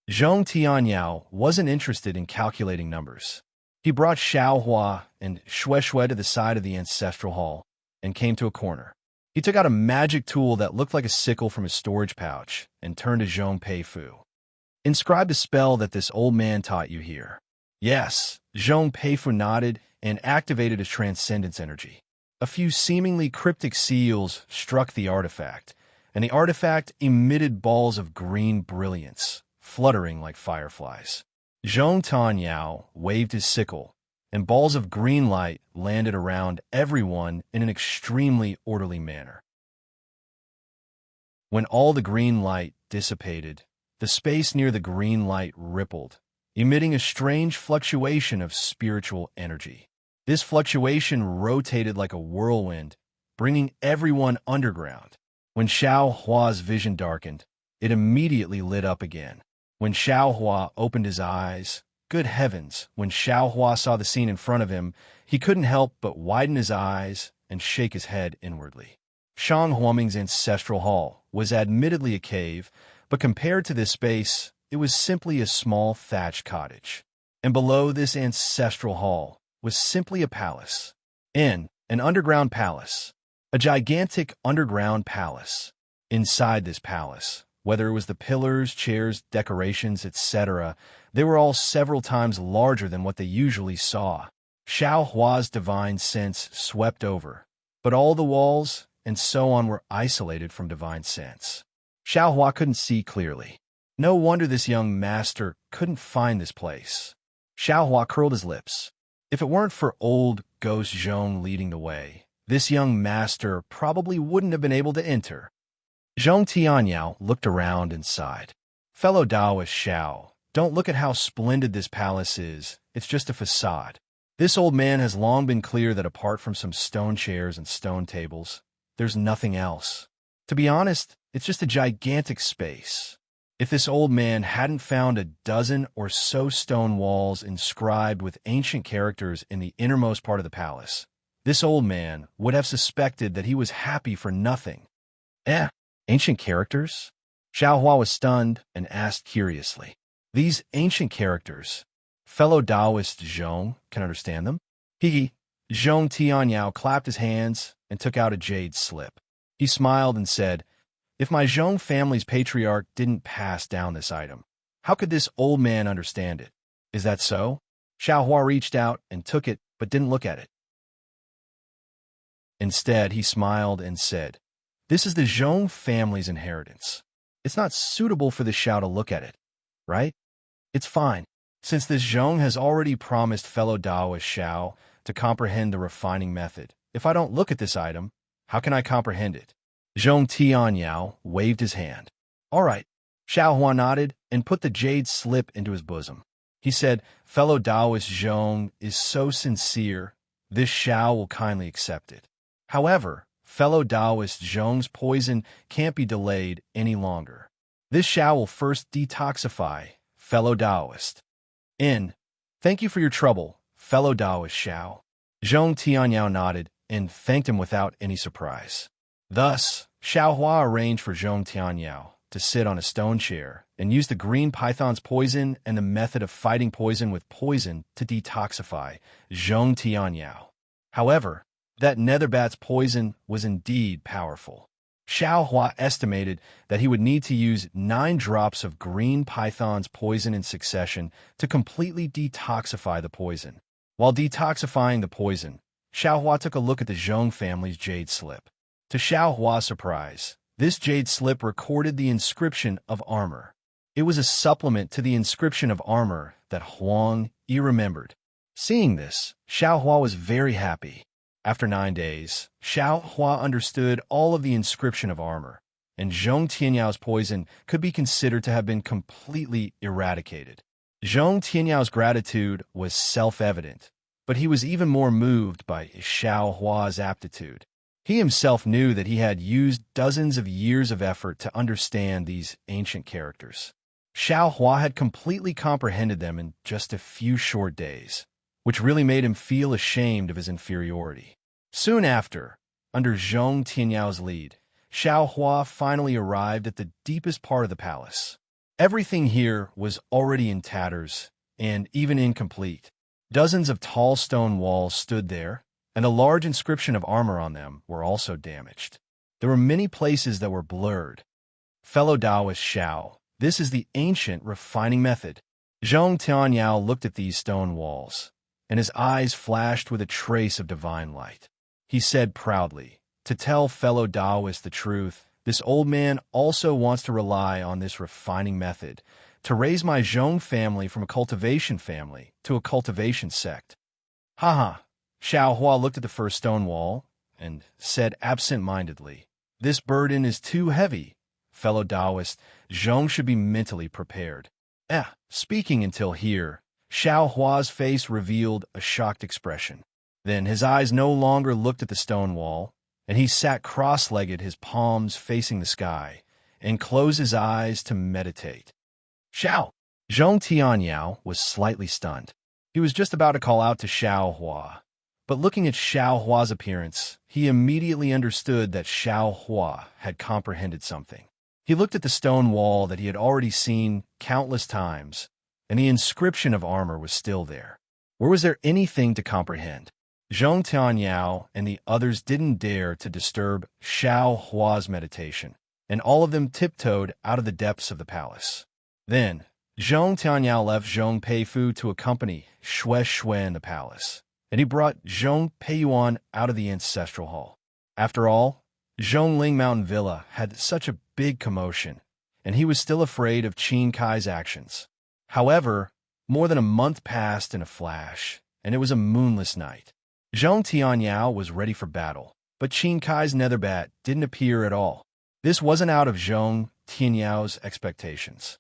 Zhong Tianyao wasn't interested in calculating numbers. He brought Xiao Hua and Shui Shui to the side of the ancestral hall and came to a corner. He took out a magic tool that looked like a sickle from his storage pouch and turned to Zhong Peifu. "Inscribe the spell that this old man taught you here." "Yes." Zhong Peifu nodded and activated his transcendence energy. A few seemingly cryptic seals struck the artifact, and the artifact emitted balls of green brilliance, fluttering like fireflies. Zhong Tianyao waved his sickle, and balls of green light landed around everyone in an extremely orderly manner. When all the green light dissipated, the space near the green light rippled, emitting a strange fluctuation of spiritual energy. This fluctuation rotated like a whirlwind, bringing everyone underground. When Xiao Hua's vision darkened, it immediately lit up again. When Xiao Hua opened his eyes, good heavens, when Xiao Hua saw the scene in front of him, he couldn't help but widen his eyes and shake his head inwardly. Shang Huoming's ancestral hall was admittedly a cave, but compared to this space, it was simply a small thatched cottage. And below this ancestral hall was simply a palace. An underground palace. A gigantic underground palace. Inside this palace, whether it was the pillars, chairs, decorations, etc., they were all several times larger than what they usually saw. Xiao Hua's divine sense swept over, but all the walls and so on were isolated from divine sense. Xiaohua couldn't see clearly. No wonder this young master couldn't find this place. Xiaohua curled his lips. If it weren't for old ghost Zhong leading the way, this young master probably wouldn't have been able to enter. Zhong Tianyao looked around and sighed. Fellow Taoist Xiao, don't look at how splendid this palace is. It's just a facade. This old man has long been clear that apart from some stone chairs and stone tables, there's nothing else. To be honest, it's just a gigantic space. If this old man hadn't found a dozen or so stone walls inscribed with ancient characters in the innermost part of the palace, this old man would have suspected that he was happy for nothing. Ancient characters? Xiaohua was stunned and asked curiously. These ancient characters, fellow Taoist Zhong can understand them? Zhong Tianyao clapped his hands and took out a jade slip. He smiled and said, if my Zhong family's patriarch didn't pass down this item, how could this old man understand it? Is that so? Xiaohua reached out and took it, but didn't look at it. Instead, he smiled and said, this is the Zhong family's inheritance. It's not suitable for the Xiao to look at it, right? It's fine, since this Zhong has already promised fellow Taoist Xiao to comprehend the refining method. If I don't look at this item, how can I comprehend it? Zhong Tianyao waved his hand. All right. Xiaohua nodded and put the jade slip into his bosom. He said, fellow Taoist Zhong is so sincere, this Xiao will kindly accept it. However, fellow Taoist Zhong's poison can't be delayed any longer. This Xiao will first detoxify, fellow Taoist. Thank you for your trouble, fellow Taoist Xiao. Zhong Tianyao nodded and thanked him without any surprise. Thus, Xiaohua arranged for Zhong Tianyao to sit on a stone chair and use the green python's poison and the method of fighting poison with poison to detoxify Zhong Tianyao. However, that netherbat's poison was indeed powerful. Xiaohua estimated that he would need to use 9 drops of green python's poison in succession to completely detoxify the poison. While detoxifying the poison, Xiaohua took a look at the Zhong family's jade slip. To Xiaohua's surprise, this jade slip recorded the inscription of armor. It was a supplement to the inscription of armor that Huang Yi remembered. Seeing this, Xiaohua was very happy. After 9 days, Xiaohua understood all of the inscription of armor, and Zhong Tianyao's poison could be considered to have been completely eradicated. Zhong Tianyao's gratitude was self-evident, but he was even more moved by Xiaohua's aptitude. He himself knew that he had used dozens of years of effort to understand these ancient characters. Xiaohua had completely comprehended them in just a few short days, which really made him feel ashamed of his inferiority. Soon after, under Zhong Tianyao's lead, Xiaohua finally arrived at the deepest part of the palace. Everything here was already in tatters and even incomplete. Dozens of tall stone walls stood there, and a large inscription of armor on them were also damaged. There were many places that were blurred. Fellow Taoist Xiao, this is the ancient refining method. Zhong Tianyao looked at these stone walls, and his eyes flashed with a trace of divine light. He said proudly, to tell fellow Taoists the truth, this old man also wants to rely on this refining method to raise my Zhong family from a cultivation family to a cultivation sect. Xiaohua looked at the first stone wall and said absent-mindedly, this burden is too heavy. Fellow Taoist, Zhong should be mentally prepared. Speaking until here, Xiaohua's face revealed a shocked expression. Then his eyes no longer looked at the stone wall, and he sat cross-legged, his palms facing the sky, and closed his eyes to meditate. Xiao! Zhong Tianyao was slightly stunned. He was just about to call out to Xiaohua, but looking at Xiaohua's appearance, he immediately understood that Xiaohua had comprehended something. He looked at the stone wall that he had already seen countless times, and the inscription of armor was still there. Or was there anything to comprehend? Zhong Tianyao and the others didn't dare to disturb Xiaohua's meditation, and all of them tiptoed out of the depths of the palace. Then, Zhong Tianyao left Zhong Peifu to accompany Xue in the palace, and he brought Zhong Peiyuan out of the ancestral hall. After all, Zhongling Mountain Villa had such a big commotion, and he was still afraid of Qin Kai's actions. However, more than a month passed in a flash, and it was a moonless night. Zhong Tianyao was ready for battle, but Qin Kai's netherbat didn't appear at all. This wasn't out of Zhong Tianyao's expectations.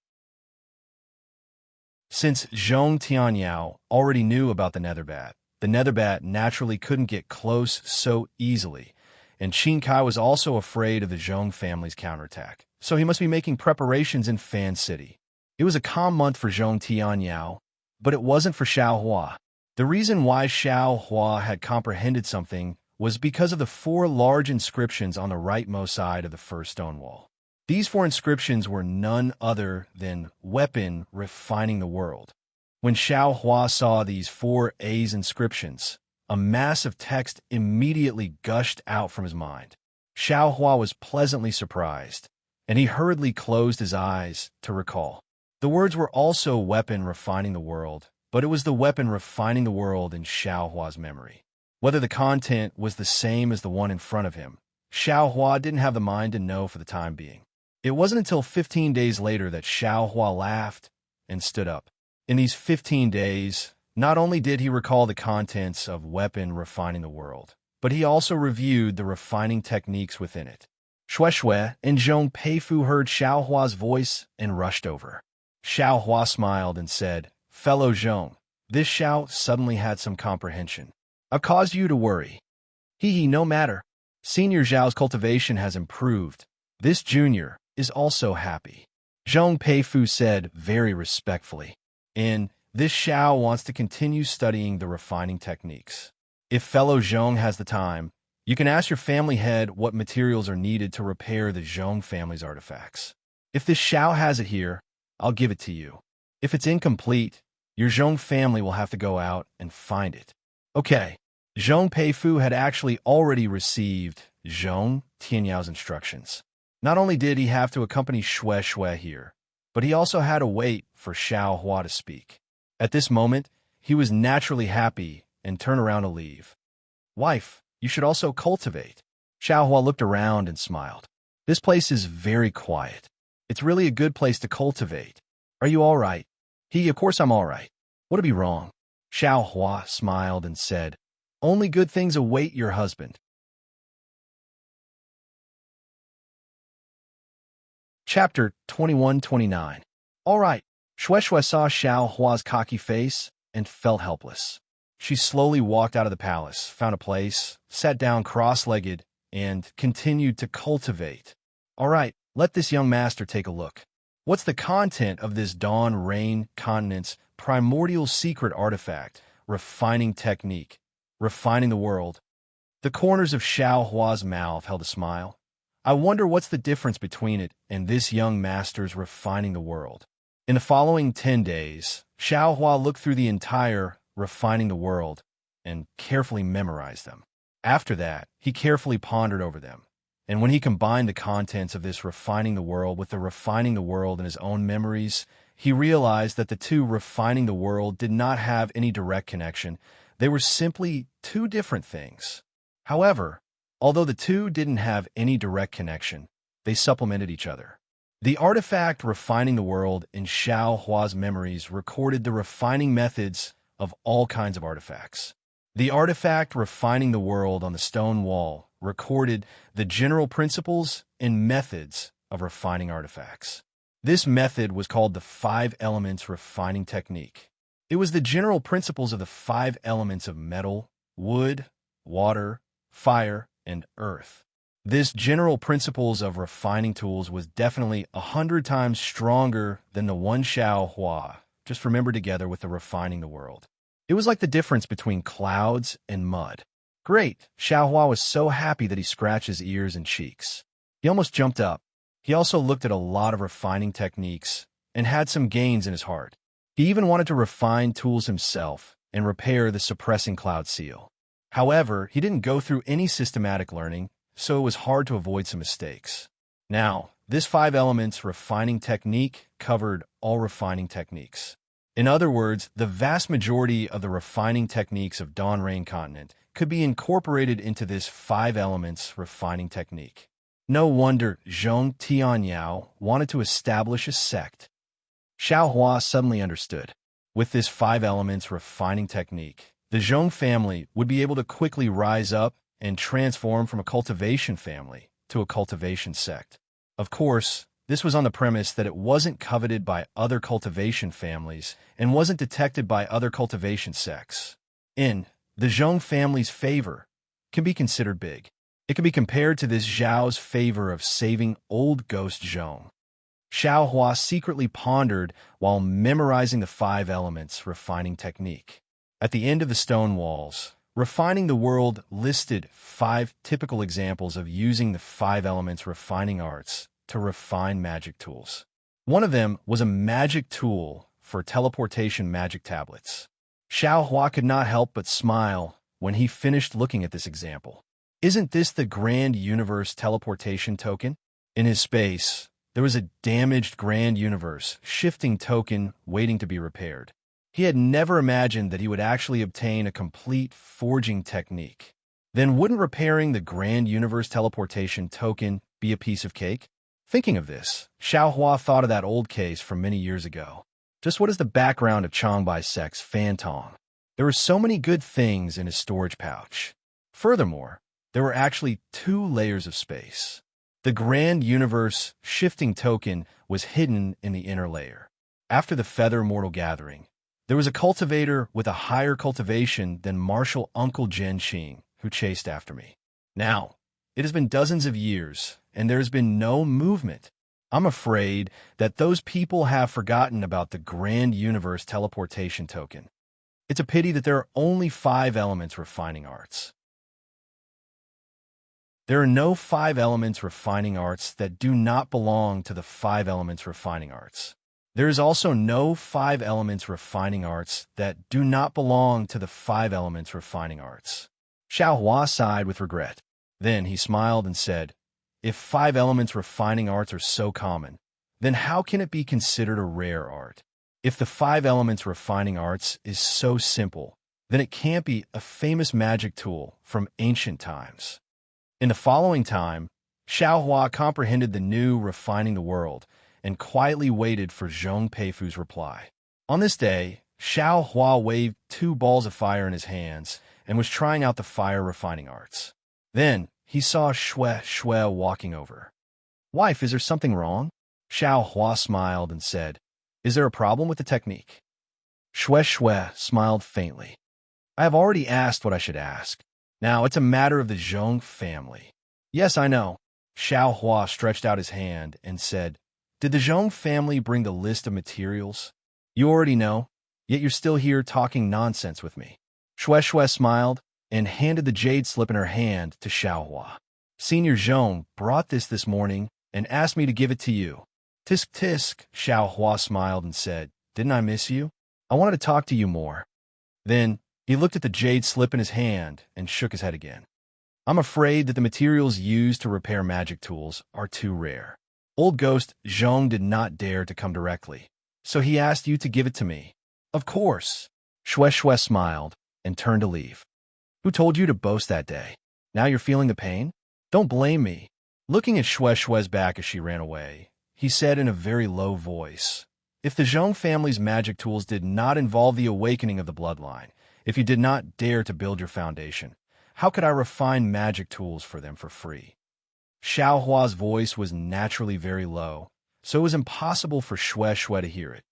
Since Zhong Tianyao already knew about the netherbat naturally couldn't get close so easily, and Qin Kai was also afraid of the Zhong family's counterattack, so he must be making preparations in Fan City. It was a calm month for Zhong Tianyao, but it wasn't for Xiao Hua. The reason why Xiao Hua had comprehended something was because of the 4 large inscriptions on the rightmost side of the first stone wall. These 4 inscriptions were none other than weapon refining the world. When Xiao Hua saw these 4 A's inscriptions, a mass of text immediately gushed out from his mind. Xiao Hua was pleasantly surprised, and he hurriedly closed his eyes to recall. The words were also weapon refining the world, but it was the weapon refining the world in Xiao Hua's memory. Whether the content was the same as the one in front of him, Xiao Hua didn't have the mind to know for the time being. It wasn't until 15 days later that Xiao Hua laughed and stood up. In these 15 days, not only did he recall the contents of weapon refining the world, but he also reviewed the refining techniques within it. Shui and Zhong Peifu heard Xiao Hua's voice and rushed over. Xiao Hua smiled and said, "Fellow Zhong, this Xiao suddenly had some comprehension. I've caused you to worry. No matter. Senior Zhao's cultivation has improved. This junior is also happy." Zhong Peifu said very respectfully. "And this Xiao wants to continue studying the refining techniques. If fellow Zhong has the time, you can ask your family head what materials are needed to repair the Zhong family's artifacts. If this Xiao has it here, I'll give it to you. If it's incomplete, your Zhong family will have to go out and find it." Okay. Zhong Peifu had actually already received Zhong Tianyao's instructions. Not only did he have to accompany Shui here, but he also had to wait for Xiao Hua to speak. At this moment, he was naturally happy and turned around to leave. "Wife, you should also cultivate." Xiao Hua looked around and smiled. "This place is very quiet. It's really a good place to cultivate. Are you all right?" Of course I'm all right. What'd be wrong?" Xiao Hua smiled and said, "Only good things await your husband." Chapter 21-29. All right. Shui saw Xiao Hua's cocky face and felt helpless. She slowly walked out of the palace, found a place, sat down cross-legged, and continued to cultivate. "All right, let this young master take a look. What's the content of this Dawn Rain Continent's primordial secret artifact, refining technique, refining the world?" The corners of Xiao Hua's mouth held a smile. "I wonder what's the difference between it and this young master's refining the world." In the following 10 days, Xiao Hua looked through the entire refining the world and carefully memorized them. After that, he carefully pondered over them. And when he combined the contents of this refining the world with the refining the world in his own memories, he realized that the two refining the world did not have any direct connection. They were simply 2 different things. However, although the 2 didn't have any direct connection, they supplemented each other. The artifact refining the world in Xiao Hua's memories recorded the refining methods of all kinds of artifacts. The artifact refining the world on the stone wall recorded the general principles and methods of refining artifacts. This method was called the 5 elements refining technique. It was the general principles of the 5 elements of metal, wood, water, fire, and earth. This general principles of refining tools was definitely 100 times stronger than the one Xiao Hua just remembered together with the refining the world. It was like the difference between clouds and mud. Great! Xiao Hua was so happy that he scratched his ears and cheeks. He almost jumped up. He also looked at a lot of refining techniques and had some gains in his heart. He even wanted to refine tools himself and repair the suppressing cloud seal. However, he didn't go through any systematic learning, so it was hard to avoid some mistakes. Now, this 5 elements refining technique covered all refining techniques. In other words, the vast majority of the refining techniques of Dawn Rain Continent could be incorporated into this 5 elements refining technique. No wonder Zhong Tianyao wanted to establish a sect. Xiao Hua suddenly understood. With this 5 elements refining technique, the Zhong family would be able to quickly rise up and transform from a cultivation family to a cultivation sect. Of course, this was on the premise that it wasn't coveted by other cultivation families and wasn't detected by other cultivation sects. In the Zhong family's favor can be considered big. It can be compared to this Zhao's favor of saving old ghost Zhong. Xiao Hua secretly pondered while memorizing the 5 elements refining technique. At the end of the stone walls, Refining the World listed 5 typical examples of using the 5 elements refining arts to refine magic tools. One of them was a magic tool for teleportation magic tablets. Xiao Hua could not help but smile when he finished looking at this example. Isn't this the Grand Universe teleportation token? In his space, there was a damaged Grand Universe shifting token waiting to be repaired. He had never imagined that he would actually obtain a complete forging technique. Then wouldn't repairing the Grand Universe teleportation token be a piece of cake? Thinking of this, Xiao Hua thought of that old case from many years ago. Just what is the background of Changbai Sec's Fantong? There were so many good things in his storage pouch. Furthermore, there were actually 2 layers of space. The Grand Universe shifting token was hidden in the inner layer. After the Feather Mortal Gathering, there was a cultivator with a higher cultivation than Martial Uncle Zhenqing who chased after me. Now, it has been dozens of years, and there has been no movement. I'm afraid that those people have forgotten about the Grand Universe teleportation token. It's a pity that there are only 5 elements refining arts. There are no 5 elements refining arts that do not belong to the 5 elements refining arts. There is also no 5 elements refining arts that do not belong to the 5 elements refining arts. Xiao Hua sighed with regret. Then he smiled and said, if 5 elements refining arts are so common, then how can it be considered a rare art? If the 5 elements refining arts is so simple, then it can't be a famous magic tool from ancient times. In the following time, Xiao Hua comprehended the new refining the world and quietly waited for Zhong Peifu's reply. On this day, Xiao Hua waved 2 balls of fire in his hands and was trying out the fire refining arts. Then he saw Shui walking over. Wife, is there something wrong? Xiao Hua smiled and said, is there a problem with the technique? Shui smiled faintly. I have already asked what I should ask. Now it's a matter of the Zhong family. Yes, I know. Xiao Hua stretched out his hand and said, did the Zhong family bring the list of materials? You already know, yet you're still here talking nonsense with me. Shui smiled and handed the jade slip in her hand to Xiao Hua. Senior Zhong brought this morning and asked me to give it to you. Tisk tisk, Xiao Hua smiled and said, didn't I miss you? I wanted to talk to you more. Then he looked at the jade slip in his hand and shook his head again. I'm afraid that the materials used to repair magic tools are too rare. Old ghost Zhong did not dare to come directly, so he asked you to give it to me. Of course. Shui smiled and turned to leave. Who told you to boast that day? Now you're feeling the pain? Don't blame me. Looking at Shui's back as she ran away, he said in a very low voice, if the Zhong family's magic tools did not involve the awakening of the bloodline, if you did not dare to build your foundation, how could I refine magic tools for them for free? Xiao Hua's voice was naturally very low, so it was impossible for Shui to hear it.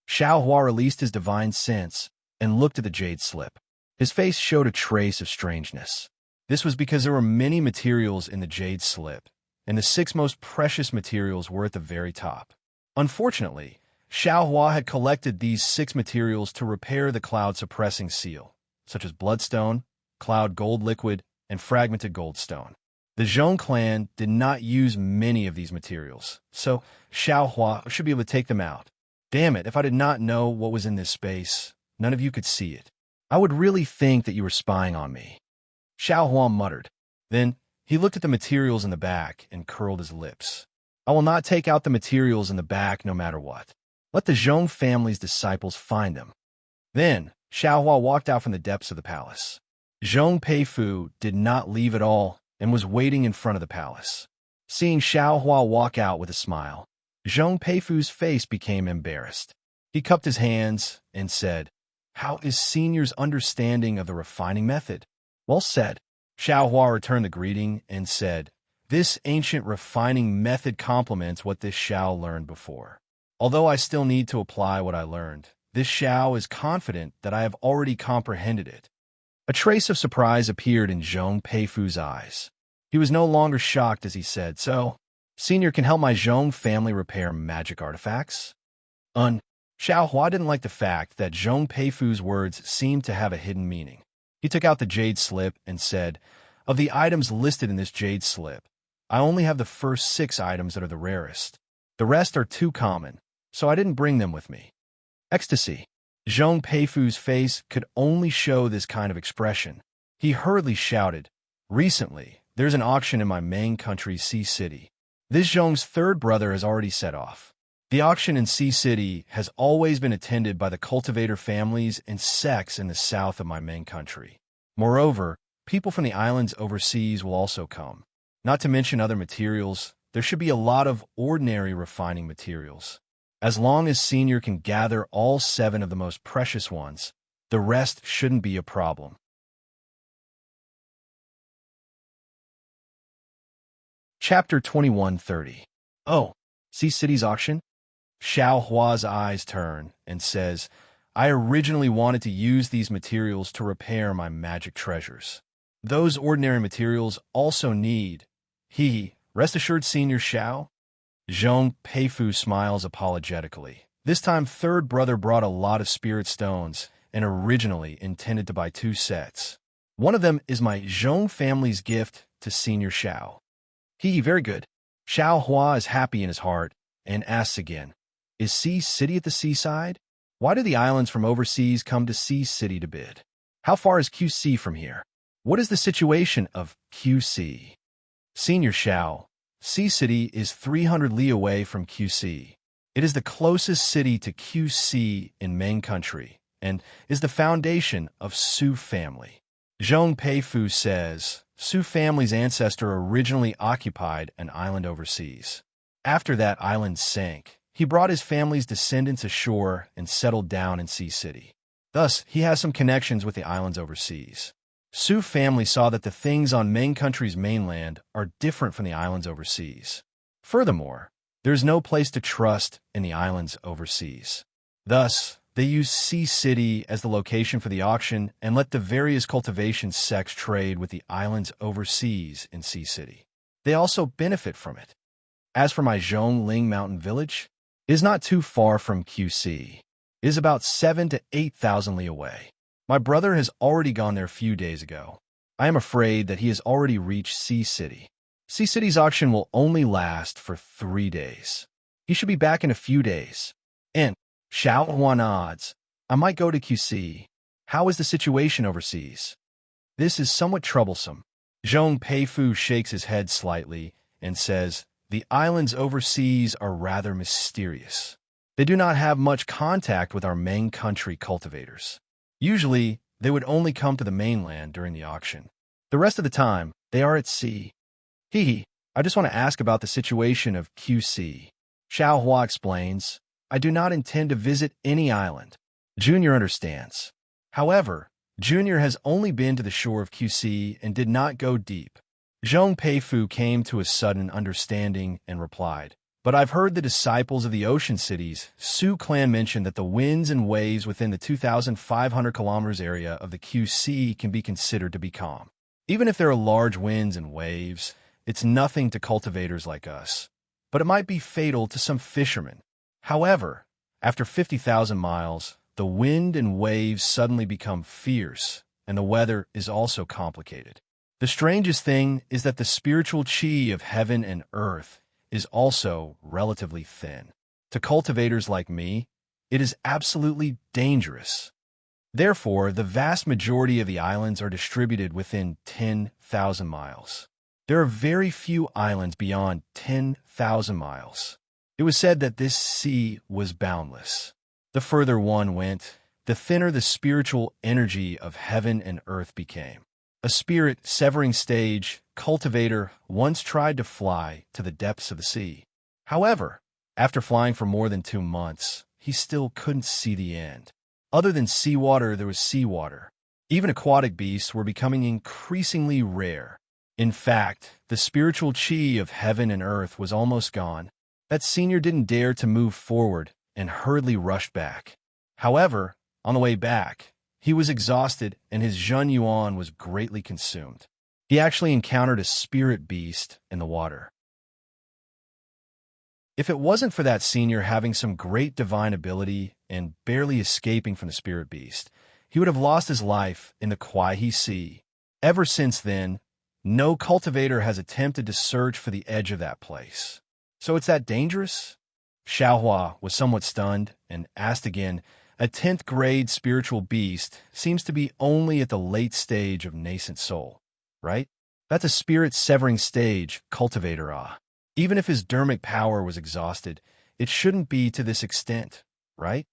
Xiao Hua released his divine sense and looked at the jade slip. His face showed a trace of strangeness. This was because there were many materials in the jade slip, and the 6 most precious materials were at the very top. Unfortunately, Xiao Hua had collected these 6 materials to repair the cloud-suppressing seal, such as bloodstone, cloud gold liquid, and fragmented goldstone. The Zhong clan did not use many of these materials, so Xiao Hua should be able to take them out. Damn it, if I did not know what was in this space, none of you could see it. I would really think that you were spying on me. Xiao Hua muttered. Then he looked at the materials in the back and curled his lips. I will not take out the materials in the back no matter what. Let the Zhong family's disciples find them. Then Xiao Hua walked out from the depths of the palace. Zhong Peifu did not leave at all and was waiting in front of the palace. Seeing Xiao Hua walk out with a smile, Zhong Peifu's face became embarrassed. He cupped his hands and said, "How is Senior's understanding of the refining method?" "Well said." Xiao Hua returned the greeting and said, "This ancient refining method complements what this Xiao learned before. Although I still need to apply what I learned, this Xiao is confident that I have already comprehended it." A trace of surprise appeared in Zhong Peifu's eyes. He was no longer shocked as he said, "So, Senior can help my Zhong family repair magic artifacts?" Xiao Hua didn't like the fact that Zhong Peifu's words seemed to have a hidden meaning. He took out the jade slip and said, "Of the items listed in this jade slip, I only have the first 6 items that are the rarest. The rest are too common, so I didn't bring them with me." Ecstasy. Zhong Peifu's face could only show this kind of expression. He hurriedly shouted, "Recently, there's an auction in my main country, Sea City. This Zhong's third brother has already set off. The auction in Sea City has always been attended by the cultivator families and sects in the south of my main country. Moreover, people from the islands overseas will also come. Not to mention other materials, there should be a lot of ordinary refining materials. As long as Senior can gather all 7 of the most precious ones, the rest shouldn't be a problem." Chapter 2130. "Oh, Sea City's auction?" Xiao Hua's eyes turn and says, "I originally wanted to use these materials to repair my magic treasures. Those ordinary materials also need. Rest assured, Senior Xiao." Zhong Peifu smiles apologetically. This time, third brother brought a lot of spirit stones and originally intended to buy 2 sets. One of them is my Zhong family's gift to Senior Xiao. Very good. Xiao Hua is happy in his heart and asks again, "Is Sea City at the seaside? Why do the islands from overseas come to Sea City to bid? How far is QC from here? What is the situation of QC?" Senior Xiao, Sea City is 300 li away from QC. It is the closest city to QC in main country and is the foundation of Su family. Zhong Peifu says, Su family's ancestor originally occupied an island overseas. After that island sank, he brought his family's descendants ashore and settled down in Sea City. Thus, he has some connections with the islands overseas. Su family saw that the things on main country's mainland are different from the islands overseas. Furthermore, there's no place to trust in the islands overseas. Thus, they use Sea City as the location for the auction and let the various cultivation sects trade with the islands overseas in Sea City. They also benefit from it. As for my Zhongling Mountain Village, it is not too far from QC. It is about 7,000 to 8,000 li away. My brother has already gone there a few days ago. I am afraid that he has already reached Sea City. Sea City's auction will only last for 3 days. He should be back in a few days. And Xiao Hua nods. I might go to QC. How is the situation overseas? This is somewhat troublesome. Zhong Peifu shakes his head slightly and says, the islands overseas are rather mysterious. They do not have much contact with our main country cultivators. Usually, they would only come to the mainland during the auction. The rest of the time, they are at sea. I just want to ask about the situation of QC. Xiao Hua explains, I do not intend to visit any island. Junior understands. However, Junior has only been to the shore of QC and did not go deep. Zhong Peifu came to a sudden understanding and replied, but I've heard the disciples of the ocean cities, Su clan, mention that the winds and waves within the 2,500 kilometers area of the QC can be considered to be calm. Even if there are large winds and waves, it's nothing to cultivators like us, but it might be fatal to some fishermen. However, after 50,000 miles, the wind and waves suddenly become fierce, and the weather is also complicated. The strangest thing is that the spiritual chi of heaven and earth is also relatively thin. To cultivators like me, it is absolutely dangerous. Therefore, the vast majority of the islands are distributed within 10,000 miles. There are very few islands beyond 10,000 miles. It was said that this sea was boundless. The further one went, the thinner the spiritual energy of heaven and earth became. A spirit severing stage cultivator once tried to fly to the depths of the sea. However, after flying for more than 2 months, he still couldn't see the end. Other than seawater, there was seawater. Even aquatic beasts were becoming increasingly rare. In fact, the spiritual chi of heaven and earth was almost gone. That senior didn't dare to move forward and hurriedly rushed back. However, on the way back, he was exhausted and his Zhen Yuan was greatly consumed. He actually encountered a spirit beast in the water. If it wasn't for that senior having some great divine ability and barely escaping from the spirit beast, he would have lost his life in the Kuai Sea. Ever since then, no cultivator has attempted to search for the edge of that place. So it's that dangerous? Xiaohua was somewhat stunned and asked again. A 10th grade spiritual beast seems to be only at the late stage of nascent soul, right? That's a spirit-severing stage, cultivator ah. Even if his dermic power was exhausted, it shouldn't be to this extent, right?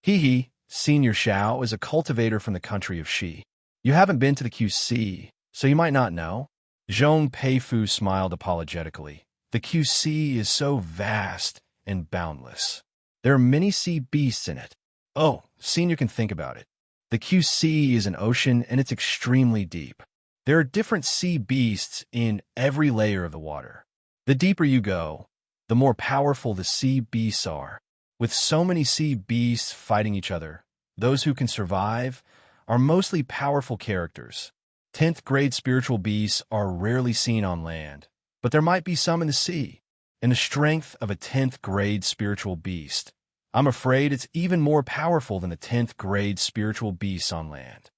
He, Senior Xiao, is a cultivator from the country of Shi. You haven't been to the QC, so you might not know. Zhong Peifu smiled apologetically. The QC is so vast and boundless. There are many sea beasts in it. Oh, Senior can think about it. The QC is an ocean and it's extremely deep. There are different sea beasts in every layer of the water. The deeper you go, the more powerful the sea beasts are. With so many sea beasts fighting each other, those who can survive are mostly powerful characters. 10th grade spiritual beasts are rarely seen on land, but there might be some in the sea. And the strength of a 10th grade spiritual beast, I'm afraid it's even more powerful than the 10th grade spiritual beasts on land.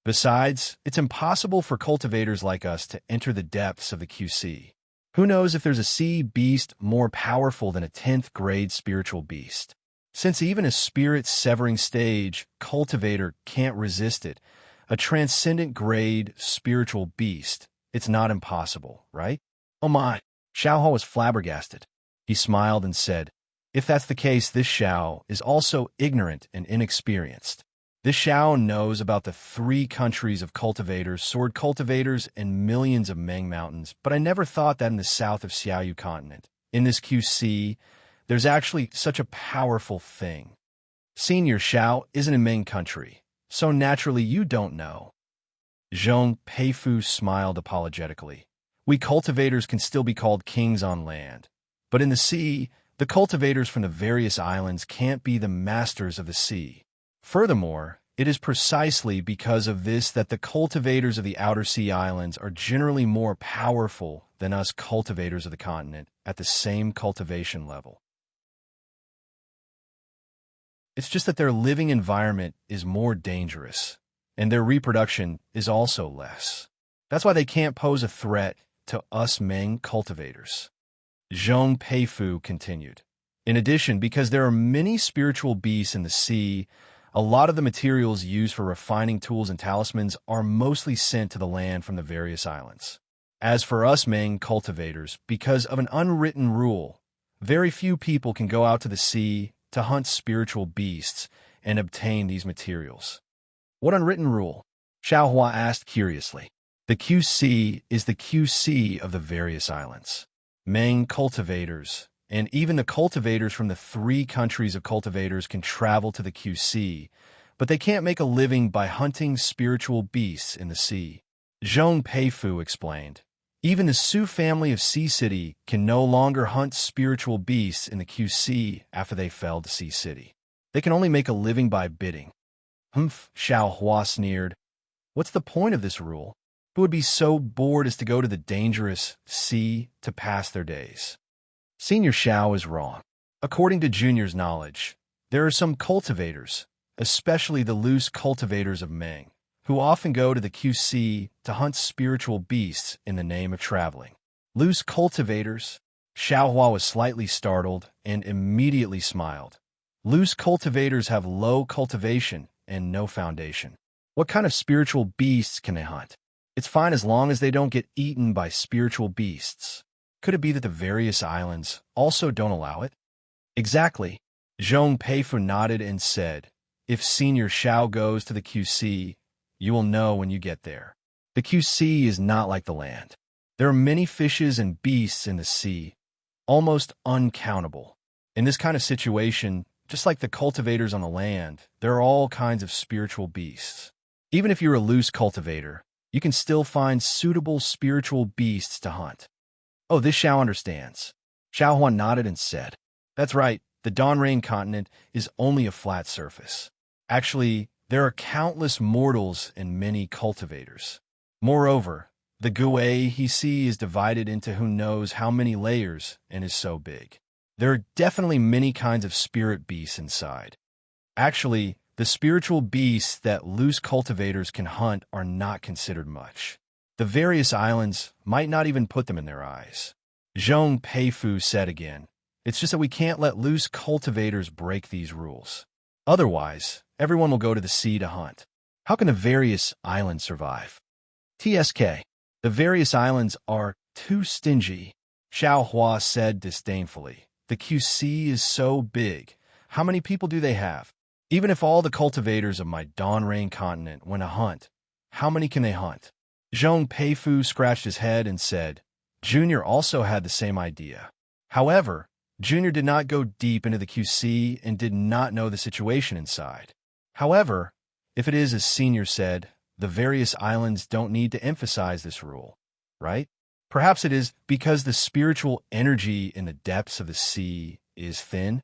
Besides, it's impossible for cultivators like us to enter the depths of the QC. Who knows if there's a sea beast more powerful than a 10th grade spiritual beast? Since even a spirit-severing stage cultivator can't resist it, a transcendent grade spiritual beast, it's not impossible, right? Oh my! Xiaohua was flabbergasted. He smiled and said, if that's the case, this Xiao is also ignorant and inexperienced. This Xiao knows about the 3 countries of cultivators, sword cultivators, and millions of Meng mountains, but I never thought that in the south of Xiaoyu continent, in this QC, there's actually such a powerful thing. Senior Xiao isn't in Meng country, so naturally you don't know. Zhong Peifu smiled apologetically. We cultivators can still be called kings on land, but in the sea, the cultivators from the various islands can't be the masters of the sea. Furthermore, it is precisely because of this that the cultivators of the outer sea islands are generally more powerful than us cultivators of the continent at the same cultivation level. It's just that their living environment is more dangerous, and their reproduction is also less. That's why they can't pose a threat to us Meng cultivators. Zhong Peifu continued. In addition, because there are many spiritual beasts in the sea, a lot of the materials used for refining tools and talismans are mostly sent to the land from the various islands. As for us Meng cultivators, because of an unwritten rule, very few people can go out to the sea to hunt spiritual beasts and obtain these materials. What unwritten rule? Xiaohua asked curiously. The QC is the QC of the various islands. Meng cultivators, and even the cultivators from the 3 countries of cultivators can travel to the QC, but they can't make a living by hunting spiritual beasts in the sea. Zhong Peifu explained. Even the Su family of Sea City can no longer hunt spiritual beasts in the QC after they fell to Sea City. They can only make a living by bidding. Humph, Xiaohua sneered. What's the point of this rule? Who would be so bored as to go to the dangerous sea to pass their days? Senior Xiao is wrong. According to Junior's knowledge, there are some cultivators, especially the loose cultivators of Meng, who often go to the QC to hunt spiritual beasts in the name of traveling. Loose cultivators? Xiaohua was slightly startled and immediately smiled. Loose cultivators have low cultivation and no foundation. What kind of spiritual beasts can they hunt? It's fine as long as they don't get eaten by spiritual beasts. Could it be that the various islands also don't allow it? Exactly. Zhong Peifu nodded and said, if Senior Xiao goes to the QC, you will know when you get there. The QC is not like the land. There are many fishes and beasts in the sea, almost uncountable. In this kind of situation, just like the cultivators on the land, there are all kinds of spiritual beasts. Even if you're a loose cultivator, you can still find suitable spiritual beasts to hunt. Oh, this Xiao understands. Xiao Huan nodded and said, "That's right, the Donrain continent is only a flat surface. Actually, there are countless mortals and many cultivators. Moreover, the Gui he sees is divided into who knows how many layers and is so big. There are definitely many kinds of spirit beasts inside. Actually, the spiritual beasts that loose cultivators can hunt are not considered much. The various islands might not even put them in their eyes." Zhong Peifu said again, "It's just that we can't let loose cultivators break these rules. Otherwise, everyone will go to the sea to hunt. How can the various islands survive?" "TSK, the various islands are too stingy," Xiao Hua said disdainfully. "The QC is so big. How many people do they have? Even if all the cultivators of my Donrain continent went to hunt, how many can they hunt?" Zhong Peifu scratched his head and said, Junior also had the same idea. However, Junior did not go deep into the QC and did not know the situation inside. However, if it is as Senior said, the various islands don't need to emphasize this rule, right? Perhaps it is because the spiritual energy in the depths of the sea is thin?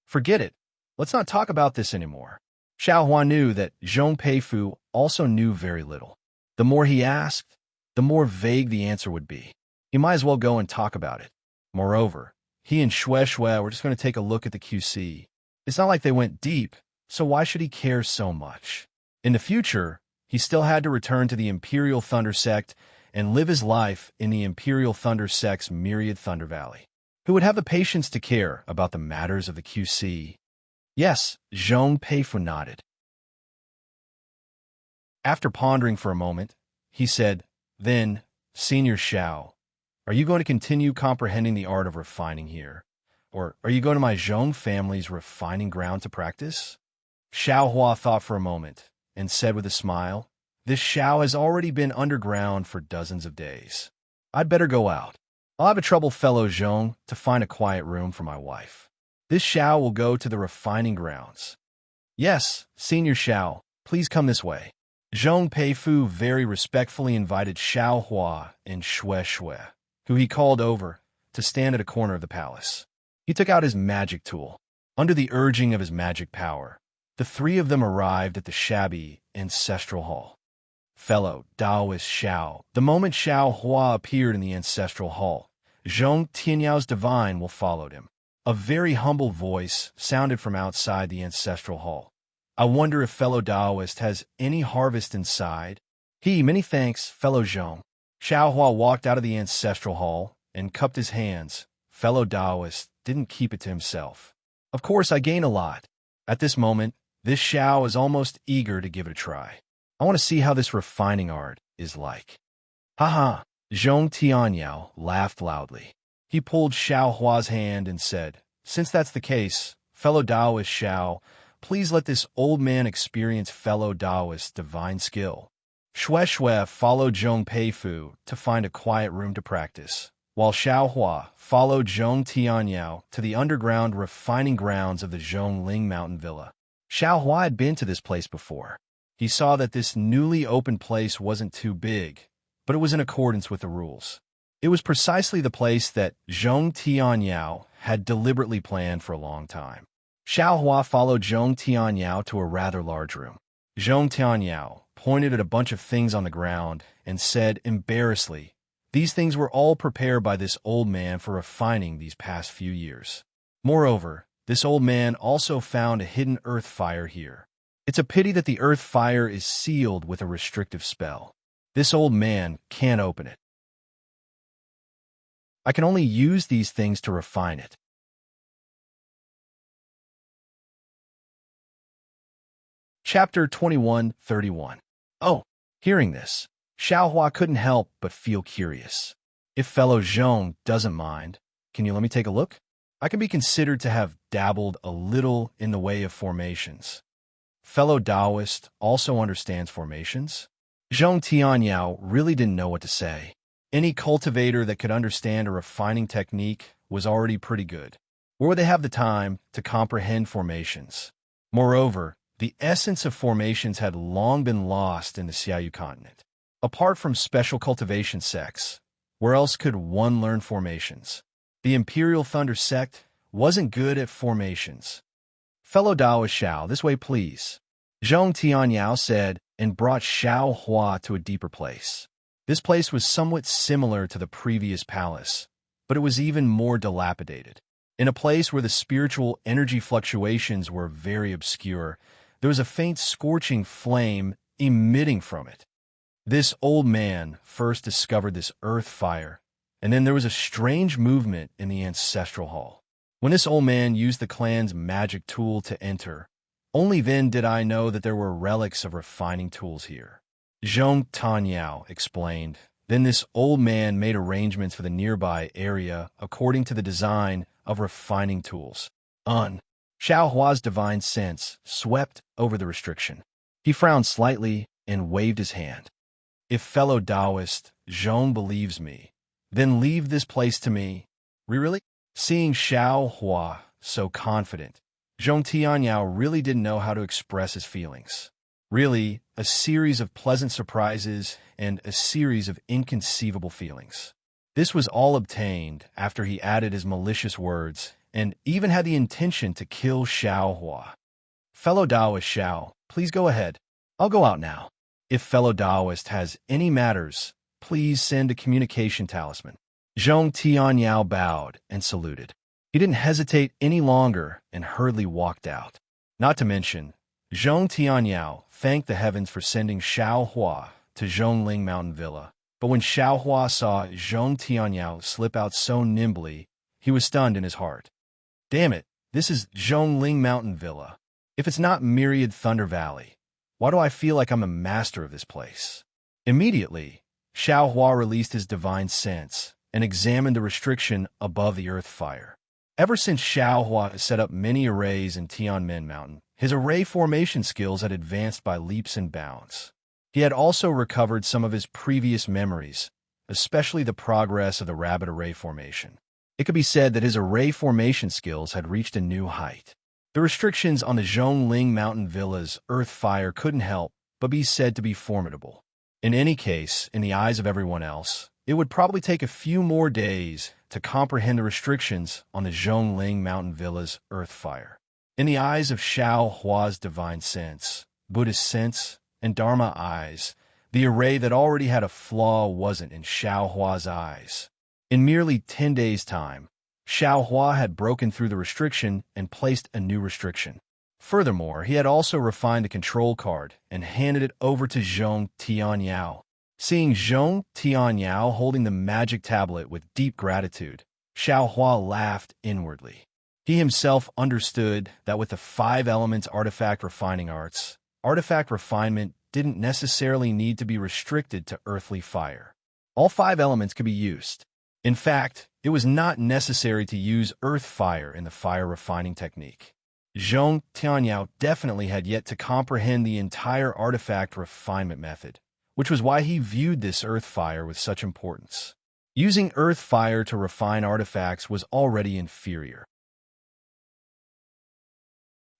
Forget it. Let's not talk about this anymore. Xiao Hua knew that Zhong Peifu also knew very little. The more he asked, the more vague the answer would be. He might as well go and talk about it. Moreover, he and Shue were just going to take a look at the QC. It's not like they went deep, so why should he care so much? In the future, he still had to return to the Imperial Thunder Sect and live his life in the Imperial Thunder Sect's myriad Thunder Valley. Who would have the patience to care about the matters of the QC? Yes, Zhong Peifu nodded. After pondering for a moment, he said, "Then, Senior Xiao, are you going to continue comprehending the art of refining here? Or are you going to my Zhong family's refining ground to practice?" Xiao Hua thought for a moment and said with a smile, "This Xiao has already been underground for dozens of days. I'd better go out. I'll have a trouble fellow Zhong to find a quiet room for my wife. This Xiao will go to the refining grounds." "Yes, Senior Xiao, please come this way." Zhong Peifu very respectfully invited Xiao Hua and Shue, who he called over, to stand at a corner of the palace. He took out his magic tool. Under the urging of his magic power, the three of them arrived at the shabby ancestral hall. Fellow Taoist Xiao. The moment Xiao Hua appeared in the ancestral hall, Zhong Tianyao divine will followed him. A very humble voice sounded from outside the ancestral hall. "I wonder if fellow Taoist has any harvest inside?" Many thanks, fellow Zhong." Xiao Hua walked out of the ancestral hall and cupped his hands. Fellow Taoist didn't keep it to himself. "Of course, I gain a lot. At this moment, this Xiao is almost eager to give it a try. I want to see how this refining art is like." "Ha!" Zhong Tianyao laughed loudly. He pulled Xiao Hua's hand and said, "Since that's the case, fellow Taoist Xiao, please let this old man experience fellow Taoist divine skill." Shue followed Zhong Peifu to find a quiet room to practice, while Xiao Hua followed Zhong Tianyao to the underground refining grounds of the Zhongling Mountain Villa. Xiao Hua had been to this place before. He saw that this newly opened place wasn't too big, but it was in accordance with the rules. It was precisely the place that Zhong Tianyao had deliberately planned for a long time. Xiao Hua followed Zhong Tianyao to a rather large room. Zhong Tianyao pointed at a bunch of things on the ground and said embarrassedly, "These things were all prepared by this old man for refining these past few years. Moreover, this old man also found a hidden earth fire here. It's a pity that the earth fire is sealed with a restrictive spell. This old man can't open it. I can only use these things to refine it." Chapter 21:31. Oh, hearing this, Xiao Hua couldn't help but feel curious. "If fellow Zhong doesn't mind, can you let me take a look? I can be considered to have dabbled a little in the way of formations." Fellow Taoist also understands formations? Zhong Tianyao really didn't know what to say. Any cultivator that could understand a refining technique was already pretty good. Where would they have the time to comprehend formations? Moreover, the essence of formations had long been lost in the Xiaoyu continent. Apart from special cultivation sects, where else could one learn formations? The Imperial Thunder sect wasn't good at formations. Fellow Daoist Xiao, this way please, Zhong Tianyao said, and brought Xiao Hua to a deeper place. This place was somewhat similar to the previous palace, but it was even more dilapidated. In a place where the spiritual energy fluctuations were very obscure, there was a faint scorching flame emitting from it. This old man first discovered this earth fire, and then there was a strange movement in the ancestral hall. When this old man used the clan's magic tool to enter, only then did I know that there were relics of refining tools here. Zhong Tanyao explained. Then this old man made arrangements for the nearby area according to the design of refining tools. Xiao Hua's divine sense swept over the restriction. He frowned slightly and waved his hand. If fellow Taoist Zhong believes me, then leave this place to me. Really? Seeing Xiao Hua so confident, Zhong Tianyao really didn't know how to express his feelings. Really, a series of pleasant surprises and a series of inconceivable feelings. This was all obtained after he added his malicious words and even had the intention to kill Xiao Hua. Fellow Taoist Xiao, please go ahead. I'll go out now. If fellow Taoist has any matters, please send a communication talisman. Zhong Tianyao bowed and saluted. He didn't hesitate any longer and hurriedly walked out. Not to mention, Zhong Tianyao thanked the heavens for sending Xiao Hua to Zhongling Mountain Villa. But when Xiao Hua saw Zhong Tianyao slip out so nimbly, he was stunned in his heart. Damn it, this is Zhongling Mountain Villa. If it's not Myriad Thunder Valley, why do I feel like I'm a master of this place? Immediately, Xiao Hua released his divine sense and examined the restriction above the earth fire. Ever since Xiao Hua had set up many arrays in Tianmen Mountain, his array formation skills had advanced by leaps and bounds. He had also recovered some of his previous memories, especially the progress of the rabbit array formation. It could be said that his array formation skills had reached a new height. The restrictions on the Zhongling Mountain Villa's earth fire couldn't help but be said to be formidable. In any case, in the eyes of everyone else, it would probably take a few more days to comprehend the restrictions on the Zhongling Mountain Villa's earth fire. In the eyes of Xiao Hua's divine sense, Buddhist sense, and Dharma eyes, the array that already had a flaw wasn't in Xiao Hua's eyes. In merely 10 days' time, Xiao Hua had broken through the restriction and placed a new restriction. Furthermore, he had also refined the control card and handed it over to Zhong Tianyao. Seeing Zhong Tianyao holding the magic tablet with deep gratitude, Xiao Hua laughed inwardly. He himself understood that with the 5 elements artifact refining arts, artifact refinement didn't necessarily need to be restricted to earthly fire. All 5 elements could be used. In fact, it was not necessary to use earth fire in the fire refining technique. Zhong Tianyao definitely had yet to comprehend the entire artifact refinement method, which was why he viewed this earth fire with such importance. Using earth fire to refine artifacts was already inferior.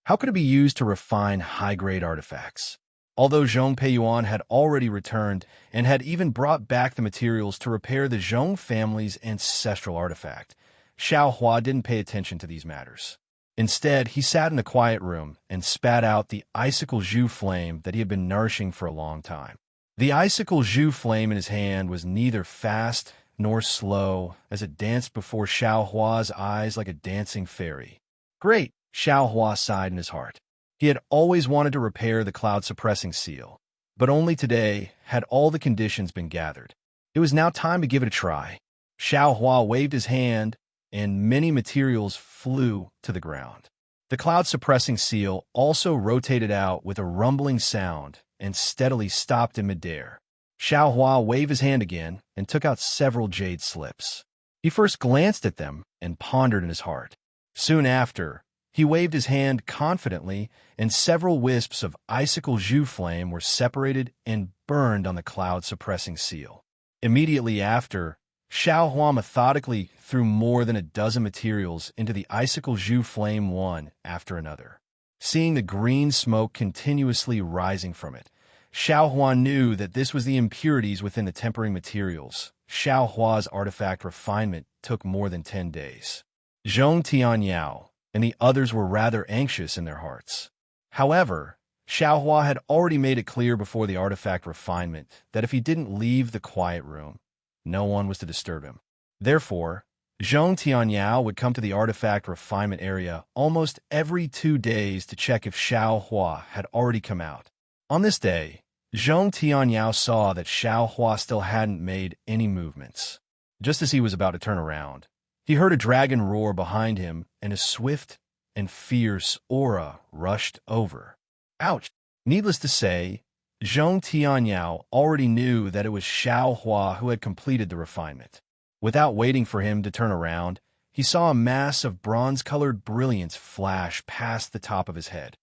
How could it be used to refine high-grade artifacts? Although Zhong Peiyuan had already returned and had even brought back the materials to repair the Zhong family's ancestral artifact, Xiao Hua didn't pay attention to these matters. Instead, he sat in a quiet room and spat out the icicle jus flame that he had been nourishing for a long time. The icicle jus flame in his hand was neither fast nor slow as it danced before Xiao Hua's eyes like a dancing fairy. Great, Xiao Hua sighed in his heart. He had always wanted to repair the cloud-suppressing seal, but only today had all the conditions been gathered. It was now time to give it a try. Xiao Hua waved his hand, and many materials flew to the ground. The cloud-suppressing seal also rotated out with a rumbling sound and steadily stopped in midair. Xiao Hua waved his hand again and took out several jade slips. He first glanced at them and pondered in his heart. Soon after, he waved his hand confidently, and several wisps of icicle jus flame were separated and burned on the cloud-suppressing seal. Immediately after, Xiao Hua methodically threw more than a dozen materials into the icicle jus flame one after another. Seeing the green smoke continuously rising from it, Xiao Hua knew that this was the impurities within the tempering materials. Xiao Hua's artifact refinement took more than 10 days. Zhong Tianyao and the others were rather anxious in their hearts. However, Xiao Hua had already made it clear before the artifact refinement that if he didn't leave the quiet room, no one was to disturb him. Therefore, Zhong Tianyao would come to the artifact refinement area almost every 2 days to check if Xiao Hua had already come out. On this day, Zhong Tianyao saw that Xiao Hua still hadn't made any movements. Just as he was about to turn around, he heard a dragon roar behind him, and a swift and fierce aura rushed over. Ouch! Needless to say, Zhong Tianyao already knew that it was Xiao Hua who had completed the refinement. Without waiting for him to turn around, he saw a mass of bronze-colored brilliance flash past the top of his head.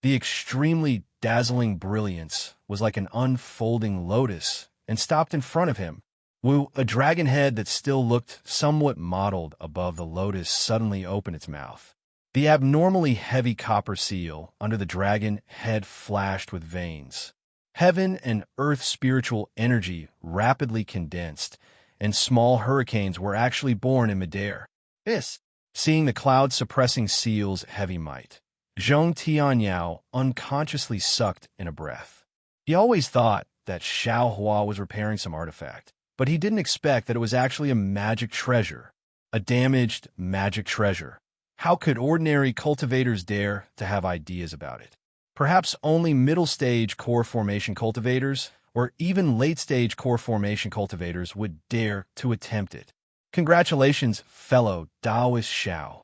The extremely dazzling brilliance was like an unfolding lotus and stopped in front of him. A dragon head that still looked somewhat mottled above the lotus suddenly opened its mouth. The abnormally heavy copper seal under the dragon head flashed with veins. Heaven and earth spiritual energy rapidly condensed, and small hurricanes were actually born in midair. Seeing the cloud-suppressing seal's heavy might, Zhong Tianyao unconsciously sucked in a breath. He always thought that Xiao Hua was repairing some artifact, but he didn't expect that it was actually a magic treasure. A damaged magic treasure. How could ordinary cultivators dare to have ideas about it? Perhaps only middle-stage core formation cultivators, or even late-stage core formation cultivators, would dare to attempt it. Congratulations, fellow Taoist Xiao.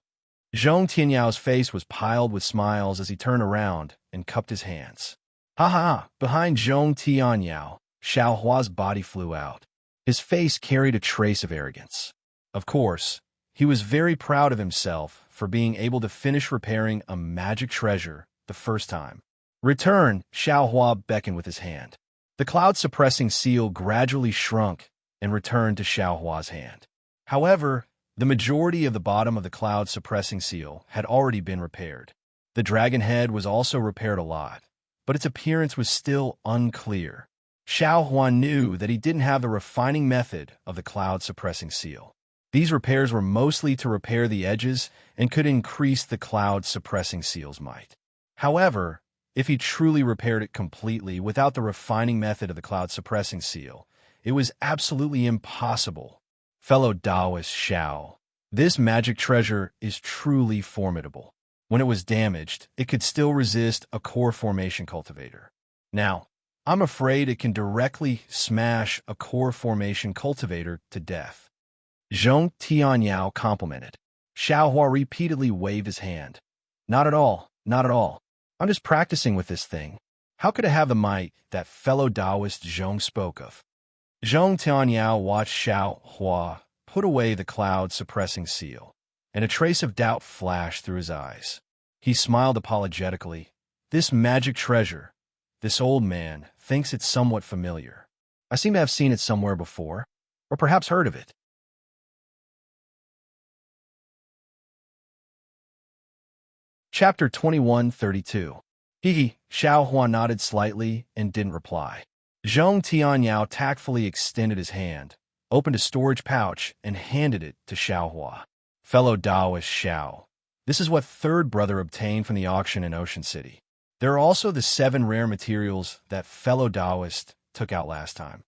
Zhong Tianyao's face was piled with smiles as he turned around and cupped his hands. Ha ha! Behind Zhong Tianyao, Xiao Hua's body flew out. His face carried a trace of arrogance. Of course, he was very proud of himself for being able to finish repairing a magic treasure the first time. Return, Xiao Hua beckoned with his hand. The cloud-suppressing seal gradually shrunk and returned to Xiao Hua's hand. However, the majority of the bottom of the cloud-suppressing seal had already been repaired. The dragon head was also repaired a lot, but its appearance was still unclear. Xiao Hua knew that he didn't have the refining method of the cloud-suppressing seal. These repairs were mostly to repair the edges and could increase the cloud-suppressing seal's might. However, if he truly repaired it completely without the refining method of the cloud-suppressing seal, it was absolutely impossible. Fellow Taoist Xiao, this magic treasure is truly formidable. When it was damaged, it could still resist a core formation cultivator. Now, I'm afraid it can directly smash a core formation cultivator to death. Zhong Tianyao complimented. Xiao Hua repeatedly waved his hand. Not at all, not at all. I'm just practicing with this thing. How could it have the might that fellow Taoist Zhong spoke of? Zhong Tianyao watched Xiao Hua put away the cloud-suppressing seal, and a trace of doubt flashed through his eyes. He smiled apologetically. This magic treasure, this old man, thinks it's somewhat familiar. I seem to have seen it somewhere before, or perhaps heard of it. Chapter 2132. Xiao Hua nodded slightly and didn't reply. Zhong Tianyao tactfully extended his hand, opened a storage pouch, and handed it to Xiao Hua. Fellow Taoist Xiao, this is what third brother obtained from the auction in Ocean City. There are also the 7 rare materials that fellow Taoist took out last time.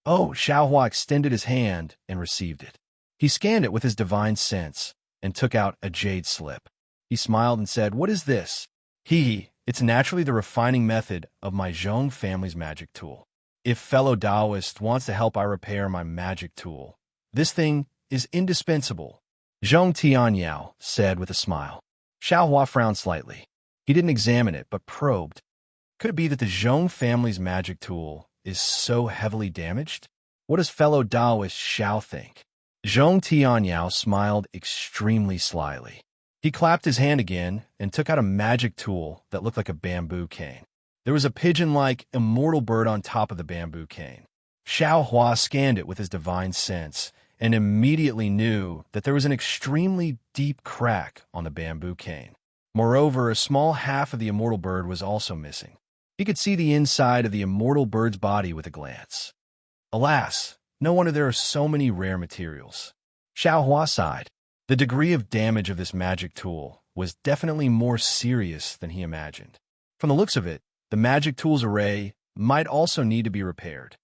Oh, Xiao Hua extended his hand and received it. He scanned it with his divine sense and took out a jade slip. He smiled and said, "What is this?" It's naturally the refining method of my Zhong family's magic tool. If fellow Taoist wants to help I repair my magic tool, this thing is indispensable, Zhong Tianyao said with a smile. Xiao Hua frowned slightly. He didn't examine it, but probed. Could it be that the Zhong family's magic tool is so heavily damaged? What does fellow Taoist Xiao think? Zhong Tianyao smiled extremely slyly. He clapped his hand again and took out a magic tool that looked like a bamboo cane. There was a pigeon-like, immortal bird on top of the bamboo cane. Xiao Hua scanned it with his divine sense and immediately knew that there was an extremely deep crack on the bamboo cane. Moreover, a small half of the immortal bird was also missing. He could see the inside of the immortal bird's body with a glance. Alas, no wonder there are so many rare materials. Xiao Hua sighed. The degree of damage of this magic tool was definitely more serious than he imagined. From the looks of it, the magic tool's array might also need to be repaired.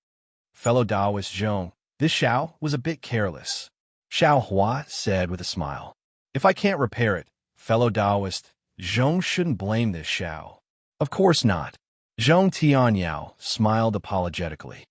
Fellow Taoist Zhong, this Xiao was a bit careless. Xiao Hua said with a smile. If I can't repair it, fellow Taoist, Zhong shouldn't blame this Xiao. Of course not. Zhong Tianyao smiled apologetically.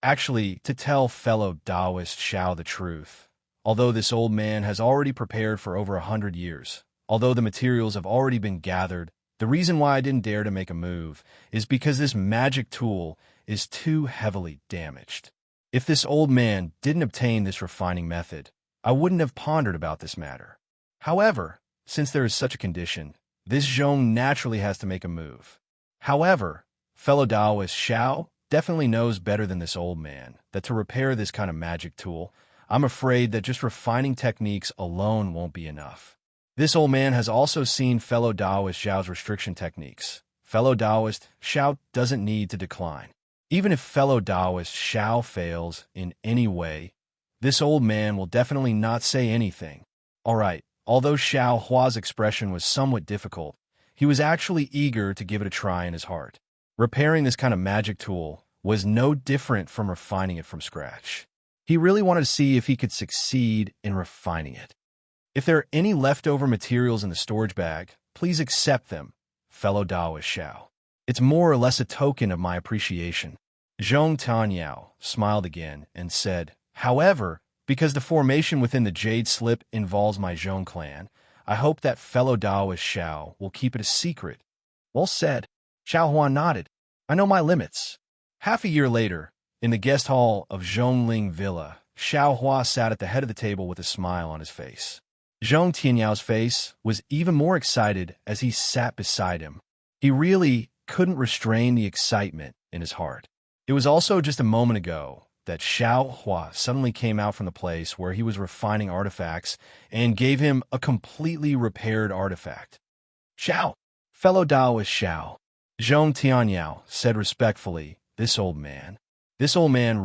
Actually, to tell fellow Taoist Xiao the truth, although this old man has already prepared for over 100 years, although the materials have already been gathered, the reason why I didn't dare to make a move is because this magic tool is too heavily damaged. If this old man didn't obtain this refining method, I wouldn't have pondered about this matter. However, since there is such a condition, this Zhong naturally has to make a move. However, fellow Taoist Xiao definitely knows better than this old man that to repair this kind of magic tool, I'm afraid that just refining techniques alone won't be enough. This old man has also seen fellow Taoist Xiao's restriction techniques. Fellow Taoist Xiao doesn't need to decline. Even if fellow Taoist Xiao fails in any way, this old man will definitely not say anything. All right, although Xiao Hua's expression was somewhat difficult, he was actually eager to give it a try in his heart. Repairing this kind of magic tool was no different from refining it from scratch. He really wanted to see if he could succeed in refining it. If there are any leftover materials in the storage bag, please accept them, fellow Taoist Xiao. It's more or less a token of my appreciation. Zhong Tanyao smiled again and said, however, because the formation within the Jade Slip involves my Zhong clan, I hope that fellow Taoist Xiao will keep it a secret. Well said. Xiao Hua nodded. I know my limits. Half a year later, in the guest hall of Zhongling Villa, Xiao Hua sat at the head of the table with a smile on his face. Zhong Tianyao's face was even more excited as he sat beside him. He really couldn't restrain the excitement in his heart. It was also just a moment ago that Xiao Hua suddenly came out from the place where he was refining artifacts and gave him a completely repaired artifact. Xiao, fellow Taoist Xiao, Zhong Tianyao said respectfully, this old man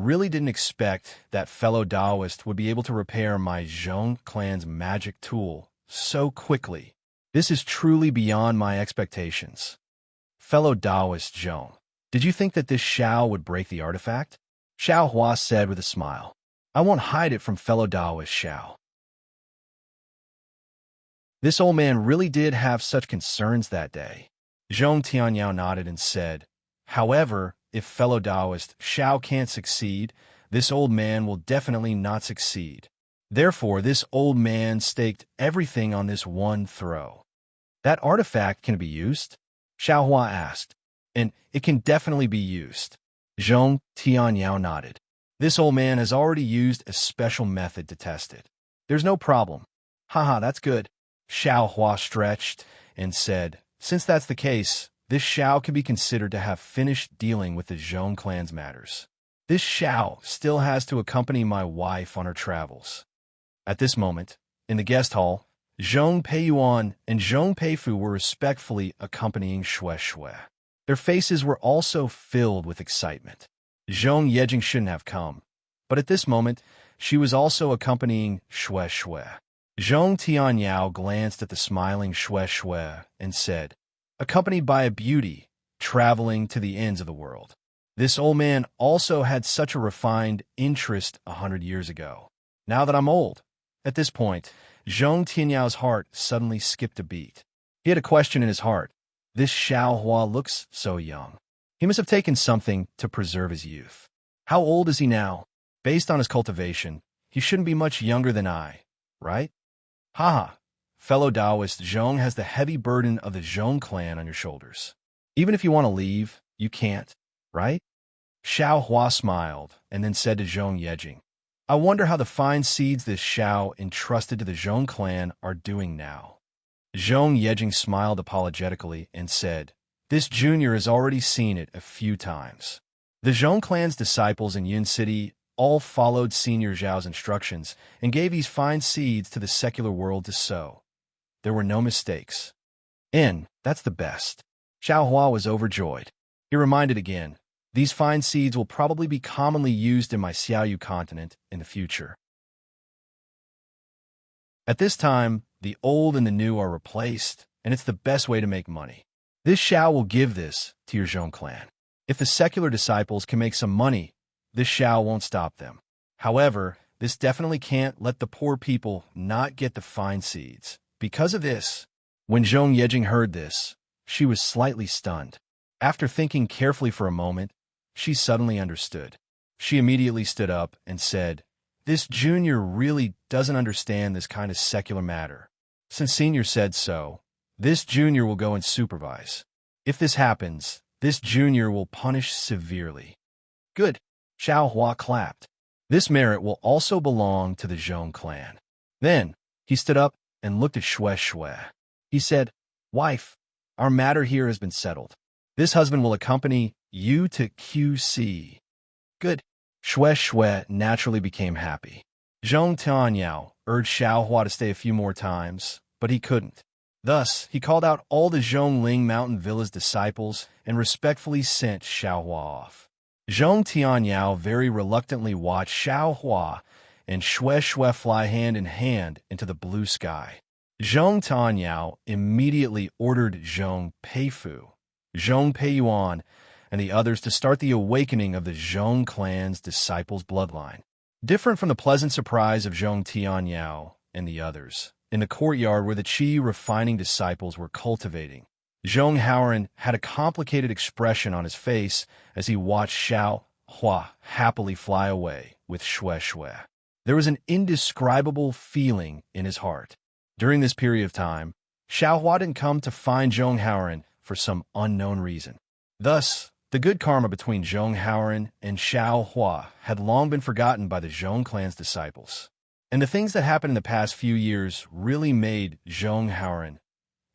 really didn't expect that fellow Taoist would be able to repair my Zhong clan's magic tool so quickly. This is truly beyond my expectations. Fellow Taoist Zhong, did you think that this Xiao would break the artifact? Xiao Hua said with a smile. I won't hide it from fellow Taoist Xiao. This old man really did have such concerns that day. Zhong Tianyao nodded and said, however, if fellow Taoist Xiao can't succeed, this old man will definitely not succeed. Therefore, this old man staked everything on this one throw. That artifact can be used? Xiao Hua asked. And it can definitely be used. Zhong Tianyao nodded. This old man has already used a special method to test it. There's no problem. Haha, that's good. Xiao Hua stretched and said, since that's the case, this Xiao can be considered to have finished dealing with the Zhong clan's matters. This Xiao still has to accompany my wife on her travels. At this moment, in the guest hall, Zhong Peiyuan and Zhong Peifu were respectfully accompanying Xue Xue. Their faces were also filled with excitement. Zhong Yejing shouldn't have come, but at this moment, she was also accompanying Xue Xue. Zhong Tianyao glanced at the smiling Xue Xue and said, accompanied by a beauty, traveling to the ends of the world. This old man also had such a refined interest 100 years ago. Now that I'm old. At this point, Zhong Tianyao's heart suddenly skipped a beat. He had a question in his heart. This Xiao Hua looks so young. He must have taken something to preserve his youth. How old is he now? Based on his cultivation, he shouldn't be much younger than I, right? Haha, fellow Taoist Zhong has the heavy burden of the Zhong clan on your shoulders. Even if you want to leave, you can't, right? Xiao Hua smiled and then said to Zhong Yejing, I wonder how the fine seeds this Xiao entrusted to the Zhong clan are doing now. Zhong Yejing smiled apologetically and said, This junior has already seen it a few times. The Zhong clan's disciples in Yun City all followed Senior Zhao's instructions and gave these fine seeds to the secular world to sow. There were no mistakes. That's the best. Xiao Hua was overjoyed. He reminded again, these fine seeds will probably be commonly used in my Xiaoyu continent in the future. At this time, the old and the new are replaced, and it's the best way to make money. This Xiao will give this to your Zhong clan. If the secular disciples can make some money, this Xiao won't stop them. However, this definitely can't let the poor people not get the fine seeds. Because of this, when Zhong Yejing heard this, she was slightly stunned. After thinking carefully for a moment, she suddenly understood. She immediately stood up and said, "This junior really doesn't understand this kind of secular matter. Since senior said so, this junior will go and supervise. If this happens, this junior will punish severely." Good. Xiao Hua clapped. This merit will also belong to the Zhong clan. Then, he stood up and looked at Shui. He said, "Wife, our matter here has been settled. This husband will accompany you to QC." Good. Shui naturally became happy. Zhong Tianyao urged Xiao Hua to stay a few more times, but he couldn't. Thus, he called out all the Zhongling Mountain Villa's disciples and respectfully sent Xiao Hua off. Zhong Tianyao very reluctantly watched Xiao Hua and Shui fly hand in hand into the blue sky. Zhong Tianyao immediately ordered Zhong Peifu, Zhong Peiyuan, and the others to start the awakening of the Zhong clan's disciples' bloodline. Different from the pleasant surprise of Zhong Tianyao and the others, in the courtyard where the qi refining disciples were cultivating, Zhong Haoran had a complicated expression on his face as he watched Xiao Hua happily fly away with Shui. There was an indescribable feeling in his heart. During this period of time, Xiao Hua didn't come to find Zhong Haoran for some unknown reason. Thus, the good karma between Zhong Haoran and Xiao Hua had long been forgotten by the Zhong clan's disciples. And the things that happened in the past few years really made Zhong Haoran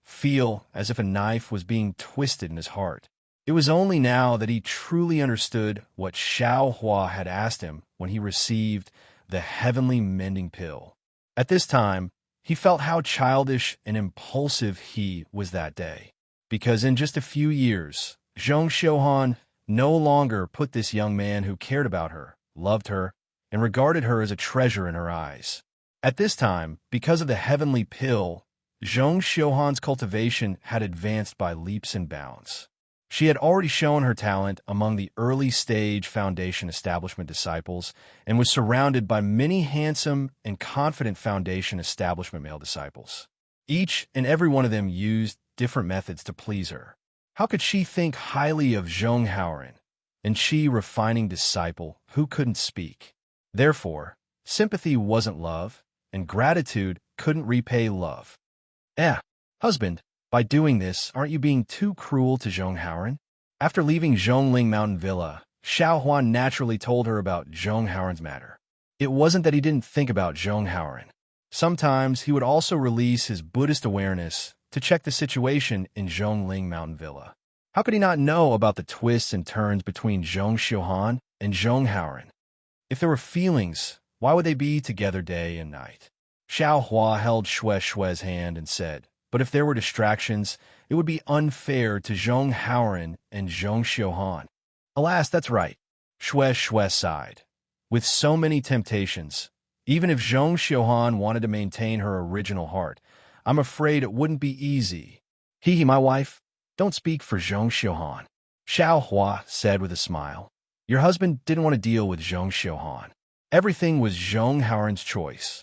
feel as if a knife was being twisted in his heart. It was only now that he truly understood what Xiao Hua had asked him when he received the heavenly mending pill. At this time, he felt how childish and impulsive he was that day. Because in just a few years, Zhong Xiuhan no longer put this young man who cared about her, loved her, and regarded her as a treasure in her eyes. At this time, because of the heavenly pill, Zhong Xiuhan's cultivation had advanced by leaps and bounds. She had already shown her talent among the early-stage foundation establishment disciples and was surrounded by many handsome and confident foundation establishment male disciples. Each and every one of them used different methods to please her. How could she think highly of Zhong Haoran, and qi refining disciple who couldn't speak? Therefore, sympathy wasn't love, and gratitude couldn't repay love. Husband, by doing this, aren't you being too cruel to Zhong Haoran? After leaving Zhongling Mountain Villa, Xiao Hua naturally told her about Zhong Haoran's matter. It wasn't that he didn't think about Zhong Haoran. Sometimes he would also release his Buddhist awareness to check the situation in Zhongling Mountain Villa. How could he not know about the twists and turns between Zhong Xiuhan and Zhong Haoran? If there were feelings, why would they be together day and night? Xiao Hua held Shui's hand and said, "But if there were distractions, it would be unfair to Zhong Haoran and Zhong Xiuhan." Alas, that's right. Shui sighed. With so many temptations, even if Zhong Xiuhan wanted to maintain her original heart, I'm afraid it wouldn't be easy. My wife, don't speak for Zhong Xiuhan. Xiao Hua said with a smile. Your husband didn't want to deal with Zhong Xiuhan. Everything was Zhong Haoran's choice.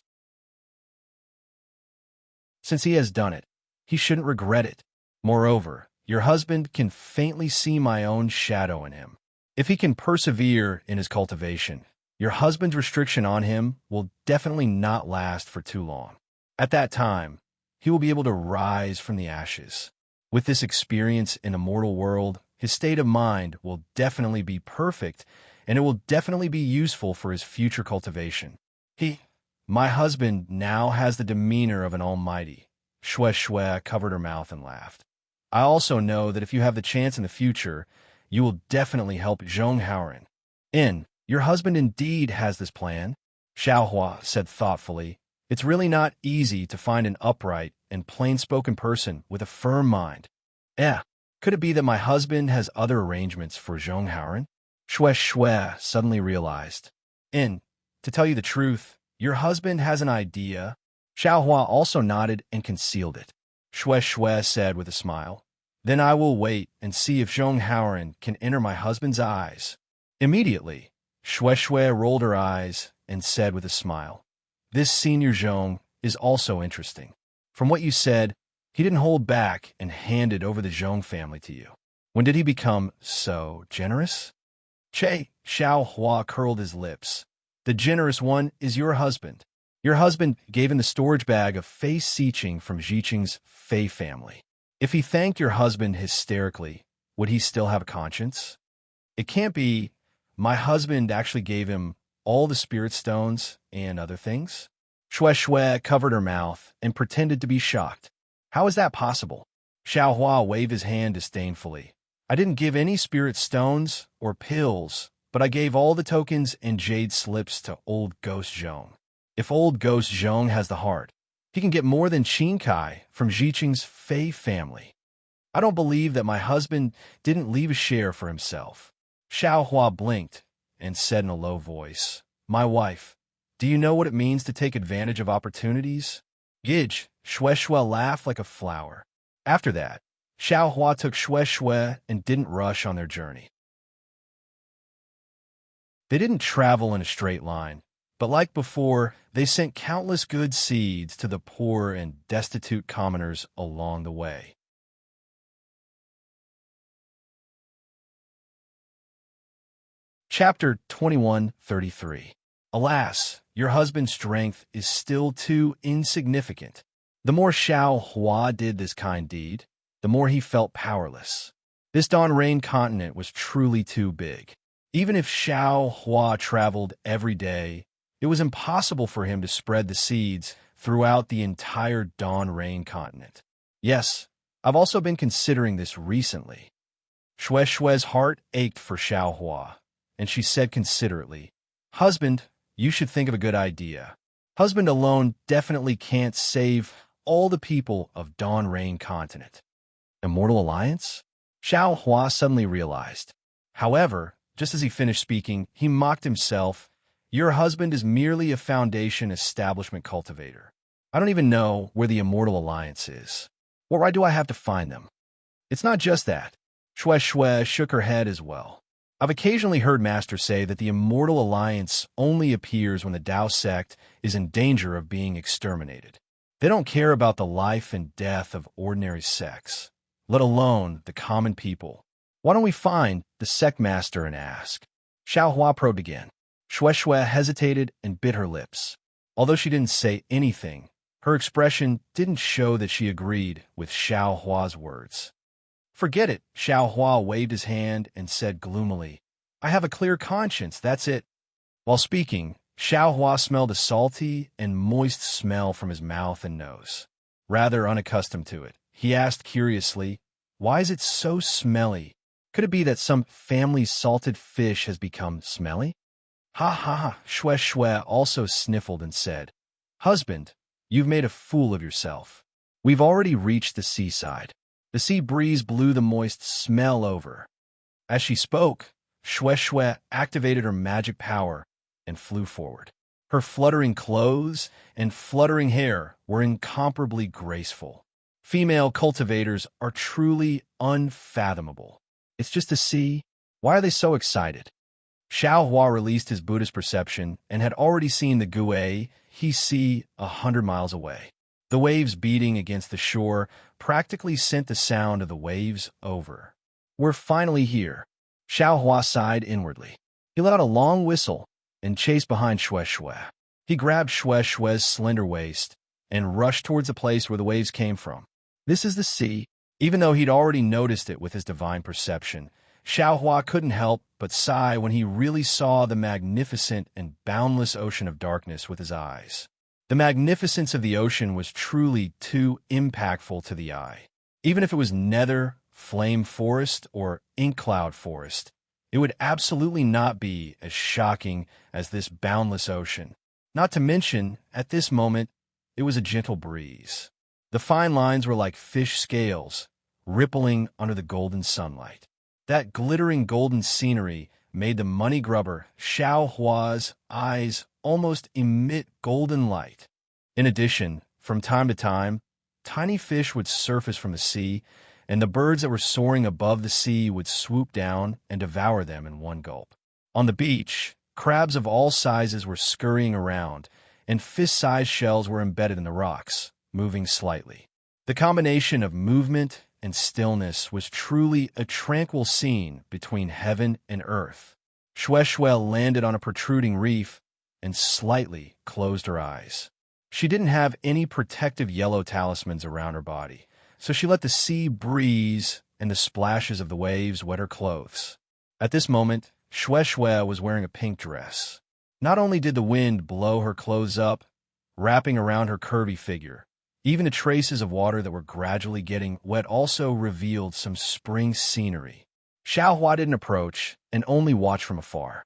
Since he has done it, he shouldn't regret it. Moreover, your husband can faintly see my own shadow in him. If he can persevere in his cultivation, your husband's restriction on him will definitely not last for too long. At that time, he will be able to rise from the ashes. With this experience in a mortal world, his state of mind will definitely be perfect, and it will definitely be useful for his future cultivation. My husband now has the demeanor of an almighty. Shui covered her mouth and laughed. I also know that if you have the chance in the future, you will definitely help Zhong Haoren. Your husband indeed has this plan, Xiaohua said thoughtfully. It's really not easy to find an upright and plain-spoken person with a firm mind. Could it be that my husband has other arrangements for Zhong Haoren? Shui suddenly realized. To tell you the truth, your husband has an idea. Xiaohua also nodded and concealed it. Shui said with a smile. Then I will wait and see if Zhong Haoren can enter my husband's eyes. Immediately, Shui rolled her eyes and said with a smile, This senior Zhong is also interesting. From what you said, he didn't hold back and handed over the Zhong family to you. When did he become so generous? Xiaohua curled his lips. The generous one is your husband. Your husband gave him the storage bag of Fei Xiqing from Xiqing's Fei family. If he thanked your husband hysterically, would he still have a conscience? It can't be. My husband actually gave him all the spirit stones and other things. Shui covered her mouth and pretended to be shocked. How is that possible? Xiaohua waved his hand disdainfully. I didn't give any spirit stones or pills, but I gave all the tokens and jade slips to old Ghost Zhong. If old Ghost Zhong has the heart, he can get more than Qinkai from Xiqing's Fei family. I don't believe that my husband didn't leave a share for himself. Xiaohua blinked and said in a low voice, My wife, do you know what it means to take advantage of opportunities? Gidge, Shui laughed like a flower. After that, Xiaohua took Shui and didn't rush on their journey. They didn't travel in a straight line, but like before, they sent countless good seeds to the poor and destitute commoners along the way. Chapter 21:33. Alas, your husband's strength is still too insignificant. The more Xiaohua did this kind deed, the more he felt powerless. This Dawn Rain continent was truly too big. Even if Xiaohua traveled every day, it was impossible for him to spread the seeds throughout the entire Dawn Rain continent. Yes, I've also been considering this recently. Shui's heart ached for Xiaohua, and she said considerately, Husband, you should think of a good idea. Husband alone definitely can't save all the people of Dawn Rain continent. Immortal Alliance? Xiaohua suddenly realized. However, just as he finished speaking, he mocked himself. Your husband is merely a foundation establishment cultivator. I don't even know where the Immortal Alliance is. Why do I have to find them? It's not just that. Shui shook her head as well. I've occasionally heard Master say that the Immortal Alliance only appears when the Dao sect is in danger of being exterminated. They don't care about the life and death of ordinary sects, let alone the common people. Why don't we find the sect master and ask? Xiaohua probed again. Shui hesitated and bit her lips. Although she didn't say anything, her expression didn't show that she agreed with Xiaohua's words. Forget it, Xiaohua waved his hand and said gloomily. I have a clear conscience, that's it. While speaking, Xiaohua smelled a salty and moist smell from his mouth and nose. Rather unaccustomed to it, he asked curiously, Why is it so smelly? Could it be that some family's salted fish has become smelly? Ha, Shui also sniffled and said, Husband, you've made a fool of yourself. We've already reached the seaside. The sea breeze blew the moist smell over. As she spoke, Shui activated her magic power and flew forward. Her fluttering clothes and fluttering hair were incomparably graceful. Female cultivators are truly unfathomable. It's just a sea. Why are they so excited? Xiaohua released his Buddhist perception and had already seen the Gue he see 100 miles away. The waves beating against the shore practically sent the sound of the waves over. We're finally here. Xiaohua sighed inwardly. He let out a long whistle and chased behind Shui. He grabbed Shui's slender waist and rushed towards the place where the waves came from. This is the sea. Even though he'd already noticed it with his divine perception, Xiaohua couldn't help but sigh when he really saw the magnificent and boundless ocean of darkness with his eyes. The magnificence of the ocean was truly too impactful to the eye. Even if it was nether, flame forest, or ink cloud forest, it would absolutely not be as shocking as this boundless ocean. Not to mention, at this moment, it was a gentle breeze. The fine lines were like fish scales, rippling under the golden sunlight. That glittering golden scenery made the money grubber Xiao Hua's eyes almost emit golden light. In addition, from time to time, tiny fish would surface from the sea, and the birds that were soaring above the sea would swoop down and devour them in one gulp. On the beach, crabs of all sizes were scurrying around, and fist-sized shells were embedded in the rocks, moving slightly. The combination of movement and stillness was truly a tranquil scene between heaven and earth. Xue Xue landed on a protruding reef and slightly closed her eyes. She didn't have any protective yellow talismans around her body, so she let the sea breeze and the splashes of the waves wet her clothes. At this moment, Xue Xue was wearing a pink dress. Not only did the wind blow her clothes up, wrapping around her curvy figure, even the traces of water that were gradually getting wet also revealed some spring scenery. Xiao Hua didn't approach and only watched from afar.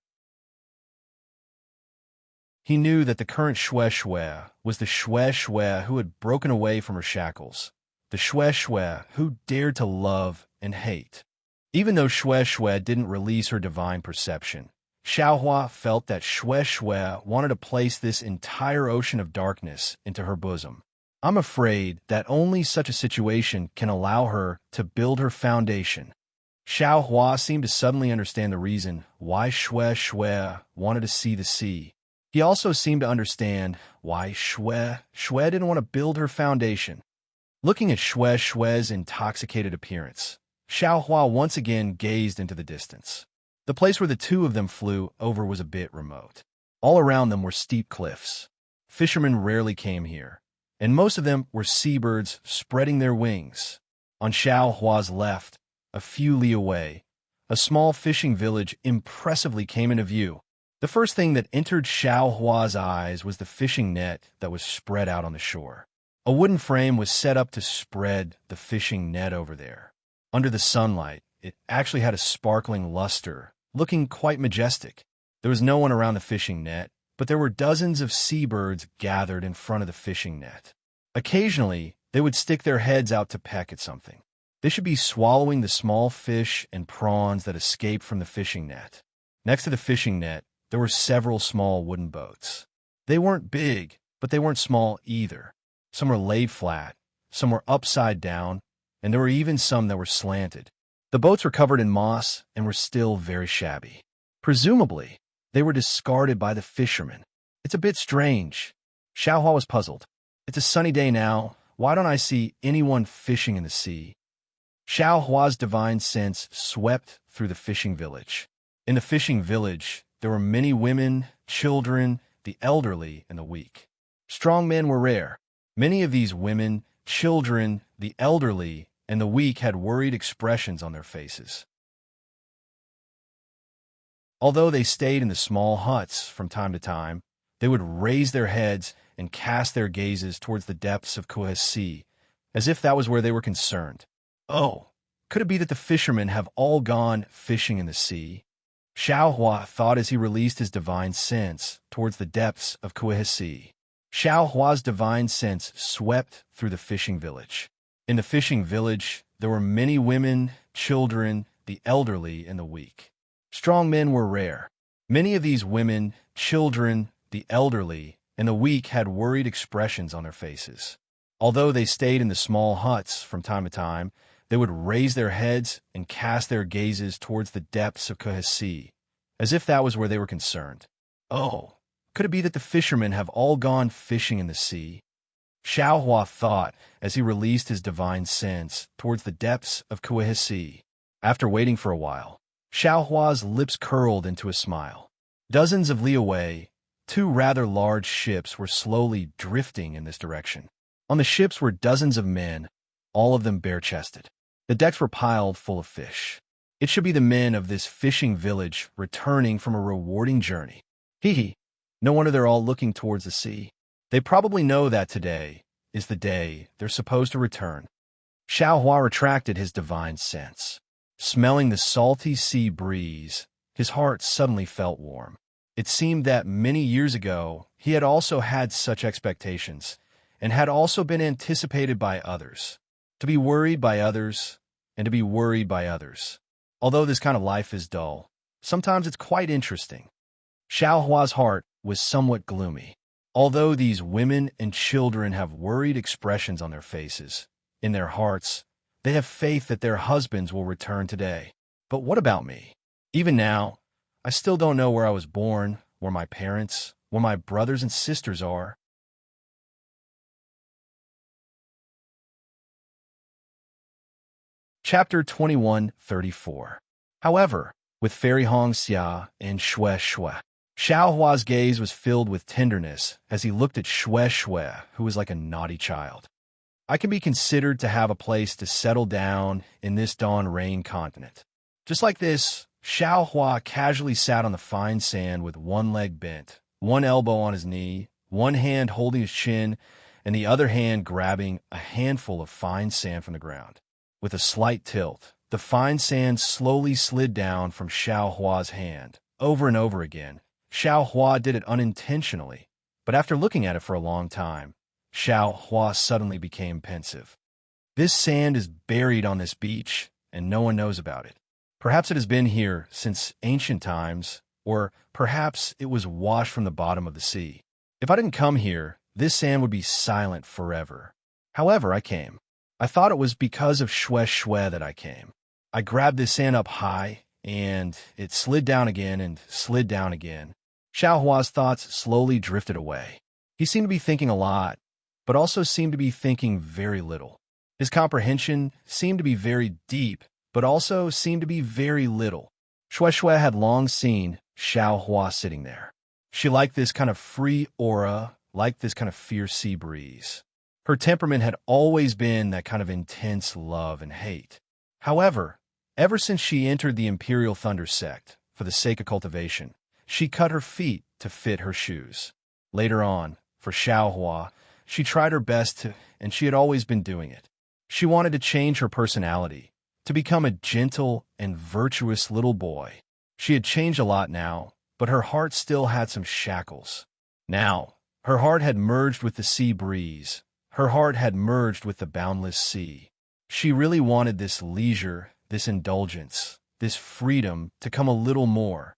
He knew that the current Xue Xue was the Xue Xue who had broken away from her shackles, the Xue Xue who dared to love and hate. Even though Xue Xue didn't release her divine perception, Xiao Hua felt that Xue Xue wanted to place this entire ocean of darkness into her bosom. I'm afraid that only such a situation can allow her to build her foundation. Xiao Hua seemed to suddenly understand the reason why Xue Xue wanted to see the sea. He also seemed to understand why Xue Xue didn't want to build her foundation. Looking at Xue Xue's intoxicated appearance, Xiao Hua once again gazed into the distance. The place where the two of them flew over was a bit remote. All around them were steep cliffs. Fishermen rarely came here, and most of them were seabirds spreading their wings. On Xiao Hua's left, a few li away, a small fishing village impressively came into view. The first thing that entered Xiao Hua's eyes was the fishing net that was spread out on the shore. A wooden frame was set up to spread the fishing net over there. Under the sunlight, it actually had a sparkling luster, looking quite majestic. There was no one around the fishing net, but there were dozens of seabirds gathered in front of the fishing net. Occasionally, they would stick their heads out to peck at something. They should be swallowing the small fish and prawns that escaped from the fishing net. Next to the fishing net, there were several small wooden boats. They weren't big, but they weren't small either. Some were laid flat, some were upside down, and there were even some that were slanted. The boats were covered in moss and were still very shabby. Presumably, they were discarded by the fishermen. It's a bit strange. Xiao Hua was puzzled. It's a sunny day now. Why don't I see anyone fishing in the sea? Xiao Hua's divine sense swept through the fishing village. In the fishing village, there were many women, children, the elderly, and the weak. Strong men were rare. Many of these women, children, the elderly, and the weak had worried expressions on their faces. Although they stayed in the small huts from time to time, they would raise their heads and cast their gazes towards the depths of Kue's sea, as if that was where they were concerned. Oh, could it be that the fishermen have all gone fishing in the sea? Xiao Hua thought as he released his divine sense towards the depths of Kue's sea. Xiao Hua's divine sense swept through the fishing village. In the fishing village, there were many women, children, the elderly, and the weak. Strong men were rare. Many of these women, children, the elderly, and the weak had worried expressions on their faces. Although they stayed in the small huts from time to time, they would raise their heads and cast their gazes towards the depths of Kue's sea, as if that was where they were concerned. Oh, could it be that the fishermen have all gone fishing in the sea? Xiao Hua thought as he released his divine sense towards the depths of Kue's sea. After waiting for a while, Xiao Hua's lips curled into a smile. Dozens of li away, two rather large ships were slowly drifting in this direction. On the ships were dozens of men, all of them bare-chested. The decks were piled full of fish. It should be the men of this fishing village returning from a rewarding journey. Hee hee. No wonder they're all looking towards the sea. They probably know that today is the day they're supposed to return. Xiao Hua retracted his divine sense. Smelling the salty sea breeze, his heart suddenly felt warm. It seemed that many years ago he had also had such expectations, and had also been anticipated by others. To be worried by others, and to be worried by others. Although this kind of life is dull, sometimes it's quite interesting. Xiao Hua's heart was somewhat gloomy. Although these women and children have worried expressions on their faces, in their hearts, they have faith that their husbands will return today. But what about me? Even now, I still don't know where I was born, where my parents, where my brothers and sisters are. Chapter 21:34. However, with Fairy Hong Xia and Xue Xue, Xiao Hua's gaze was filled with tenderness as he looked at Xue Xue, who was like a naughty child. I can be considered to have a place to settle down in this dawn rain continent. Just like this, Xiao Hua casually sat on the fine sand with one leg bent, one elbow on his knee, one hand holding his chin, and the other hand grabbing a handful of fine sand from the ground. With a slight tilt, the fine sand slowly slid down from Xiao Hua's hand, over and over again. Xiao Hua did it unintentionally, but after looking at it for a long time, Xiao Hua suddenly became pensive. This sand is buried on this beach, and no one knows about it. Perhaps it has been here since ancient times, or perhaps it was washed from the bottom of the sea. If I didn't come here, this sand would be silent forever. However, I came. I thought it was because of Xue Xue that I came. I grabbed this sand up high, and it slid down again and slid down again. Xiao Hua's thoughts slowly drifted away. He seemed to be thinking a lot, but also seemed to be thinking very little. His comprehension seemed to be very deep, but also seemed to be very little. Xue Xue had long seen Xiao Hua sitting there. She liked this kind of free aura, liked this kind of fierce sea breeze. Her temperament had always been that kind of intense love and hate. However, ever since she entered the Imperial Thunder sect, for the sake of cultivation, she cut her feet to fit her shoes. Later on, for Xiao Hua, she tried her best to, and she had always been doing it. She wanted to change her personality, to become a gentle and virtuous little boy. She had changed a lot now, but her heart still had some shackles. Now, her heart had merged with the sea breeze. Her heart had merged with the boundless sea. She really wanted this leisure, this indulgence, this freedom to come a little more.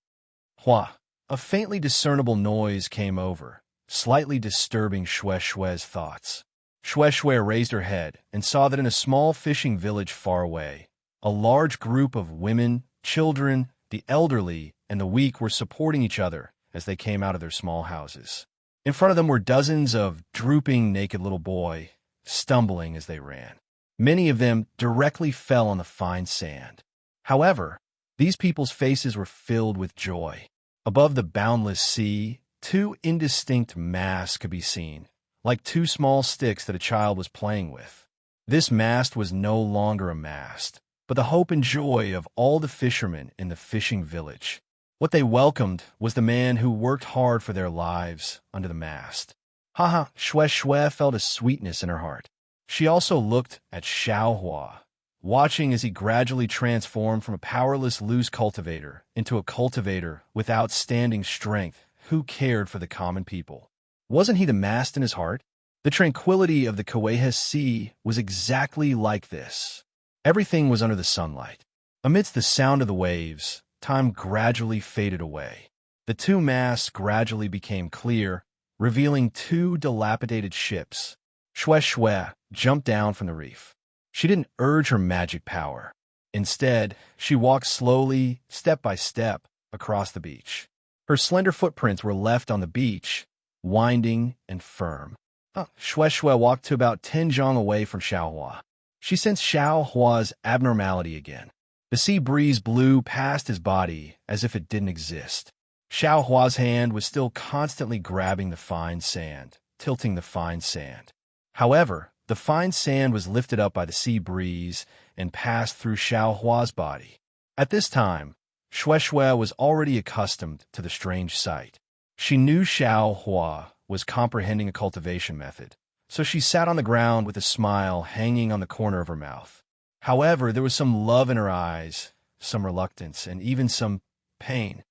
Hua, a faintly discernible noise came over, slightly disturbing Xue Xue's thoughts. Xue Xue raised her head and saw that in a small fishing village far away, a large group of women, children, the elderly, and the weak were supporting each other as they came out of their small houses. In front of them were dozens of drooping naked little boys, stumbling as they ran. Many of them directly fell on the fine sand. However, these people's faces were filled with joy. Above the boundless sea, two indistinct masts could be seen, like two small sticks that a child was playing with. This mast was no longer a mast, but the hope and joy of all the fishermen in the fishing village. What they welcomed was the man who worked hard for their lives under the mast. Haha, Xue Xue felt a sweetness in her heart. She also looked at Xiao Hua, watching as he gradually transformed from a powerless loose cultivator into a cultivator with outstanding strength who cared for the common people. Wasn't he the mast in his heart? The tranquility of the Kauaiha Sea was exactly like this. Everything was under the sunlight. Amidst the sound of the waves, time gradually faded away. The two masts gradually became clear, revealing two dilapidated ships. Xue Xue jumped down from the reef. She didn't urge her magic power. Instead, she walked slowly, step by step, across the beach. Her slender footprints were left on the beach, winding and firm. Xue Xue walked to about 10 zhang away from Xiao Hua. She sensed Xiao Hua's abnormality again. The sea breeze blew past his body as if it didn't exist. Xiao Hua's hand was still constantly grabbing the fine sand, tilting the fine sand. However, the fine sand was lifted up by the sea breeze and passed through Xiao Hua's body. At this time, Xue Xue was already accustomed to the strange sight. She knew Xiao Hua was comprehending a cultivation method, so she sat on the ground with a smile hanging on the corner of her mouth. However, there was some love in her eyes, some reluctance, and even some pain.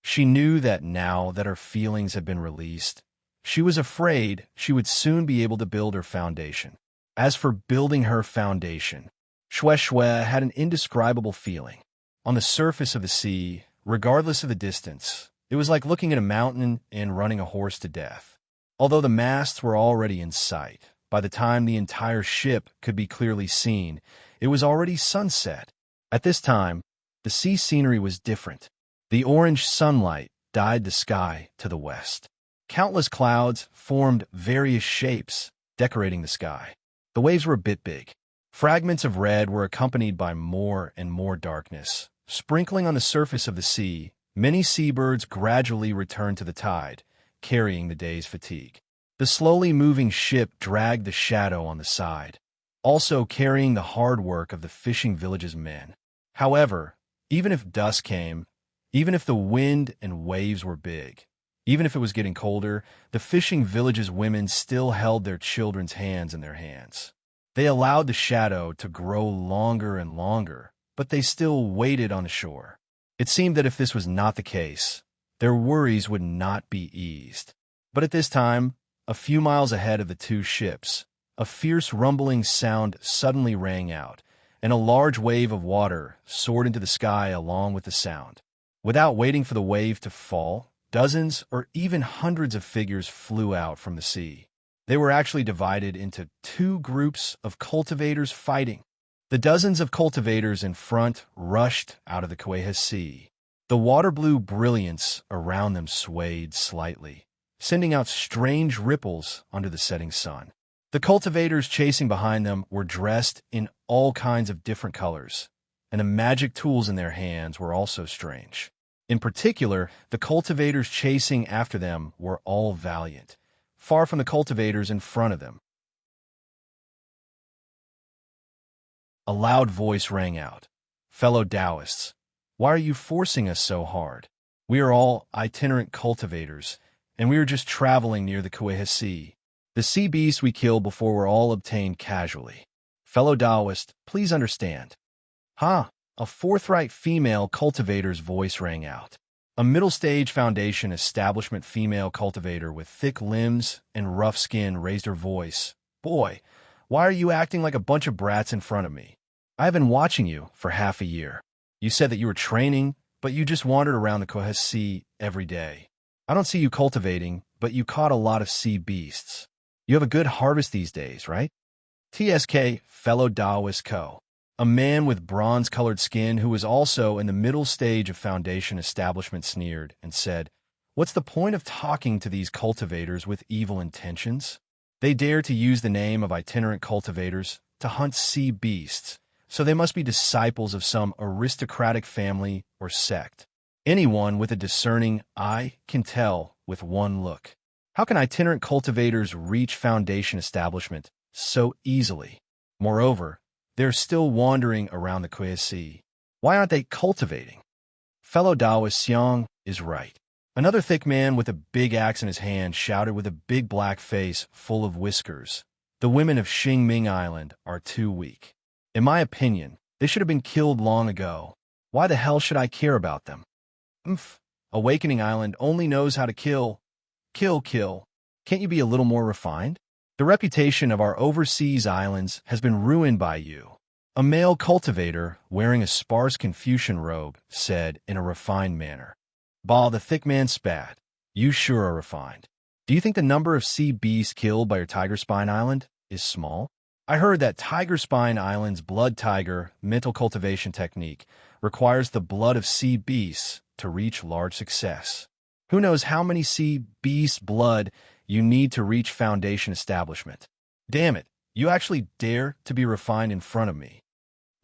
She knew that now that her feelings had been released, she was afraid she would soon be able to build her foundation. As for building her foundation, Shue Shue had an indescribable feeling. On the surface of the sea, regardless of the distance, it was like looking at a mountain and running a horse to death. Although the masts were already in sight, by the time the entire ship could be clearly seen, it was already sunset. At this time, the sea scenery was different. The orange sunlight dyed the sky to the west. Countless clouds formed various shapes, decorating the sky. The waves were a bit big. Fragments of red were accompanied by more and more darkness. Sprinkling on the surface of the sea, many seabirds gradually returned to the tide, carrying the day's fatigue. The slowly moving ship dragged the shadow on the side, also carrying the hard work of the fishing village's men. However, even if dusk came, even if the wind and waves were big, even if it was getting colder, the fishing village's women still held their children's hands in their hands. They allowed the shadow to grow longer and longer, but they still waited on the shore. It seemed that if this was not the case, their worries would not be eased. But at this time, a few miles ahead of the two ships, a fierce rumbling sound suddenly rang out, and a large wave of water soared into the sky along with the sound. Without waiting for the wave to fall, dozens or even hundreds of figures flew out from the sea. They were actually divided into two groups of cultivators fighting. The dozens of cultivators in front rushed out of the Kueha Sea. The water-blue brilliance around them swayed slightly, sending out strange ripples under the setting sun. The cultivators chasing behind them were dressed in all kinds of different colors, and the magic tools in their hands were also strange. In particular, the cultivators chasing after them were all valiant, far from the cultivators in front of them. A loud voice rang out. "Fellow Taoists, why are you forcing us so hard? We are all itinerant cultivators, and we are just traveling near the Kueha Sea. The sea beasts we killed before were all obtained casually. Fellow Taoist, please understand." A forthright female cultivator's voice rang out. A middle-stage foundation establishment female cultivator with thick limbs and rough skin raised her voice. "Boy, why are you acting like a bunch of brats in front of me? I have been watching you for half a year. You said that you were training, but you just wandered around the Kueha Sea every day. I don't see you cultivating, but you caught a lot of sea beasts. You have a good harvest these days, right?" TSK, fellow Taoist Co. A man with bronze-colored skin who was also in the middle stage of foundation establishment sneered and said, "What's the point of talking to these cultivators with evil intentions? They dare to use the name of itinerant cultivators to hunt sea beasts, so they must be disciples of some aristocratic family or sect. Anyone with a discerning eye can tell with one look. How can itinerant cultivators reach foundation establishment so easily? Moreover, they're still wandering around the Kueha Sea. Why aren't they cultivating?" Fellow Taoist Xiang is right. Another thick man with a big axe in his hand shouted with a big black face full of whiskers, "The women of Xingming Island are too weak. In my opinion, they should have been killed long ago. Why the hell should I care about them? Awakening Island only knows how to kill. Kill. Can't you be a little more refined? The reputation of our overseas islands has been ruined by you." A male cultivator, wearing a sparse Confucian robe, said in a refined manner. "Bah," the thick man spat. "You sure are refined. Do you think the number of sea beasts killed by your Tiger Spine Island is small? I heard that Tiger Spine Island's blood tiger mental cultivation technique requires the blood of sea beasts to reach large success. Who knows how many sea beast blood you need to reach foundation establishment? Damn it, you actually dare to be refined in front of me."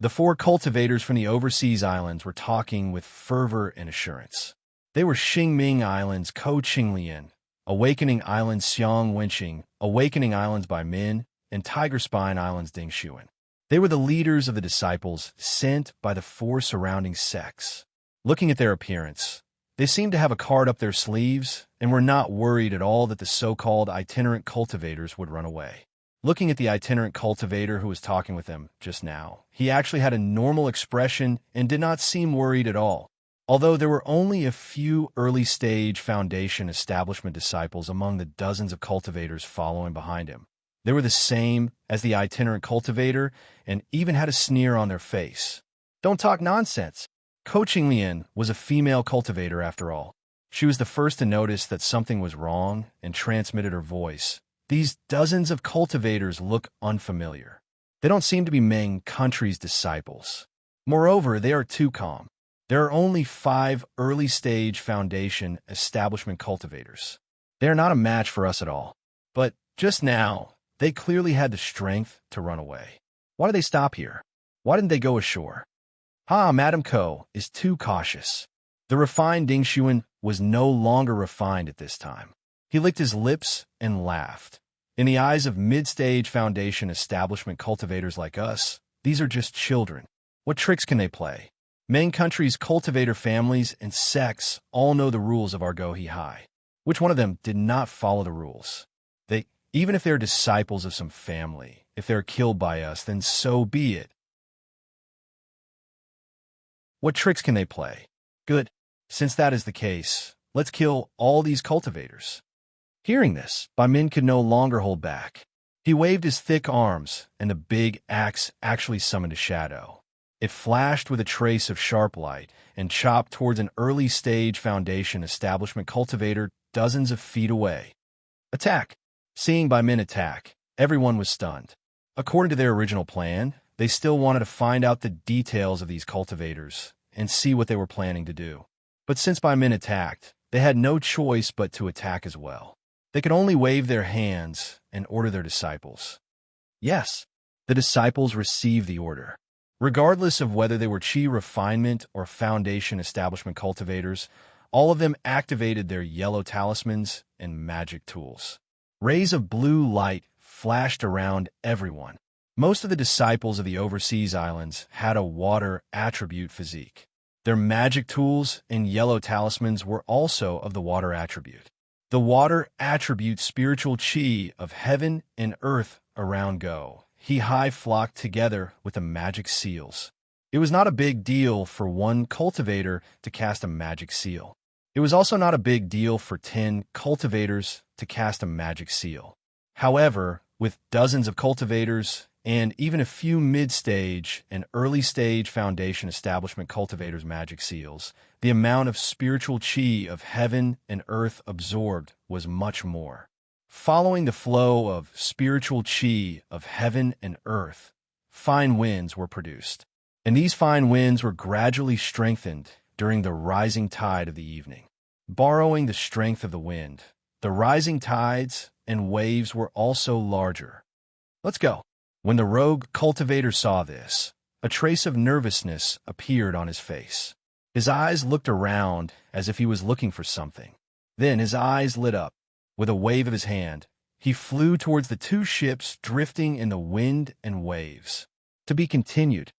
The four cultivators from the overseas islands were talking with fervor and assurance. They were Xingming Islands Ko Qinglian, Awakening Islands Xiang Wenqing, Awakening Islands by Min, and Tiger Spine Islands Ding Xuan. They were the leaders of the disciples sent by the four surrounding sects. Looking at their appearance, They seemed to have a card up their sleeves and were not worried at all that the so-called itinerant cultivators would run away. Looking at the itinerant cultivator who was talking with them just now, he actually had a normal expression and did not seem worried at all. Although there were only a few early-stage Foundation establishment disciples among the dozens of cultivators following behind him, they were the same as the itinerant cultivator and even had a sneer on their face. "Don't talk nonsense." Coaching Lien was a female cultivator after all. She was the first to notice that something was wrong and transmitted her voice. "These dozens of cultivators look unfamiliar. They don't seem to be Meng Country's disciples. Moreover, they are too calm. There are only 5 early-stage Foundation establishment cultivators. They are not a match for us at all. But just now, they clearly had the strength to run away. Why did they stop here? Why didn't they go ashore?" Madam Ko is too cautious." The refined Ding Xuan was no longer refined at this time. He licked his lips and laughed. "In the eyes of mid-stage Foundation establishment cultivators like us, these are just children. What tricks can they play? Meng Country's cultivator families and sects all know the rules of our Gohi High. Which one of them did not follow the rules? Even if they're disciples of some family, if they're killed by us, then so be it. What tricks can they play? Good. Since that is the case, let's kill all these cultivators." Hearing this, Bai Min could no longer hold back. He waved his thick arms, and the big axe actually summoned a shadow. It flashed with a trace of sharp light and chopped towards an early-stage Foundation establishment cultivator dozens of feet away. "Attack!" Seeing Bai Min attack, everyone was stunned. According to their original plan, they still wanted to find out the details of these cultivators and see what they were planning to do. But since Bai Min attacked, they had no choice but to attack as well. They could only wave their hands and order their disciples. Yes, the disciples received the order. Regardless of whether they were Qi refinement or Foundation establishment cultivators, all of them activated their yellow talismans and magic tools. Rays of blue light flashed around everyone. Most of the disciples of the overseas islands had a water attribute physique. Their magic tools and yellow talismans were also of the water attribute. The water attribute spiritual Qi of heaven and earth around Go He High flocked together with the magic seals. It was not a big deal for one cultivator to cast a magic seal. It was also not a big deal for 10 cultivators to cast a magic seal. However, with dozens of cultivators and even a few mid-stage and early-stage Foundation establishment cultivators' magic seals, the amount of spiritual Qi of heaven and earth absorbed was much more. Following the flow of spiritual Qi of heaven and earth, fine winds were produced, and these fine winds were gradually strengthened during the rising tide of the evening. Borrowing the strength of the wind, the rising tides and waves were also larger. "Let's go." When the rogue cultivator saw this, a trace of nervousness appeared on his face. His eyes looked around as if he was looking for something. Then his eyes lit up. With a wave of his hand, he flew towards the 2 ships drifting in the wind and waves. To be continued.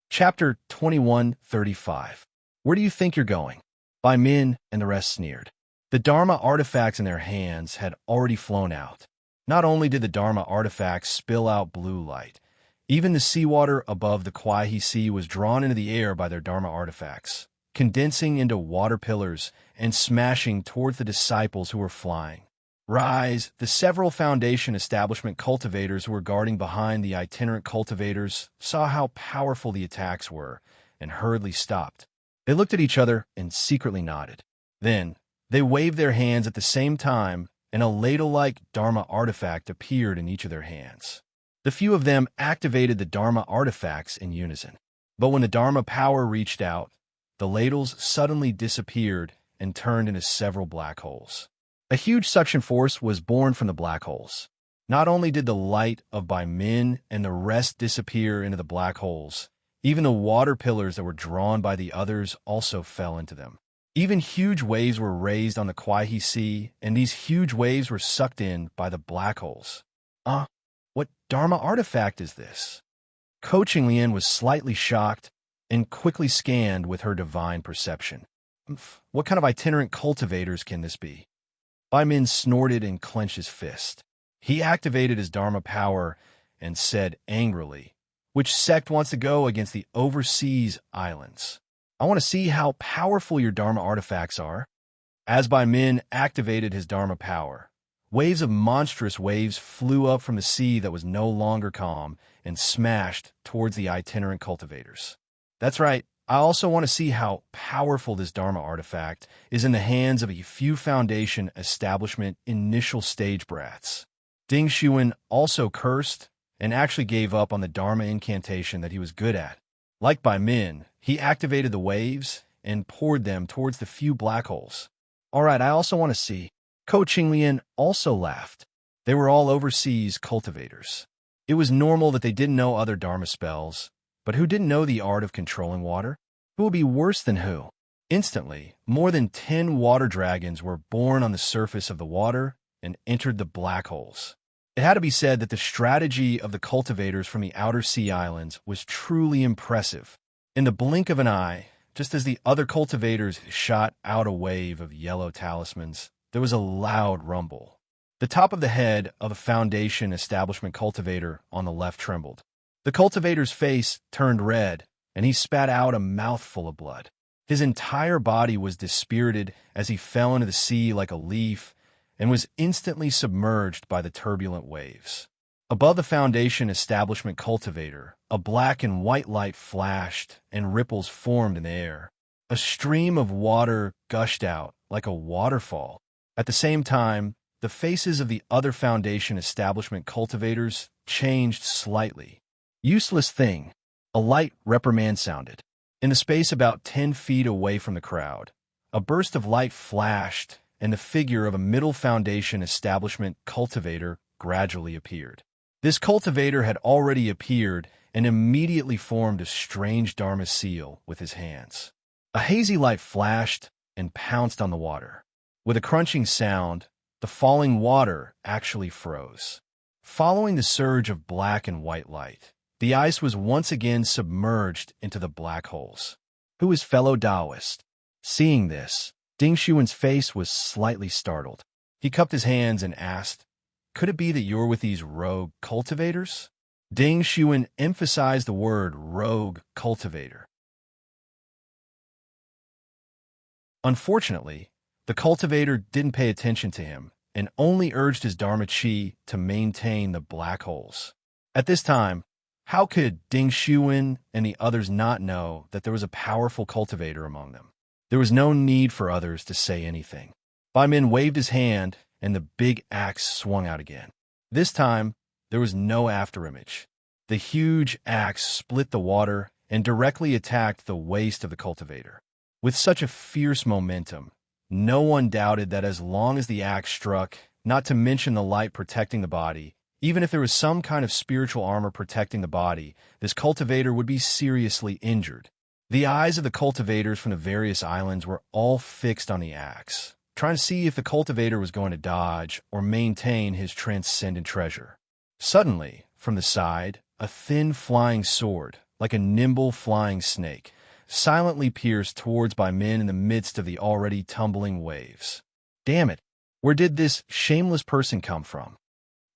Chapter 2135. Where do you think you're going? Bai Min and the rest sneered. The Dharma artifacts in their hands had already flown out. Not only did the Dharma artifacts spill out blue light, even the seawater above the Kwai Sea was drawn into the air by their Dharma artifacts, condensing into water pillars and smashing towards the disciples who were flying. Rise, the several Foundation establishment cultivators who were guarding behind the itinerant cultivators saw how powerful the attacks were and hurriedly stopped. They looked at each other and secretly nodded. Then, they waved their hands at the same time, and a ladle-like Dharma artifact appeared in each of their hands. The few of them activated the Dharma artifacts in unison. But when the Dharma power reached out, the ladles suddenly disappeared and turned into several black holes. A huge suction force was born from the black holes. Not only did the light of Bai Min and the rest disappear into the black holes, even the water pillars that were drawn by the others also fell into them. Even huge waves were raised on the Kwai Sea, and these huge waves were sucked in by the black holes. What Dharma artifact is this? Coaching Lien was slightly shocked and quickly scanned with her divine perception. What kind of itinerant cultivators can this be? Bai Min snorted and clenched his fist. He activated his Dharma power and said angrily, "Which sect wants to go against the overseas islands? I want to see how powerful your Dharma artifacts are." As Bai Min activated his Dharma power, waves of monstrous waves flew up from the sea that was no longer calm and smashed towards the itinerant cultivators. That's right. I also want to see how powerful this Dharma artifact is in the hands of a few Foundation establishment initial stage brats. Ding Xuan also cursed and actually gave up on the Dharma incantation that he was good at. Like Bai Min, he activated the waves and poured them towards the few black holes. All right, I also want to see. Ko Qinglian also laughed. They were all overseas cultivators. It was normal that they didn't know other Dharma spells, but who didn't know the art of controlling water? Who would be worse than who? Instantly, more than 10 water dragons were born on the surface of the water and entered the black holes. It had to be said that the strategy of the cultivators from the outer sea islands was truly impressive. In the blink of an eye, just as the other cultivators shot out a wave of yellow talismans, there was a loud rumble. The top of the head of the Foundation establishment cultivator on the left trembled. The cultivator's face turned red, and he spat out a mouthful of blood. His entire body was dispirited as he fell into the sea like a leaf and was instantly submerged by the turbulent waves. Above the Foundation establishment cultivator, a black and white light flashed and ripples formed in the air. A stream of water gushed out like a waterfall. At the same time, the faces of the other Foundation establishment cultivators changed slightly. Useless thing. A light reprimand sounded. In the space about 10 feet away from the crowd, a burst of light flashed, and the figure of a middle Foundation establishment cultivator gradually appeared. This cultivator had already appeared and immediately formed a strange Dharma seal with his hands. A hazy light flashed and pounced on the water. With a crunching sound, the falling water actually froze. Following the surge of black and white light, the ice was once again submerged into the black holes. Who is fellow Taoist? Seeing this, Ding Xuan's face was slightly startled. He cupped his hands and asked, "Could it be that you're with these rogue cultivators?" Ding Xuan emphasized the word rogue cultivator. Unfortunately, the cultivator didn't pay attention to him and only urged his Dharma Chi to maintain the black holes. At this time, how could Ding Xuan and the others not know that there was a powerful cultivator among them? There was no need for others to say anything. Bai Min waved his hand, and the big axe swung out again. This time, there was no afterimage. The huge axe split the water and directly attacked the waist of the cultivator. With such a fierce momentum, no one doubted that as long as the axe struck, not to mention the light protecting the body, even if there was some kind of spiritual armor protecting the body, this cultivator would be seriously injured. The eyes of the cultivators from the various islands were all fixed on the axe, trying to see if the cultivator was going to dodge or maintain his transcendent treasure. Suddenly, from the side, a thin flying sword, like a nimble flying snake, silently pierced towards Bai Min in the midst of the already tumbling waves. Damn it! Where did this shameless person come from?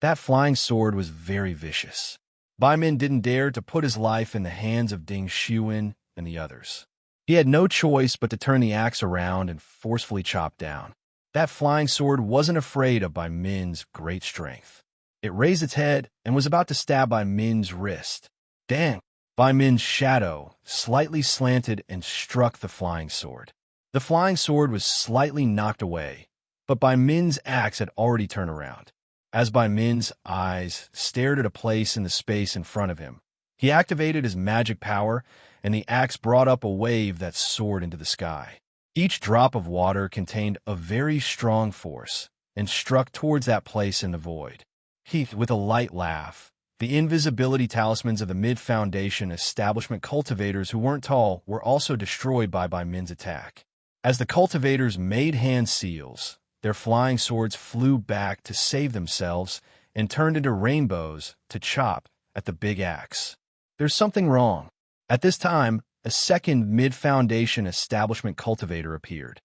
That flying sword was very vicious. Bai Min didn't dare to put his life in the hands of Ding Xuan and the others. He had no choice but to turn the axe around and forcefully chop down. That flying sword wasn't afraid of Bai Min's great strength. It raised its head and was about to stab Bai Min's wrist. Dang! Bai Min's shadow slightly slanted and struck the flying sword. The flying sword was slightly knocked away, but Bai Min's axe had already turned around. As Bai Min's eyes stared at a place in the space in front of him, he activated his magic power, and the axe brought up a wave that soared into the sky. Each drop of water contained a very strong force and struck towards that place in the void. With a light laugh, the invisibility talismans of the Mid-Foundation establishment cultivators who weren't tall were also destroyed by Bai Min's attack. As the cultivators made hand seals, their flying swords flew back to save themselves and turned into rainbows to chop at the big axe. There's something wrong. At this time, a second mid-foundation establishment cultivator appeared.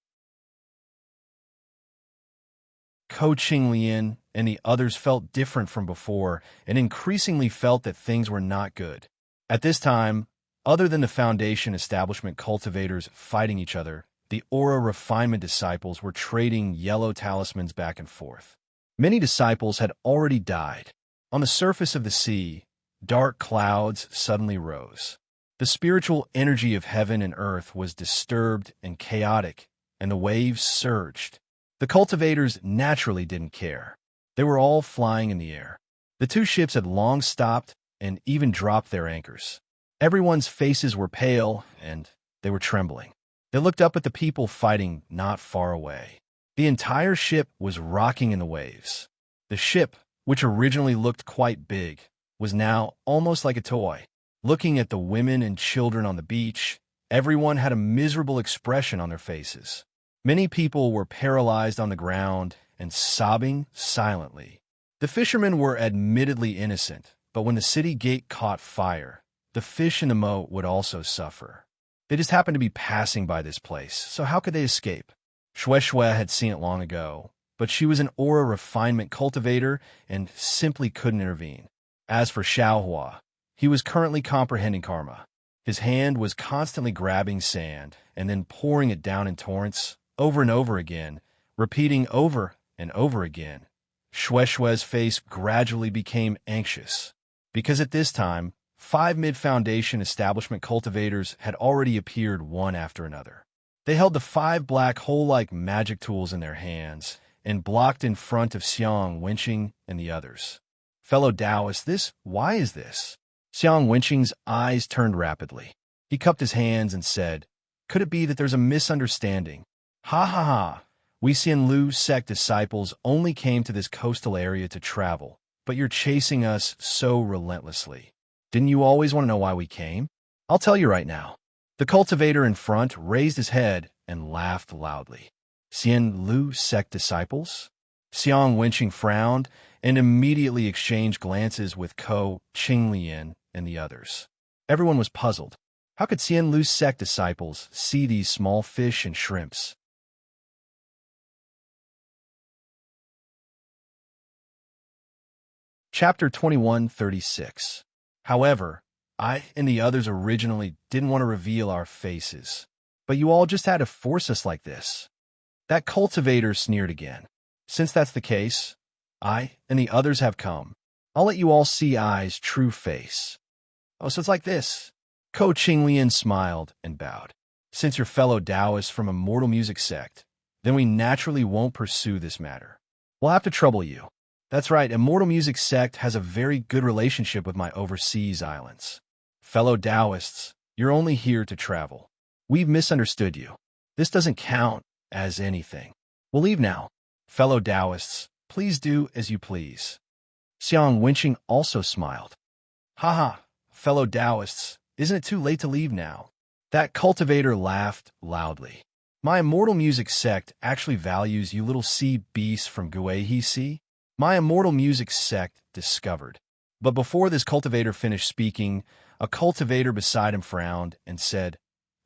Ko Qinglian and the others felt different from before and increasingly felt that things were not good. At this time, other than the foundation establishment cultivators fighting each other, the aura refinement disciples were trading yellow talismans back and forth. Many disciples had already died. On the surface of the sea, dark clouds suddenly rose. The spiritual energy of heaven and earth was disturbed and chaotic, and the waves surged. The cultivators naturally didn't care. They were all flying in the air. The two ships had long stopped and even dropped their anchors. Everyone's faces were pale, and they were trembling. They looked up at the people fighting not far away. The entire ship was rocking in the waves. The ship, which originally looked quite big, was now almost like a toy. Looking at the women and children on the beach, everyone had a miserable expression on their faces. Many people were paralyzed on the ground and sobbing silently. The fishermen were admittedly innocent, but when the city gate caught fire, the fish in the moat would also suffer. They just happened to be passing by this place, so how could they escape? Shui Shui had seen it long ago, but she was an aura refinement cultivator and simply couldn't intervene. As for Xiaohua, he was currently comprehending karma. His hand was constantly grabbing sand and then pouring it down in torrents, over and over again, repeating over and over again. Shui Shui's face gradually became anxious, because at this time, 5 mid-foundation establishment cultivators had already appeared one after another. They held the 5 black hole-like magic tools in their hands and blocked in front of Xiang Wenqing and the others. Fellow Taoists, why is this? Xiang Wenqing's eyes turned rapidly. He cupped his hands and said, "Could it be that there's a misunderstanding? Ha ha ha! We Xian Lu sect disciples only came to this coastal area to travel, but you're chasing us so relentlessly. Didn't you always want to know why we came? I'll tell you right now." The cultivator in front raised his head and laughed loudly. Xian Lu sect disciples? Xiang Wenqing frowned and immediately exchanged glances with Ko Qinglian and the others. Everyone was puzzled. How could Xian Lu's sect disciples see these small fish and shrimps? Chapter 2136. However, I and the others originally didn't want to reveal our faces, but you all just had to force us like this. That cultivator sneered again. Since that's the case, I and the others have come. I'll let you all see I's true face. Oh, so it's like this. Ko Qinglian smiled and bowed. Since you're fellow Taoists from Immortal Music Sect, then we naturally won't pursue this matter. We'll have to trouble you. That's right, Immortal Music Sect has a very good relationship with my overseas islands. Fellow Taoists, you're only here to travel. We've misunderstood you. This doesn't count as anything. We'll leave now. Fellow Taoists, please do as you please. Xiang Wenqing also smiled. Haha, fellow Taoists, isn't it too late to leave now? That cultivator laughed loudly. My Immortal Music Sect actually values you little sea beasts from Guihe Sea. My Immortal Music Sect discovered. But before this cultivator finished speaking, a cultivator beside him frowned and said,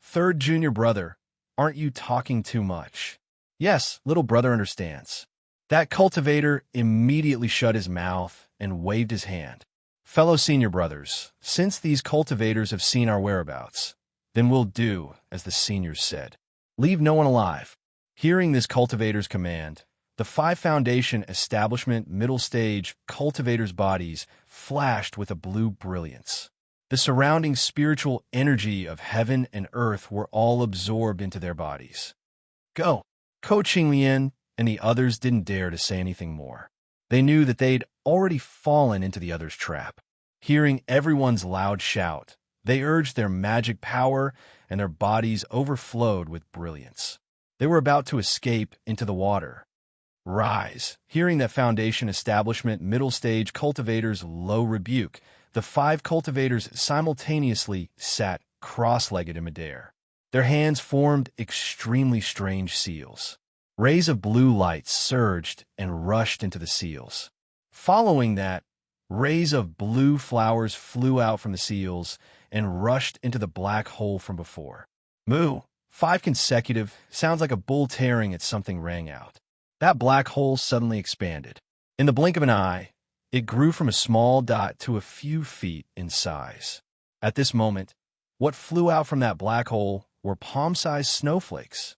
"Third junior brother, aren't you talking too much?" Yes, little brother understands. That cultivator immediately shut his mouth and waved his hand. Fellow senior brothers, since these cultivators have seen our whereabouts, then we'll do as the seniors said. Leave no one alive. Hearing this cultivator's command, the 5 foundation establishment middle stage cultivators' bodies flashed with a blue brilliance. The surrounding spiritual energy of heaven and earth were all absorbed into their bodies. Go! Ko Qinglian and the others didn't dare to say anything more. They knew that they'd already fallen into the other's trap. Hearing everyone's loud shout, they urged their magic power and their bodies overflowed with brilliance. They were about to escape into the water. Rise! Hearing that foundation establishment middle stage cultivators' low rebuke, the 5 cultivators simultaneously sat cross-legged in midair. Their hands formed extremely strange seals. Rays of blue light surged and rushed into the seals. Following that, Rays of blue flowers flew out from the seals and rushed into the black hole from before. Moo! 5 consecutive, sounds like a bull tearing at something rang out. That black hole suddenly expanded. In the blink of an eye, it grew from a small dot to a few feet in size. At this moment, what flew out from that black hole were palm-sized snowflakes.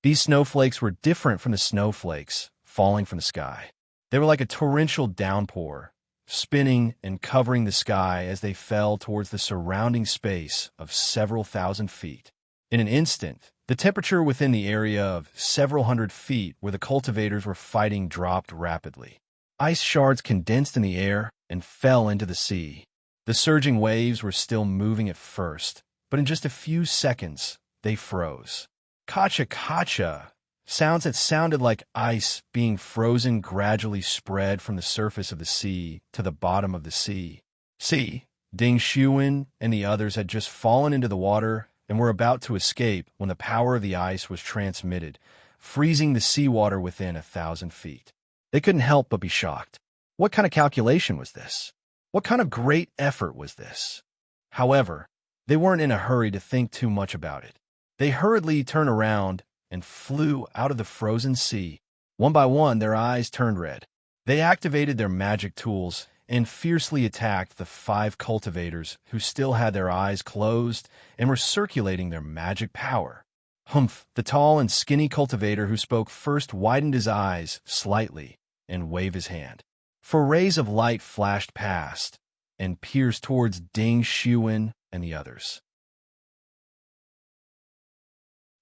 These snowflakes were different from the snowflakes falling from the sky. They were like a torrential downpour, spinning and covering the sky as they fell towards the surrounding space of several thousand feet. In an instant, the temperature within the area of several hundred feet where the cultivators were fighting dropped rapidly. Ice shards condensed in the air and fell into the sea. The surging waves were still moving at first, but in just a few seconds, they froze. Kacha-kacha! Sounds that sounded like ice being frozen gradually spread from the surface of the sea to the bottom of the sea. Ding Shuin and the others had just fallen into the water and were about to escape when the power of the ice was transmitted, freezing the seawater within 1,000 feet. They couldn't help but be shocked. What kind of calculation was this? What kind of great effort was this? However, they weren't in a hurry to think too much about it. They hurriedly turned around and flew out of the frozen sea. One by one, their eyes turned red. They activated their magic tools and fiercely attacked the 5 cultivators who still had their eyes closed and were circulating their magic power. Humph! The tall and skinny cultivator who spoke first widened his eyes slightly and waved his hand. For rays of light flashed past and pierced towards Ding Shuin and the others.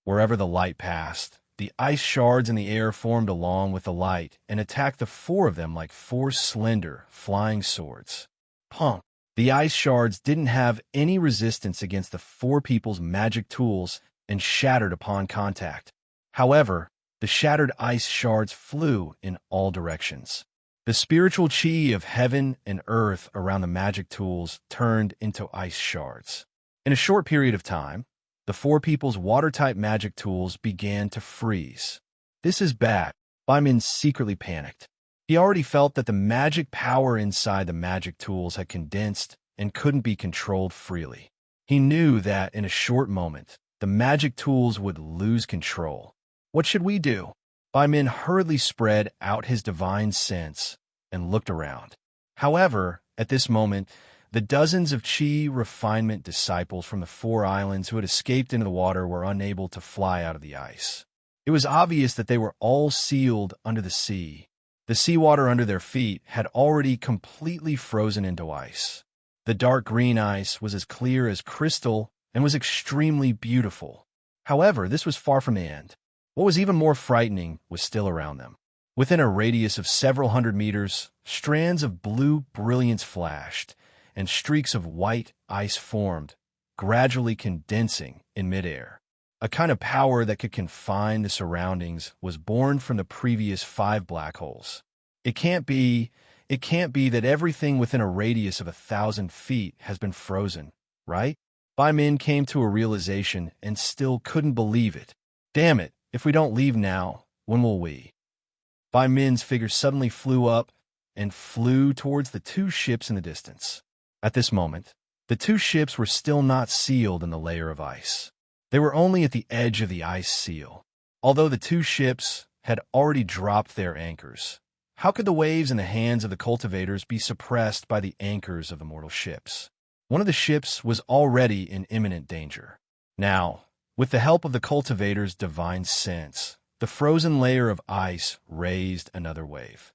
Wherever the light passed, the ice shards in the air formed along with the light and attacked the 4 of them like 4 slender, flying swords. Punk! The ice shards didn't have any resistance against the 4 people's magic tools and shattered upon contact. However, the shattered ice shards flew in all directions. The spiritual chi of heaven and earth around the magic tools turned into ice shards. In a short period of time, the 4 people's water-type magic tools began to freeze. This is bad. Baimin secretly panicked. He already felt that the magic power inside the magic tools had condensed and couldn't be controlled freely. He knew that in a short moment, the magic tools would lose control. What should we do? Baimin hurriedly spread out his divine sense and looked around. However, at this moment, the dozens of Qi refinement disciples from the 4 islands who had escaped into the water were unable to fly out of the ice. It was obvious that they were all sealed under the sea. The seawater under their feet had already completely frozen into ice. The dark green ice was as clear as crystal and was extremely beautiful. However, this was far from the end. What was even more frightening was still around them. Within a radius of several hundred meters, strands of blue brilliance flashed, and streaks of white ice formed, gradually condensing in midair. A kind of power that could confine the surroundings was born from the previous 5 black holes. It can't be that everything within a radius of 1,000 feet has been frozen, right? Baimin came to a realization and still couldn't believe it. Damn it, if we don't leave now, when will we? Baimin's figure suddenly flew up and flew towards the 2 ships in the distance. At this moment, the 2 ships were still not sealed in the layer of ice. They were only at the edge of the ice seal. Although the 2 ships had already dropped their anchors, how could the waves in the hands of the cultivators be suppressed by the anchors of the mortal ships? One of the ships was already in imminent danger. Now, with the help of the cultivators' divine sense, the frozen layer of ice raised another wave.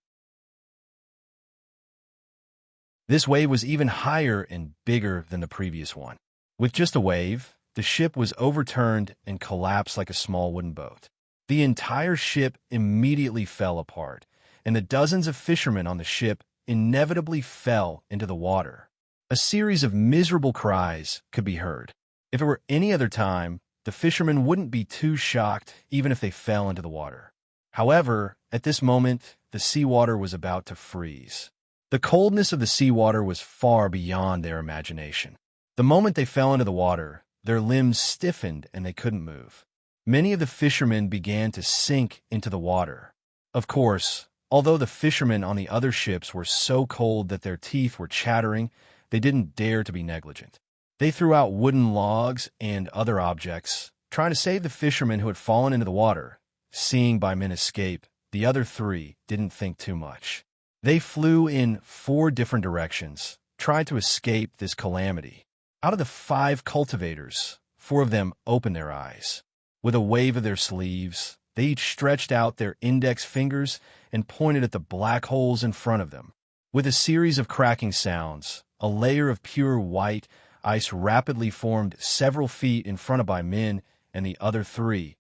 This wave was even higher and bigger than the previous one. With just a wave, the ship was overturned and collapsed like a small wooden boat. The entire ship immediately fell apart, and the dozens of fishermen on the ship inevitably fell into the water. A series of miserable cries could be heard. If it were any other time, the fishermen wouldn't be too shocked even if they fell into the water. However, at this moment, the seawater was about to freeze. The coldness of the seawater was far beyond their imagination. The moment they fell into the water, their limbs stiffened and they couldn't move. Many of the fishermen began to sink into the water. Of course, Although the fishermen on the other ships were so cold that their teeth were chattering, they didn't dare to be negligent. They threw out wooden logs and other objects, trying to save the fishermen who had fallen into the water. Seeing Baimin escape, the other three didn't think too much. They flew in 4 different directions, trying to escape this calamity. Out of the 5 cultivators, 4 of them opened their eyes. With a wave of their sleeves, they each stretched out their index fingers and pointed at the black holes in front of them. With a series of cracking sounds, a layer of pure white ice rapidly formed several feet in front of Baimin and the other 3,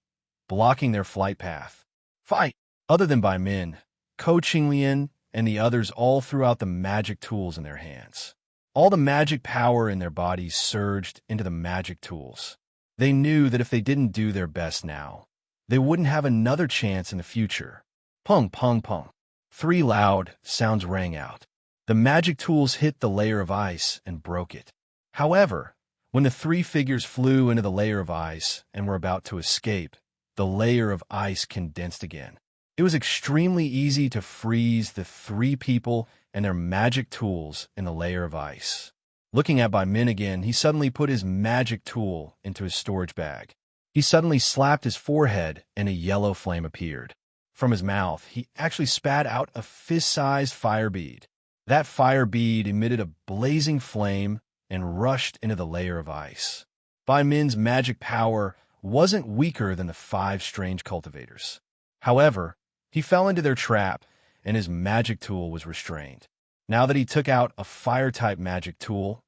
blocking their flight path. Fight! Other than Baimin, Ko Qinglian and the others all threw out the magic tools in their hands. All the magic power in their bodies surged into the magic tools. They knew that if they didn't do their best now, they wouldn't have another chance in the future. Pung, pung, pung. 3 loud sounds rang out. The magic tools hit the layer of ice and broke it. However, when the 3 figures flew into the layer of ice and were about to escape, the layer of ice condensed again. It was extremely easy to freeze the 3 people and their magic tools in the layer of ice. Looking at Baimin again, he suddenly put his magic tool into his storage bag. He suddenly slapped his forehead and a yellow flame appeared. From his mouth, he actually spat out a fist-sized fire bead. That fire bead emitted a blazing flame and rushed into the layer of ice. Baimin's magic power wasn't weaker than the 5 strange cultivators. However, he fell into their trap, and his magic tool was restrained. Now that he took out a fire-type magic tool,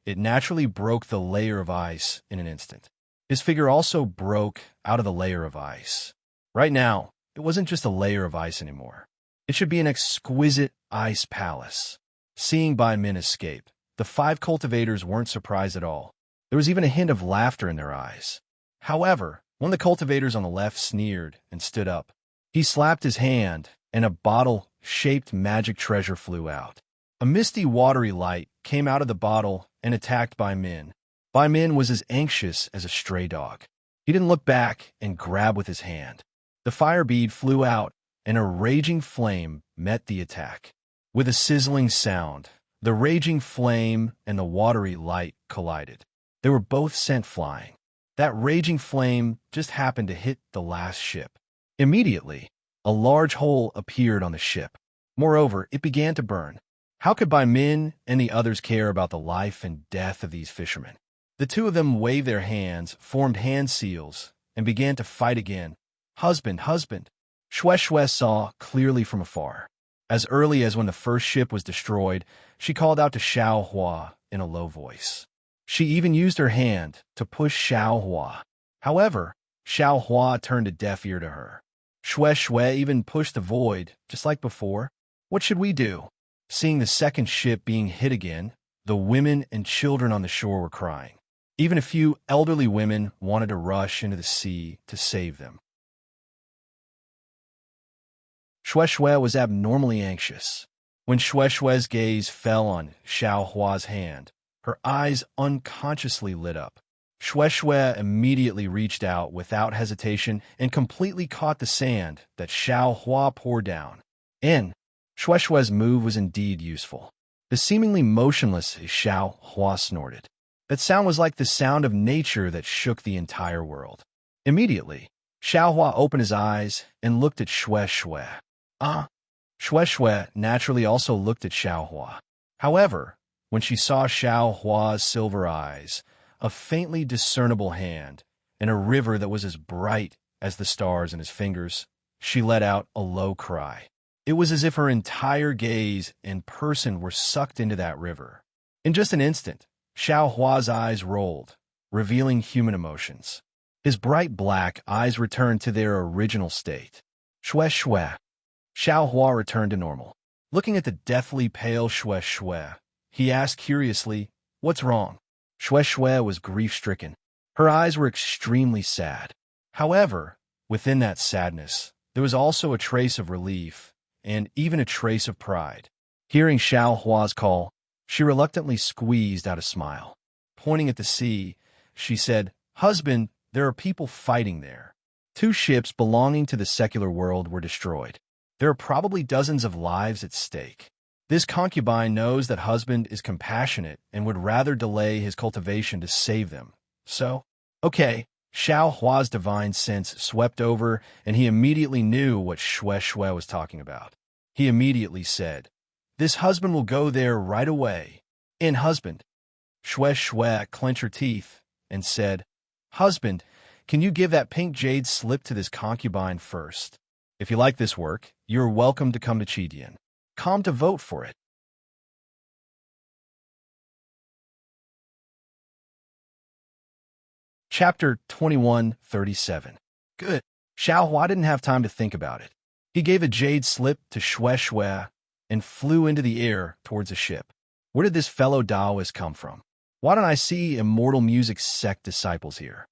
it naturally broke the layer of ice in an instant. His figure also broke out of the layer of ice. Right now, it wasn't just a layer of ice anymore. It should be an exquisite ice palace. Seeing Baimin escape, the 5 cultivators weren't surprised at all. There was even a hint of laughter in their eyes. However, one of the cultivators on the left sneered and stood up. He slapped his hand, and a bottle-shaped magic treasure flew out. A misty, watery light came out of the bottle and attacked Baimin. Baimin was as anxious as a stray dog. He didn't look back and grab with his hand. The fire bead flew out, and a raging flame met the attack. With a sizzling sound, the raging flame and the watery light collided. They were both sent flying. That raging flame just happened to hit the last ship. Immediately, a large hole appeared on the ship. Moreover, it began to burn. How could Baimin and the others care about the life and death of these fishermen? The 2 of them waved their hands, formed hand seals, and began to fight again. Husband, husband! Shue saw clearly from afar. As early as when the first ship was destroyed, she called out to Xiao Hua in a low voice. She even used her hand to push Xiao Hua. However, Xiao Hua turned a deaf ear to her. Shue even pushed the void, just like before. What should we do? Seeing the second ship being hit again, the women and children on the shore were crying. Even a few elderly women wanted to rush into the sea to save them. Shue was abnormally anxious. When Shue's gaze fell on Xiao Hua's hand, her eyes unconsciously lit up. Shue immediately reached out without hesitation and completely caught the sand that Xiao Hua poured down. Shue's move was indeed useful. The seemingly motionless Xiao Hua snorted. That sound was like the sound of nature that shook the entire world. Immediately, Xiao Hua opened his eyes and looked at Shue. Shue naturally also looked at Xiao Hua. However, when she saw Xiao Hua's silver eyes, a faintly discernible hand, and a river that was as bright as the stars in his fingers, she let out a low cry. It was as if her entire gaze and person were sucked into that river. In just an instant, Xiao Hua's eyes rolled, revealing human emotions. His bright black eyes returned to their original state. Shue. Xiao Hua returned to normal. Looking at the deathly pale Shue, he asked curiously, "What's wrong?" Shue was grief-stricken. Her eyes were extremely sad. However, within that sadness, there was also a trace of relief and even a trace of pride. Hearing Xiao Hua's call, she reluctantly squeezed out a smile. Pointing at the sea, she said, "Husband, there are people fighting there." 2 ships belonging to the secular world were destroyed. There are probably dozens of lives at stake. This concubine knows that husband is compassionate and would rather delay his cultivation to save them. So, okay, Xiao Hua's divine sense swept over, and he immediately knew what Shui was talking about. He immediately said, "This husband will go there right away." And husband, Shui clenched her teeth and said, "Husband, can you give that pink jade slip to this concubine first? If you like this work, you are welcome to come to Chidian. Come to vote for it." Chapter 2137. Good. Xiao Hua didn't have time to think about it. He gave a jade slip to Shui and flew into the air towards a ship. Where did this fellow Taoist come from? Why don't I see immortal music sect disciples here?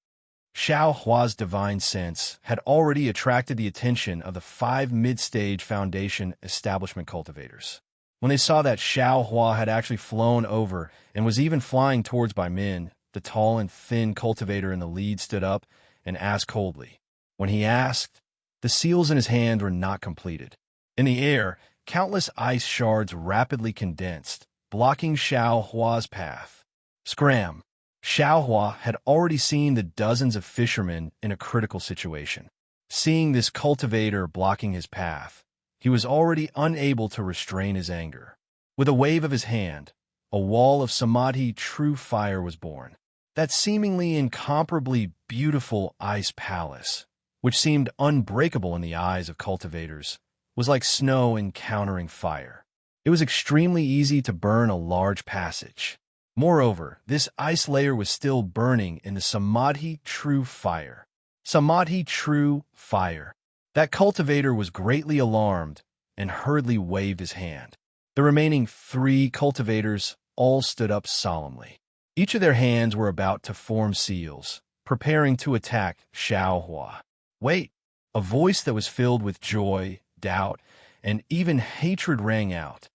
Xiao Hua's divine sense had already attracted the attention of the 5 mid-stage Foundation establishment cultivators. When they saw that Xiao Hua had actually flown over and was even flying towards Bai Min, the tall and thin cultivator in the lead stood up and asked coldly. When he asked, the seals in his hand were not completed. In the air, countless ice shards rapidly condensed, blocking Xiao Hua's path. Scram! Xiao Hua had already seen the dozens of fishermen in a critical situation. Seeing this cultivator blocking his path, he was already unable to restrain his anger. With a wave of his hand, a wall of samadhi true fire was born. That seemingly incomparably beautiful ice palace, which seemed unbreakable in the eyes of cultivators, was like snow encountering fire. It was extremely easy to burn a large passage. Moreover, this ice layer was still burning in the samadhi true fire. Samadhi true fire. That cultivator was greatly alarmed and hurriedly waved his hand. The remaining 3 cultivators all stood up solemnly. Each of their hands were about to form seals, preparing to attack Xiao Hua. Wait! A voice that was filled with joy, doubt, and even hatred rang out.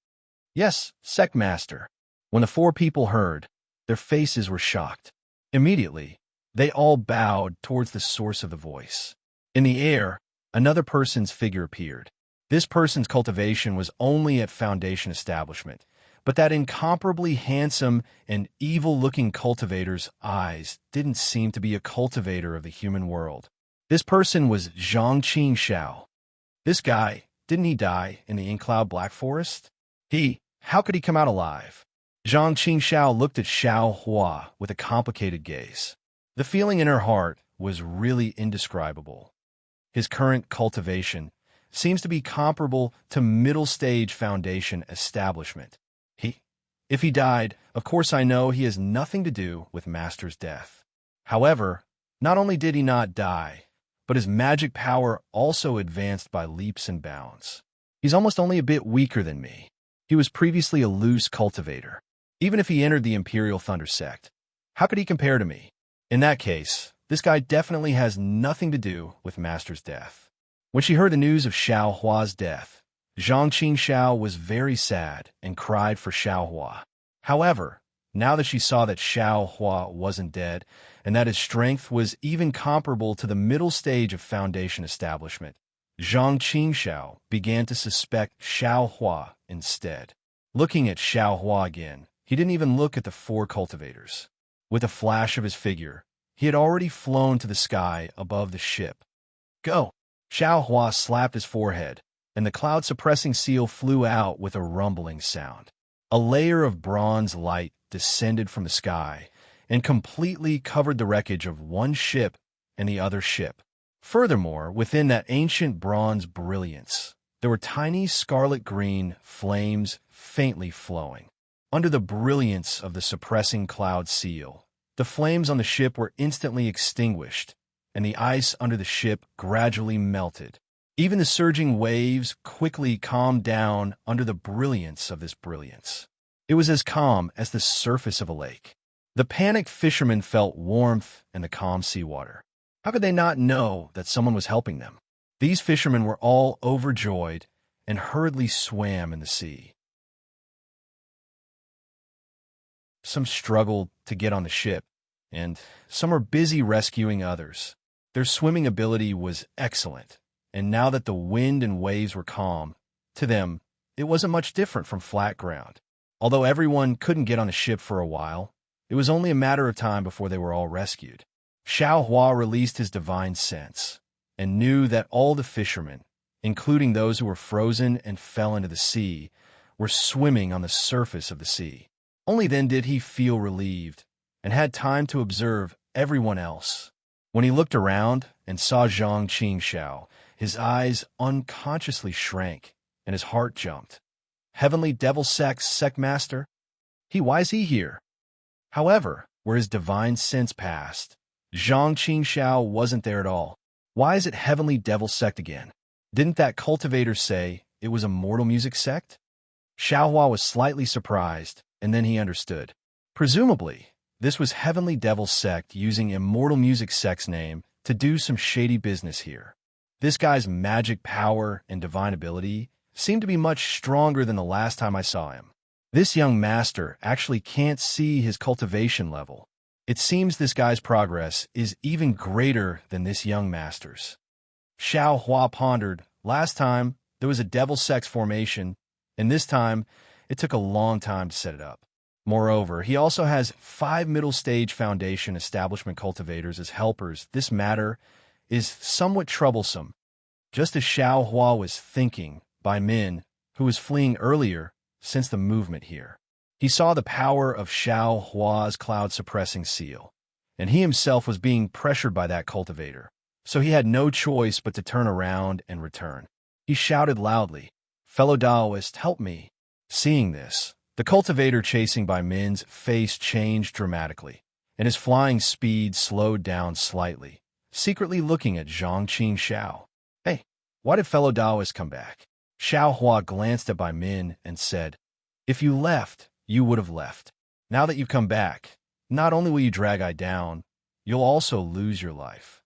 Yes, Sect Master. When the 4 people heard, their faces were shocked. Immediately, they all bowed towards the source of the voice. In the air, another person's figure appeared. This person's cultivation was only at Foundation establishment, but that incomparably handsome and evil-looking cultivator's eyes didn't seem to be a cultivator of the human world. This person was Zhang Qingxiao. This guy, didn't he die in the Incloud Black Forest? How could he come out alive? Zhang Qingxiao looked at Xiao Hua with a complicated gaze. The feeling in her heart was really indescribable. His current cultivation seems to be comparable to middle-stage Foundation establishment. If he died, of course I know he has nothing to do with Master's death. However, not only did he not die, but his magic power also advanced by leaps and bounds. He's almost only a bit weaker than me. He was previously a loose cultivator. Even if he entered the Imperial Thunder Sect, how could he compare to me? In that case, this guy definitely has nothing to do with Master's death. When she heard the news of Xiao Hua's death, Zhang Qingxiao was very sad and cried for Xiao Hua. However, now that she saw that Xiao Hua wasn't dead and that his strength was even comparable to the middle stage of Foundation establishment, Zhang Qingxiao began to suspect Xiao Hua instead. Looking at Xiao Hua again, he didn't even look at the 4 cultivators. With a flash of his figure, he had already flown to the sky above the ship. Go! Xiao Hua slapped his forehead, and the cloud-suppressing seal flew out with a rumbling sound. A layer of bronze light descended from the sky and completely covered the wreckage of one ship and the other ship. Furthermore, within that ancient bronze brilliance, there were tiny scarlet-green flames faintly flowing. Under the brilliance of the suppressing cloud seal, the flames on the ship were instantly extinguished, and the ice under the ship gradually melted. Even the surging waves quickly calmed down under the brilliance of this brilliance. It was as calm as the surface of a lake. The panicked fishermen felt warmth in the calm seawater. How could they not know that someone was helping them? These fishermen were all overjoyed and hurriedly swam in the sea. Some struggled to get on the ship, and some were busy rescuing others. Their swimming ability was excellent, and now that the wind and waves were calm, to them, it wasn't much different from flat ground. Although everyone couldn't get on the ship for a while, it was only a matter of time before they were all rescued. Xiao Hua released his divine sense and knew that all the fishermen, including those who were frozen and fell into the sea, were swimming on the surface of the sea. Only then did he feel relieved and had time to observe everyone else. When he looked around and saw Zhang Qingxiao, his eyes unconsciously shrank and his heart jumped. Heavenly Devil Sect Master? Why is he here? However, where his divine sense passed, Zhang Qingxiao wasn't there at all. Why is it Heavenly Devil Sect again? Didn't that cultivator say it was a mortal music sect? Xiaohua was slightly surprised, and then he understood. Presumably, this was Heavenly Devil Sect using Immortal Music Sect's name to do some shady business here. This guy's magic power and divine ability seemed to be much stronger than the last time I saw him. This young master actually can't see his cultivation level. It seems this guy's progress is even greater than this young master's. Xiao Hua pondered. Last time, there was a Devil Sect formation, and this time, it took a long time to set it up. Moreover, he also has 5 middle-stage foundation establishment cultivators as helpers. This matter is somewhat troublesome. Just as Xiao Hua was thinking, Bai Min, who was fleeing earlier, sensed the movement here. He saw the power of Xiao Hua's cloud-suppressing seal, and he himself was being pressured by that cultivator, so he had no choice but to turn around and return. He shouted loudly, "Fellow Taoist, help me!" Seeing this, the cultivator chasing Bai Min's face changed dramatically, and his flying speed slowed down slightly, secretly looking at Zhang Qingxiao. "Hey, why did fellow Taoist come back?" Xiao Hua glanced at Bai Min and said, "If you left, you would have left. Now that you've come back, not only will you drag I down, you'll also lose your life."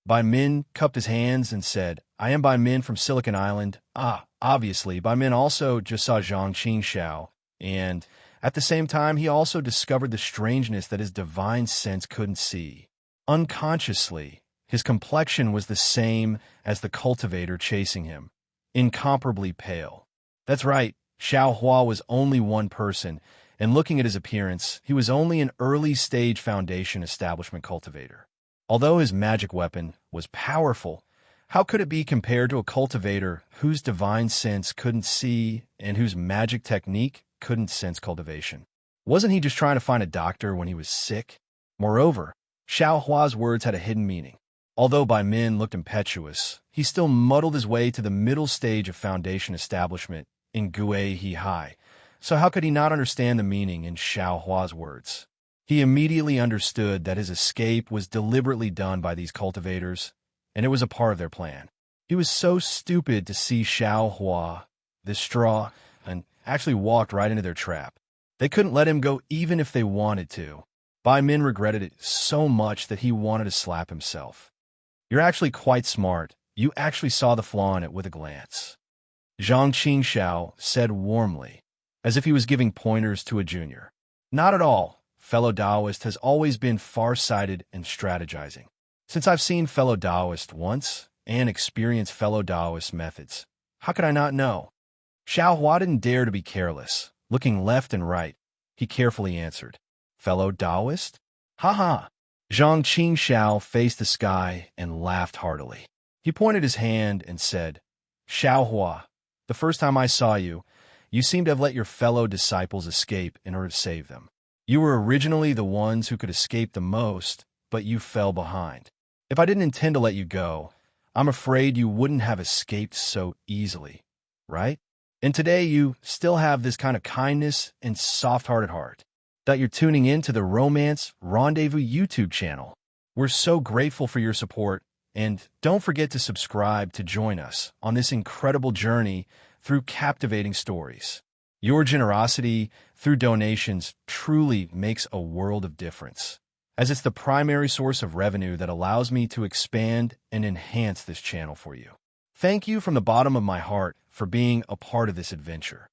Bai Min cupped his hands and said, "I am Bai Min from Silicon Island." Obviously, Bai Min also just saw Zhang Qingxiao, and at the same time, he also discovered the strangeness that his divine sense couldn't see. Unconsciously, his complexion was the same as the cultivator chasing him, incomparably pale. That's right, Xiao Hua was only one person, and looking at his appearance, he was only an early-stage foundation establishment cultivator. Although his magic weapon was powerful, how could it be compared to a cultivator whose divine sense couldn't see and whose magic technique couldn't sense cultivation? Wasn't he just trying to find a doctor when he was sick? Moreover, Xiao Hua's words had a hidden meaning. Although Bai Min looked impetuous, he still muddled his way to the middle stage of foundation establishment in Gue He Hai. So how could he not understand the meaning in Xiao Hua's words? He immediately understood that his escape was deliberately done by these cultivators, and it was a part of their plan. He was so stupid to see Xiao Hua, this straw, and actually walked right into their trap. They couldn't let him go even if they wanted to. Bai Min regretted it so much that he wanted to slap himself. "You're actually quite smart. You actually saw the flaw in it with a glance," Zhang Qingxiao said warmly, as if he was giving pointers to a junior. "Not at all. Fellow Taoist has always been far-sighted and strategizing. Since I've seen fellow Taoist once and experienced fellow Taoist methods, how could I not know?" Xiao Hua didn't dare to be careless. Looking left and right, he carefully answered, "Fellow Taoist? Ha ha!" Zhang Qingxiao faced the sky and laughed heartily. He pointed his hand and said, "Xiao Hua, the first time I saw you, you seemed to have let your fellow disciples escape in order to save them. You were originally the ones who could escape the most, but you fell behind. If I didn't intend to let you go, I'm afraid you wouldn't have escaped so easily, right? And today you still have this kind of kindness and soft-hearted heart. That you're tuning in to the Romance Rendezvous YouTube channel. We're so grateful for your support, and don't forget to subscribe to join us on this incredible journey through captivating stories. Your generosity through donations truly makes a world of difference, as it's the primary source of revenue that allows me to expand and enhance this channel for you. Thank you from the bottom of my heart for being a part of this adventure.